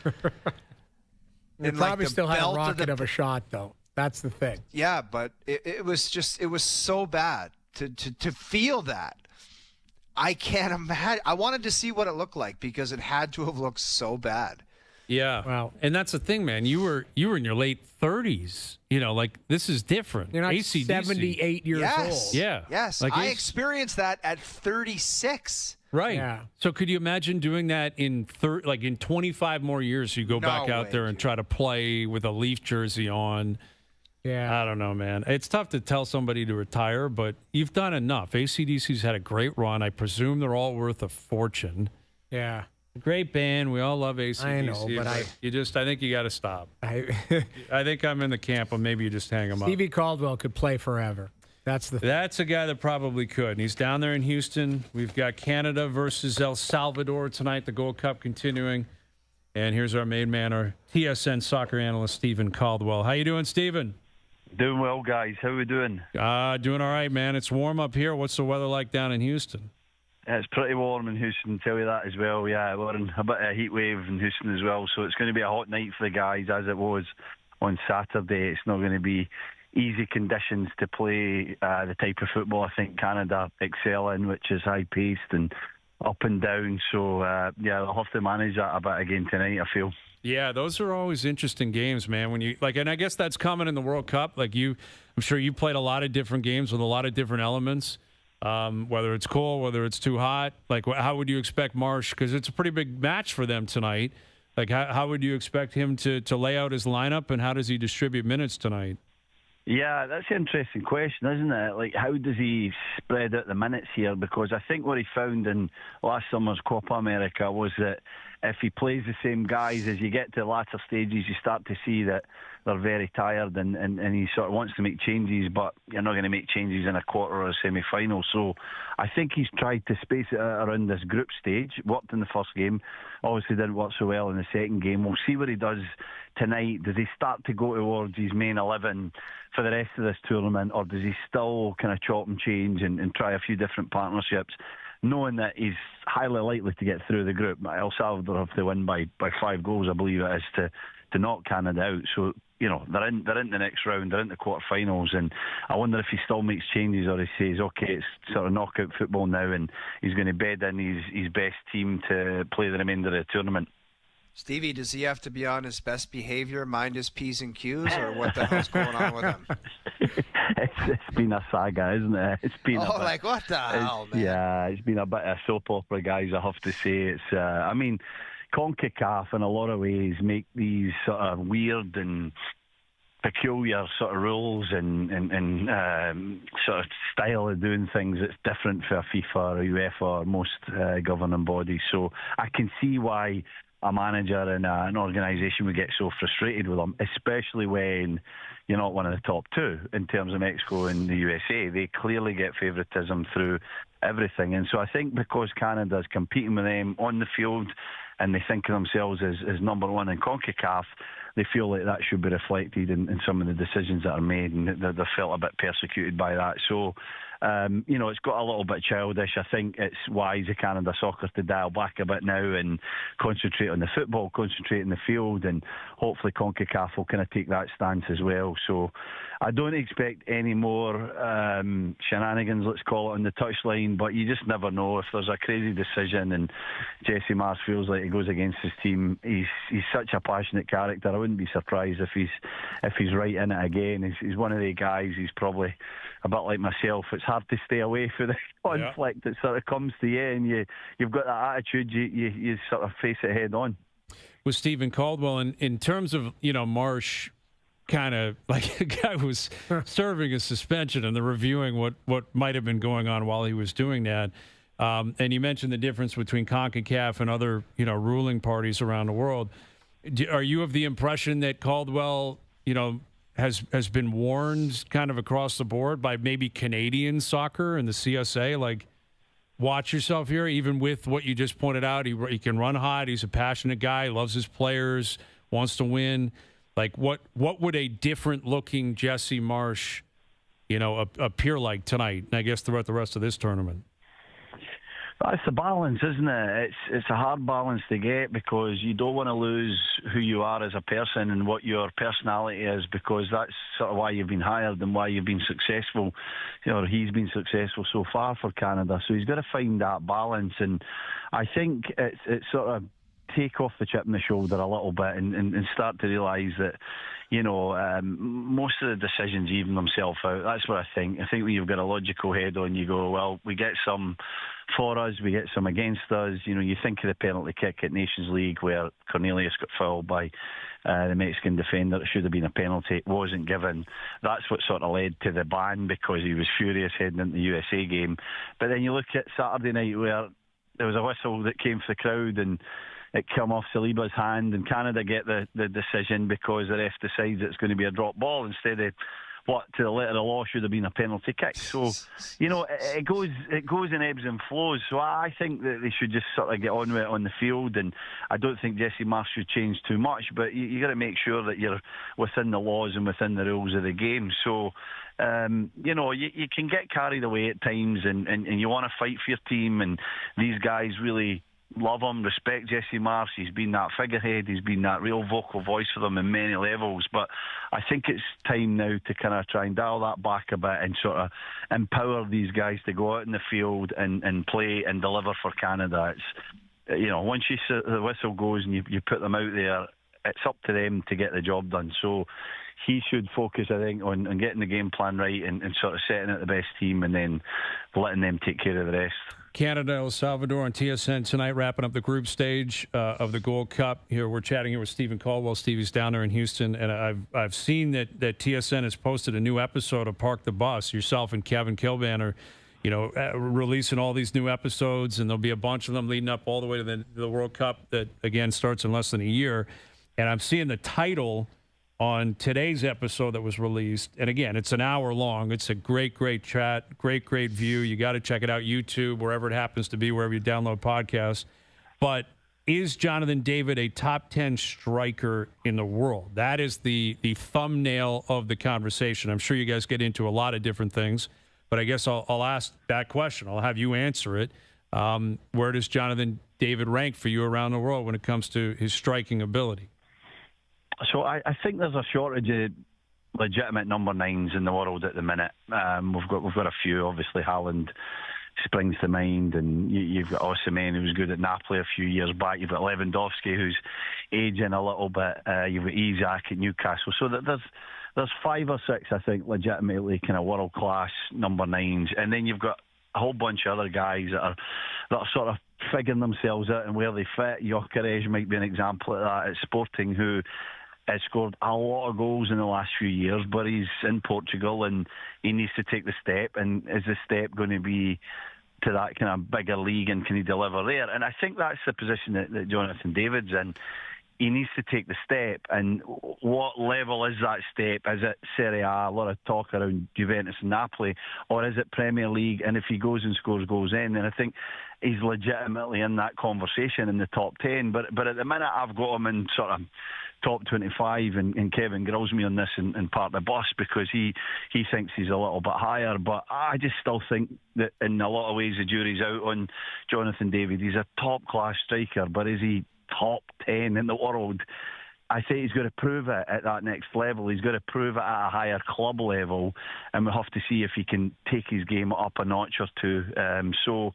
You probably still had a rocket of a shot, though. That's the thing. Yeah, but it was so bad to feel that. I can't imagine. I wanted to see what it looked like because it had to have looked so bad. Yeah. Wow. And that's the thing, man. You were in your late 30s. You know, like, this is different. You're not AC/DC. 78 years old. Yeah. Yes. Like, I experienced that at 36. Right. Yeah. So could you imagine doing that in 25 more years? You go back out there and try to play with a Leaf jersey on. Yeah. I don't know, man. It's tough to tell somebody to retire, but you've done enough. AC/DC's had a great run. I presume they're all worth a fortune. Yeah. Great band. We all love AC/DC. I know, but I think you got to stop. I think I'm in the camp of maybe you just hang them up. Stevie Caldwell could play forever. That's a guy that probably could. And he's down there in Houston. We've got Canada versus El Salvador tonight, the Gold Cup continuing. And here's our main man, our TSN soccer analyst, Steven Caldwell. How you doing, Steven? Doing well, guys. How are we doing? Doing all right, man. It's warm up here. What's the weather like down in Houston? It's pretty warm in Houston, tell you that as well. Yeah, we're in a bit of a heat wave in Houston as well, so it's going to be a hot night for the guys, as it was on Saturday. It's not going to be easy conditions to play the type of football I think Canada excel in, which is high-paced and up and down. So, yeah, they'll have to manage that a bit again tonight, I feel. Yeah, those are always interesting games, man. When you and I guess that's common in the World Cup. Like I'm sure you played a lot of different games with a lot of different elements. Whether it's cold, whether it's too hot. Like, how would you expect Marsh? Because it's a pretty big match for them tonight. Like, how would you expect him to lay out his lineup, and how does he distribute minutes tonight? Yeah, that's an interesting question, isn't it? Like, how does he spread out the minutes here? Because I think what he found in last summer's Copa America was that if he plays the same guys, as you get to the latter stages, you start to see that they're very tired and he sort of wants to make changes, but you're not going to make changes in a quarter or a semi-final. So I think he's tried to space it out around this group stage. Worked in the first game. Obviously didn't work so well in the second game. We'll see what he does tonight. Does he start to go towards his main 11 for the rest of this tournament, or does he still kind of chop and change and try a few different partnerships, knowing that he's highly likely to get through the group? El Salvador have to win by 5 goals, I believe it is, to knock Canada out. So, you know, they're in the next round, they're in the quarterfinals, and I wonder if he still makes changes, or he says, okay, it's sort of knockout football now, and he's going to bed in his best team to play the remainder of the tournament. Stevie, does he have to be on his best behavior, mind his P's and Q's, or what the hell's going on with him? It's been a saga, isn't it? It's been like, what the hell, man? Yeah, it's been a bit of soap opera, guys, I have to say. It's, I mean, CONCACAF in a lot of ways make these sort of weird and peculiar sort of rules and sort of style of doing things that's different for FIFA or UEFA or most governing bodies. So I can see why a manager and an organisation would get so frustrated with them, especially when you're not one of the top two in terms of Mexico and the USA. They clearly get favouritism through everything. And so I think because Canada's competing with them on the field and they think of themselves as number one in CONCACAF, they feel like that should be reflected in some of the decisions that are made, and they felt a bit persecuted by that. So, you know, it's got a little bit childish. I think it's wise of Canada Soccer to dial back a bit now and concentrate on the football, concentrate on the field, and hopefully CONCACAF will kind of take that stance as well. So I don't expect any more shenanigans, let's call it, on the touchline, but you just never know. If there's a crazy decision and Jesse Mars feels like he goes against his team, he's such a passionate character. I wouldn't be surprised if he's right in it again. He's one of the guys, he's probably a bit like myself. It's hard to stay away from the conflict that sort of comes to you, and you've got that attitude, you sort of face it head on. With Steven Caldwell, in terms of, you know, Marsh, kind of like a guy was serving a suspension and they're reviewing what might have been going on while he was doing that. And you mentioned the difference between CONCACAF and other, ruling parties around the world. Are you of the impression that Caldwell, has been warned kind of across the board by maybe Canadian soccer and the CSA? Like, watch yourself here, even with what you just pointed out. He can run hot. He's a passionate guy, loves his players, wants to win. Like, what would a different-looking Jesse Marsch, appear like tonight, and I guess throughout the rest of this tournament? That's the balance, isn't it? It's a hard balance to get because you don't want to lose who you are as a person and what your personality is, because that's sort of why you've been hired and why you've been successful. He's been successful so far for Canada. So he's got to find that balance. And I think it's sort of take off the chip on the shoulder a little bit and start to realise that, most of the decisions even themselves out. That's what I think. I think when you've got a logical head on, you go, well, we get some for us, we get some against us. You think of the penalty kick at Nations League where Cornelius got fouled by the Mexican defender. It should have been a penalty. It wasn't given. That's what sort of led to the ban because he was furious heading into the USA game. But then you look at Saturday night where there was a whistle that came for the crowd and it came off Saliba's hand, and Canada get the decision because the ref decides it's going to be a drop ball instead of what, to the letter of the law, should have been a penalty kick. So, it goes in ebbs and flows. So I think that they should just sort of get on with it on the field, and I don't think Jesse Marsch should change too much, but you got to make sure that you're within the laws and within the rules of the game. So, you can get carried away at times, and you want to fight for your team, and these guys really love him, respect Jesse Marsch. He's been that figurehead. He's been that real vocal voice for them in many levels. But I think it's time now to kind of try and dial that back a bit and sort of empower these guys to go out in the field and play and deliver for Canada. It's, once the whistle goes and you put them out there, it's up to them to get the job done. So he should focus, I think, on getting the game plan right and sort of setting out the best team and then letting them take care of the rest. Canada, El Salvador on TSN tonight, wrapping up the group stage of the Gold Cup. Here we're chatting here with Steven Caldwell. Stevie's down there in Houston, and I've seen that TSN has posted a new episode of Park the Bus. Yourself and Kevin Kilban are, releasing all these new episodes, and there'll be a bunch of them leading up all the way to the World Cup that, again, starts in less than a year. And I'm seeing the title on today's episode that was released. And again, it's an hour long. It's a great chat, great view. You got to check it out, YouTube, wherever it happens to be, wherever you download podcasts. But is Jonathan David a top 10 striker in the world? That is the thumbnail of the conversation. I'm sure you guys get into a lot of different things, but I guess I'll ask that question. I'll have you answer it. Where does Jonathan David rank for you around the world when it comes to his striking ability? So I think there's a shortage of legitimate number 9s in the world at the minute. We've got a few. Obviously, Haaland springs to mind, and you've got Osimhen, who was good at Napoli a few years back. You've got Lewandowski, who's aging a little bit. You've got Isak at Newcastle. So there's 5 or 6, I think, legitimately kind of world class number 9s, and then you've got a whole bunch of other guys that are sort of figuring themselves out and where they fit. Gyökeres might be an example of that at Sporting, who has scored a lot of goals in the last few years, but he's in Portugal and he needs to take the step. And is the step going to be to that kind of bigger league, and can he deliver there? And I think that's the position that Jonathan David's in. He needs to take the step, and what level is that step? Is it Serie A, a lot of talk around Juventus and Napoli, or is it Premier League? And if he goes and scores goals then I think he's legitimately in that conversation in the top 10. But at the minute, I've got him in sort of top 25, and Kevin grills me on this and part of the bus because he thinks he's a little bit higher. But I just still think that in a lot of ways the jury's out on Jonathan David. He's a top-class striker, but is he top 10 in the world? I think he's got to prove it at that next level. He's got to prove it at a higher club level, and we'll have to see if he can take his game up a notch or two. So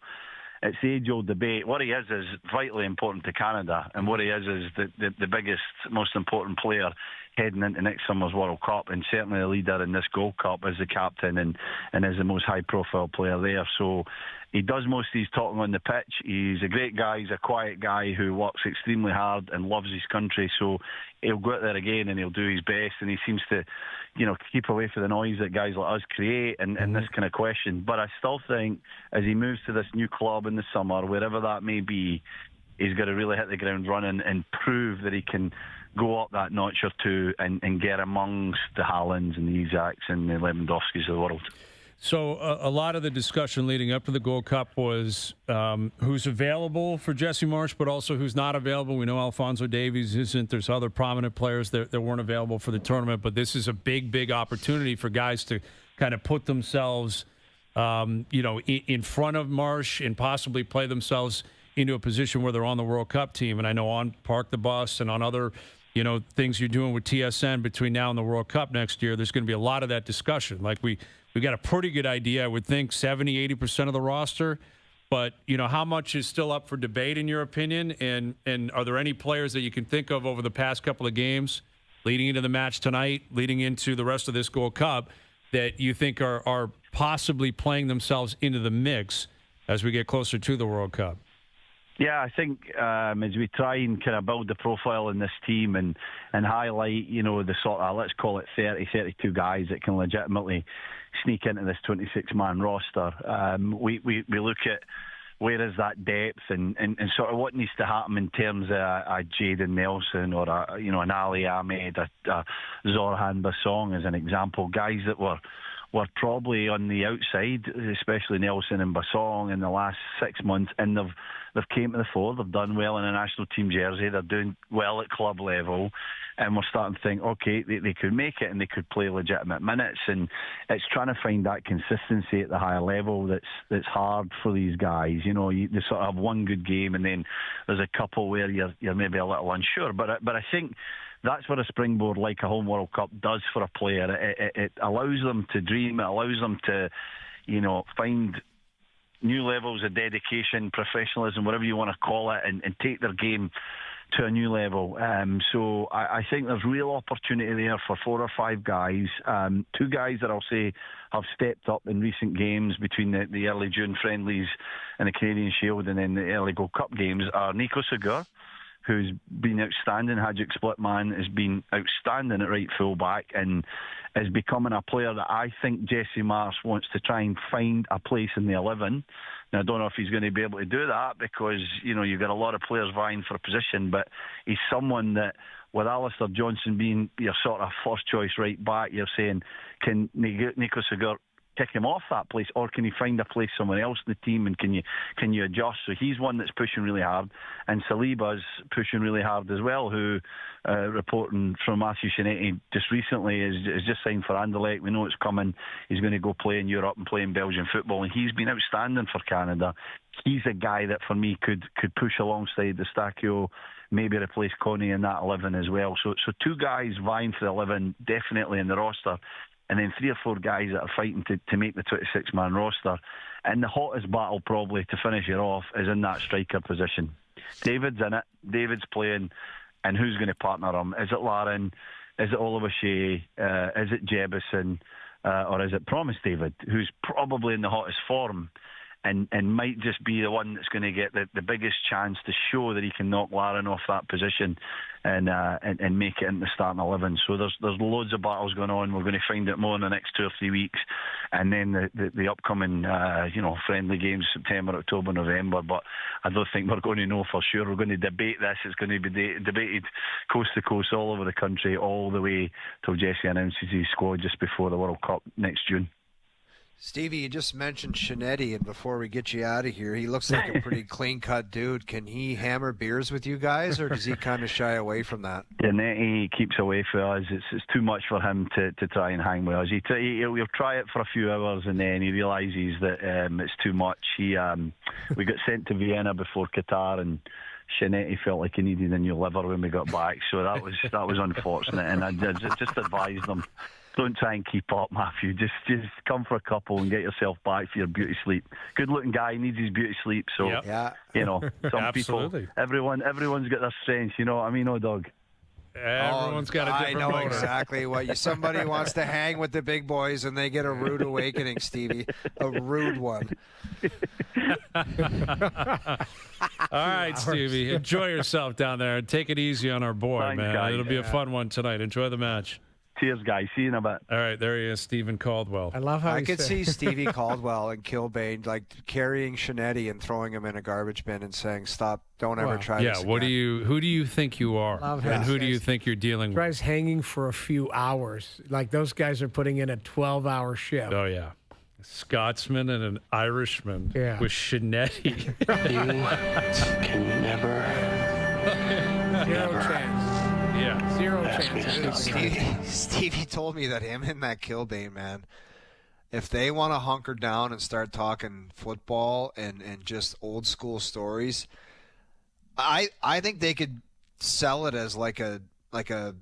it's the age-old debate. What he is vitally important to Canada, and what he is the biggest, most important player heading into next summer's World Cup, and certainly the leader in this Gold Cup as the captain and is the most high-profile player there. So He does most of his talking on the pitch. He's a great guy. He's a quiet guy who works extremely hard and loves his country. So he'll go out there again and he'll do his best. And he seems to, keep away from the noise that guys like us create and this kind of question. But I still think as he moves to this new club in the summer, wherever that may be, he's got to really hit the ground running and prove that he can go up that notch or two and get amongst the Haalands and the Isaks and the Lewandowskis of the world. So a lot of the discussion leading up to the Gold Cup was who's available for Jesse Marsch, but also who's not available. We know Alphonso Davies isn't. There's other prominent players that weren't available for the tournament, but this is a big, big opportunity for guys to kind of put themselves, in front of Marsch and possibly play themselves into a position where they're on the World Cup team. And I know on Park the Bus and on other, things you're doing with TSN between now and the World Cup next year, there's going to be a lot of that discussion. Like we got a pretty good idea, I would think, 70, 80% of the roster. But, how much is still up for debate in your opinion? And are there any players that you can think of over the past couple of games, leading into the match tonight, leading into the rest of this Gold Cup, that you think are possibly playing themselves into the mix as we get closer to the World Cup? Yeah, I think as we try and kind of build the profile in this team and highlight, the sort of, let's call it 30, 32 guys that can legitimately sneak into this 26-man roster, we look at where is that depth and sort of what needs to happen in terms of a Jadon Nelson or an Ali Ahmed, a Zorhan Bassong as an example, guys that were probably on the outside, especially Nelson and Bassong in the last 6 months, and they've came to the fore. They've done well in a national team jersey. They're doing well at club level, and we're starting to think, okay, they could make it and they could play legitimate minutes. And it's trying to find that consistency at the higher level that's hard for these guys. They sort of have one good game, and then there's a couple where you're maybe a little unsure. But I think that's what a springboard like a home World Cup does for a player. It allows them to dream. It allows them to, find new levels of dedication, professionalism, whatever you want to call it, and take their game to a new level. So I think there's real opportunity there for 4 or 5 guys. 2 guys that I'll say have stepped up in recent games between the early June friendlies and the Canadian Shield and then the early Gold Cup games are Nico Segur, who's been outstanding. Hajduk Splitman has been outstanding at right full-back and is becoming a player that I think Jesse Marsch wants to try and find a place in the 11. Now, I don't know if he's going to be able to do that because, you've got a lot of players vying for a position, but he's someone that, with Alistair Johnson being your sort of first-choice right back, you're saying, can Nico Segur kick him off that place, or can he find a place somewhere else in the team, and can you adjust? So he's one that's pushing really hard, and Saliba's pushing really hard as well, who reporting from Matthew Shinetti just recently is just signed for Anderlecht. We know it's coming. He's going to go play in Europe and play in Belgian football, and he's been outstanding for Canada. He's a guy that for me could push alongside the Eustachio, maybe replace Connie in that 11 as well. So 2 guys vying for the 11 definitely in the roster, and then 3 or 4 guys that are fighting to make the 26-man roster. And the hottest battle probably to finish it off is in that striker position. David's in it. David's playing. And who's going to partner him? Is it Larin? Is it Oliver Shea? Is it Jebison? Or is it Promise David, who's probably in the hottest form and might just be the one that's going to get the biggest chance to show that he can knock Larin off that position and make it in the starting 11. So there's loads of battles going on. We're going to find out more in the next 2 or 3 weeks, and then the upcoming friendly games, September, October, November. But I don't think we're going to know for sure. We're going to debate this. It's going to be debated coast to coast all over the country, all the way till Jesse announces his squad just before the World Cup next June. Stevie, you just mentioned Shinetti, and before we get you out of here, he looks like a pretty clean-cut dude. Can he hammer beers with you guys, or does he kind of shy away from that? Shinetti keeps away from us. It's too much for him to try and hang with us. He'll try it for a few hours, and then he realises that it's too much. We got sent to Vienna before Qatar, and Shinetti felt like he needed a new liver when we got back, so that was unfortunate, and I just advised him, don't try and keep up, Matthew. Just come for a couple and get yourself back for your beauty sleep. Good-looking guy, needs his beauty sleep. So, yeah. Some people, everyone's got their strengths. You know what I mean, dog? Everyone's got a different I know motor. exactly what somebody wants to hang with the big boys, and they get a rude awakening, Stevie. A rude one. All right, Stevie. Enjoy yourself down there. Take it easy on our boy, Thanks, man. guys. It'll be a fun one tonight. Enjoy the match. Cheers, guys. See you in a bit. All right, there he is, Steven Caldwell. I love how I could see Stevie Caldwell and Kilbane like carrying Shinetti and throwing him in a garbage bin and saying, "Stop! Don't ever try this again." Who do you think you are, and who do you think you're dealing with? Guy's hanging for a few hours. Like those guys are putting in a 12-hour shift. Oh yeah, a Scotsman and an Irishman with Shinetti. You can never. Zero chance. Yeah, zero chance. Stevie told me that him and that Kilbane, man, if they want to hunker down and start talking football and just old school stories, I think they could sell it as like a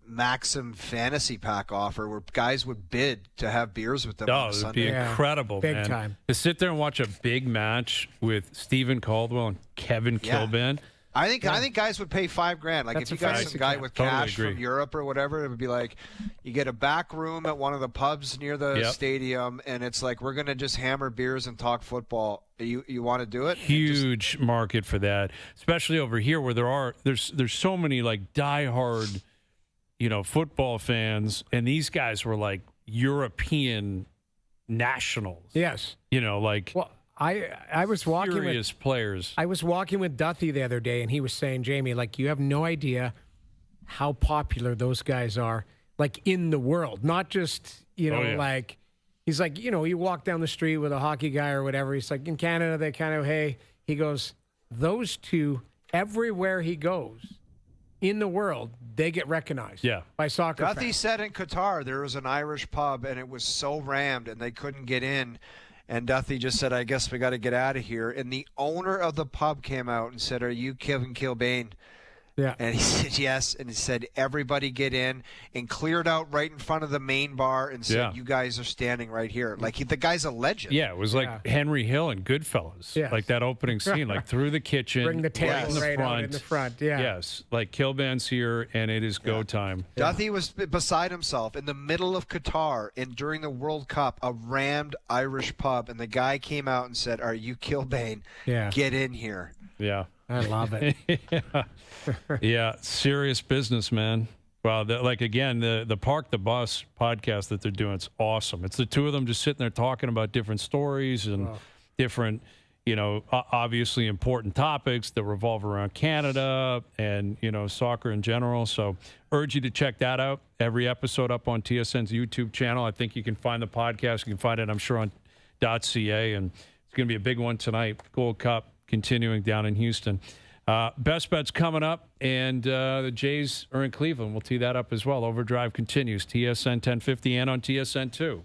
Maxim fantasy pack offer where guys would bid to have beers with them. Oh, on it would Sunday. be incredible, Big man. time. To sit there and watch a big match with Steven Caldwell and Kevin Kilbane. I think guys would pay $5,000. Like That's if you got a some guy with Totally cash agree. from Europe or whatever, it would be like you get a back room at one of the pubs near the stadium, and it's like we're gonna just hammer beers and talk football. You want to do it? Huge market for that, especially over here where there's so many like diehard, football fans, and these guys were like European nationals. Yes. Well, I was walking serious players. I was walking with Duthie the other day, and he was saying, Jamie, like, you have no idea how popular those guys are, like, in the world. Not just, like, he's like, you walk down the street with a hockey guy or whatever. He's like, in Canada, they kind of, hey, he goes, those two, everywhere he goes in the world, they get recognized by soccer Duthie fans. said in Qatar there was an Irish pub, and it was so rammed, and they couldn't get in. And Duthie just said, I guess we got to get out of here. And the owner of the pub came out and said, are you Kevin Kilbane? Yeah. And he said, yes. And he said, everybody get in, and cleared out right in front of the main bar and said, you guys are standing right here. Like, the guy's a legend. Yeah, it was like Henry Hill and Goodfellas. Yeah. Like that opening scene, like through the kitchen. Bring the table right in the right front. out in the front. Yeah. Yes, like Kilbane's here, and it is go time. Duthie was beside himself in the middle of Qatar, and during the World Cup, a rammed Irish pub, and the guy came out and said, are you Kilbane? Yeah. Get in here. Yeah. I love it. Yeah, serious business, man. Wow, the Park the Bus podcast that they're doing, it's awesome. It's the two of them just sitting there talking about different stories and different, obviously important topics that revolve around Canada and, soccer in general. So urge you to check that out. Every episode up on TSN's YouTube channel. I think you can find the podcast. You can find it, I'm sure, on .ca. And it's going to be a big one tonight. Gold Cup continuing down in Houston. Best Bets coming up, and the Jays are in Cleveland. We'll tee that up as well. Overdrive continues. TSN 1050 and on TSN 2.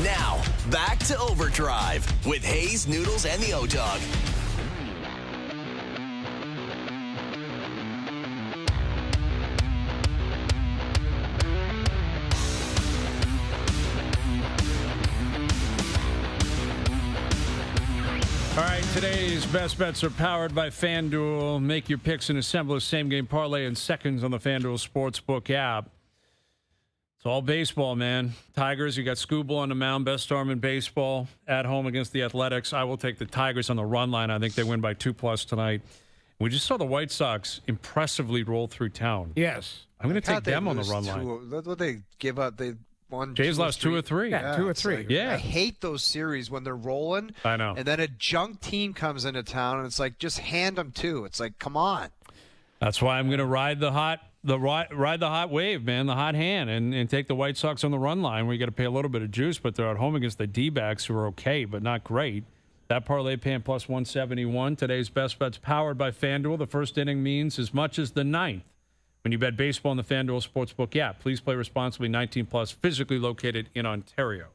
Now, back to Overdrive with Hayes, Noodles, and the O-Dog. All right, today's Best Bets are powered by FanDuel. Make your picks and assemble a same-game parlay in seconds on the FanDuel Sportsbook app. It's all baseball, man. Tigers, you got Skubal on the mound, best arm in baseball, at home against the Athletics. I will take the Tigers on the run line. I think they win by 2+ tonight. We just saw the White Sox impressively roll through town. Yes. I'm going to take them on the run line. What they give up? They won. Jays lost 2 or 3. Yeah, 2 or 3. Like, yeah. I hate those series when they're rolling. I know. And then a junk team comes into town, and it's like, just hand them 2. It's like, come on. That's why I'm going to ride the hot wave, man, the hot hand, and take the White Sox on the run line where you got to pay a little bit of juice, but they're at home against the D-backs who are okay, but not great. That parlay paying plus 171. Today's Best Bets powered by FanDuel. The first inning means as much as the ninth. When you bet baseball on the FanDuel Sportsbook app, please play responsibly, 18+, physically located in Ontario.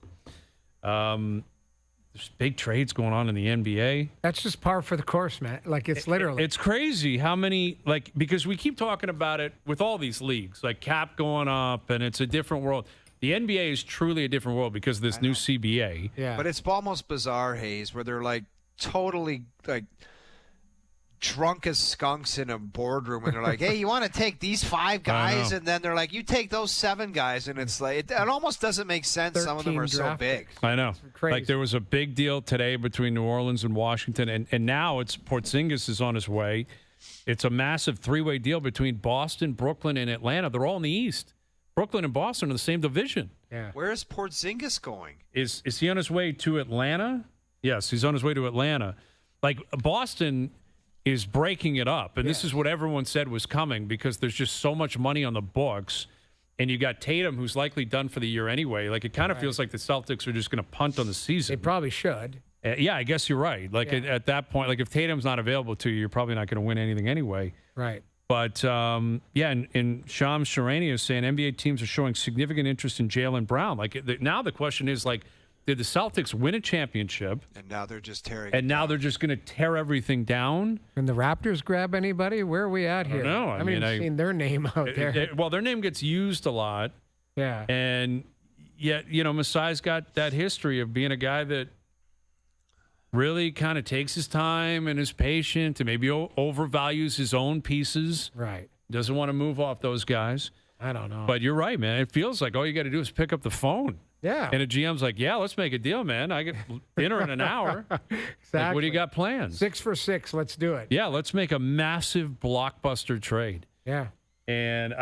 There's big trades going on in the NBA. That's just par for the course, man. Like, it's literally. It's crazy how many, because we keep talking about it with all these leagues, like cap going up, and it's a different world. The NBA is truly a different world because of this new CBA. Yeah. But it's almost bizarre, Hayes, where they're like totally like drunk as skunks in a boardroom, and they're like, "Hey, you want to take these 5 guys?" And then they're like, "You take those 7 guys," and it's like it almost doesn't make sense. Some of them are so big. I know. Like there was a big deal today between New Orleans and Washington, and now it's Porzingis is on his way. It's a massive 3-way deal between Boston, Brooklyn, and Atlanta. They're all in the East. Brooklyn and Boston are the same division. Yeah. Where is Porzingis going? Is he on his way to Atlanta? Yes, he's on his way to Atlanta. Like Boston is breaking it up, and this is what everyone said was coming because there's just so much money on the books, and you got Tatum, who's likely done for the year anyway. Like it kind of feels like the Celtics are just going to punt on the season. They probably should. Yeah, I guess you're right. Like at that point, like if Tatum's not available to you, you're probably not going to win anything anyway. Right. But, and Shams Charania is saying NBA teams are showing significant interest in Jaylen Brown. Like now the question is, like, did the Celtics win a championship? And now they're just tearing And now they're just going to tear everything down? Can the Raptors grab anybody? Where are we at here? I don't know. I mean, I've seen their name out there. Well, their name gets used a lot. Yeah. And yet, Masai's got that history of being a guy that really kind of takes his time and is patient and maybe overvalues his own pieces. Right. Doesn't want to move off those guys. I don't know. But you're right, man. It feels like all you got to do is pick up the phone. Yeah. And a GM's like, yeah, let's make a deal, man. I get dinner in an hour. Exactly. Like, what do you got planned? 6 for 6. Let's do it. Yeah, let's make a massive blockbuster trade. Yeah. And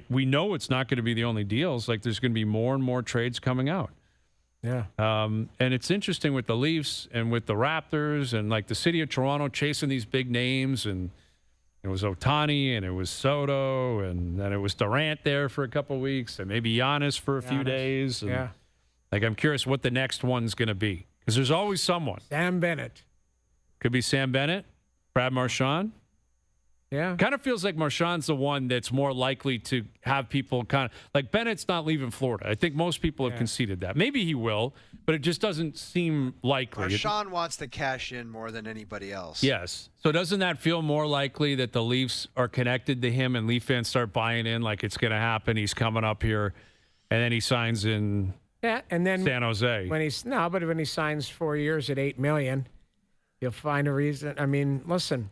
we know it's not going to be the only deals. Like, there's going to be more and more trades coming out. Yeah. And it's interesting with the Leafs and with the Raptors and, like, the city of Toronto chasing these big names. And it was Ohtani and it was Soto and then it was Durant there for a couple of weeks and maybe Giannis for a few days. And, yeah. Like, I'm curious what the next one's going to be because there's always someone. Sam Bennett. Could be Sam Bennett, Brad Marchand. Yeah. Kind of feels like Marchand's the one that's more likely to have people kind of like Bennett's not leaving Florida. I think most people have conceded that. Maybe he will, but it just doesn't seem likely. Marchand wants to cash in more than anybody else. Yes. So doesn't that feel more likely that the Leafs are connected to him and Leaf fans start buying in like it's going to happen? He's coming up here and then he signs in and then San Jose. But when he signs 4 years at $8 million, you'll find a reason. I mean, listen.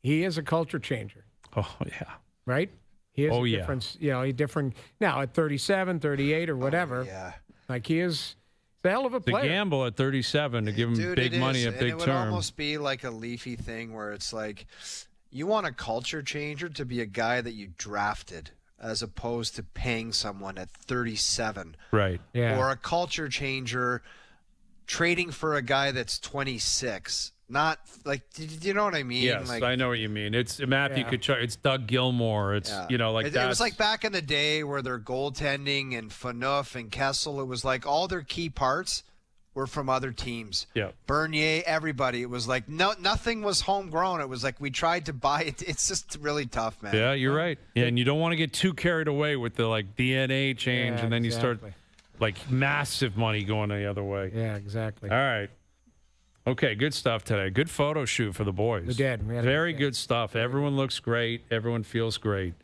He is a culture changer. Oh, yeah. Right? He is a difference, different now at 37, 38 or whatever. Yeah. Like he is a hell of a player. The gamble at 37 to give him big money at big term. It would almost be like a Leafy thing where it's like you want a culture changer to be a guy that you drafted as opposed to paying someone at 37. Right. Yeah. Or a culture changer trading for a guy that's 26. Not like, do you know what I mean? Yes, like, I know what you mean. It's Matthew Tkachuk. It's Doug Gilmour. It's like that. It was like back in the day where their goaltending and Phaneuf and Kessel. It was like all their key parts were from other teams. Yeah, Bernier, everybody. It was like nothing was homegrown. It was like we tried to buy it. It's just really tough, man. Yeah, you're right. Yeah, and you don't want to get too carried away with the like DNA change, and then you start like massive money going the other way. Yeah, exactly. All right. Okay, good stuff today. Good photo shoot for the boys. We did. Very good stuff. Everyone looks great. Everyone feels great.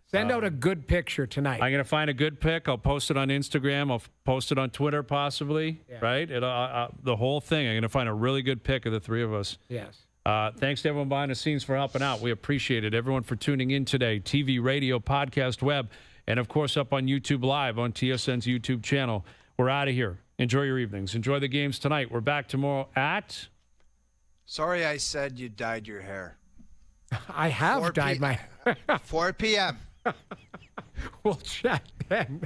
Send out a good picture tonight. I'm going to find a good pic. I'll post it on Instagram. I'll post it on Twitter possibly, right? The whole thing. I'm going to find a really good pic of the three of us. Yes. Thanks to everyone behind the scenes for helping out. We appreciate it. Everyone for tuning in today. TV, radio, podcast, web, and, of course, up on YouTube Live on TSN's YouTube channel. We're out of here. Enjoy your evenings. Enjoy the games tonight. We're back tomorrow at... Sorry I said you dyed your hair. I have dyed my... 4 p.m. We'll chat then.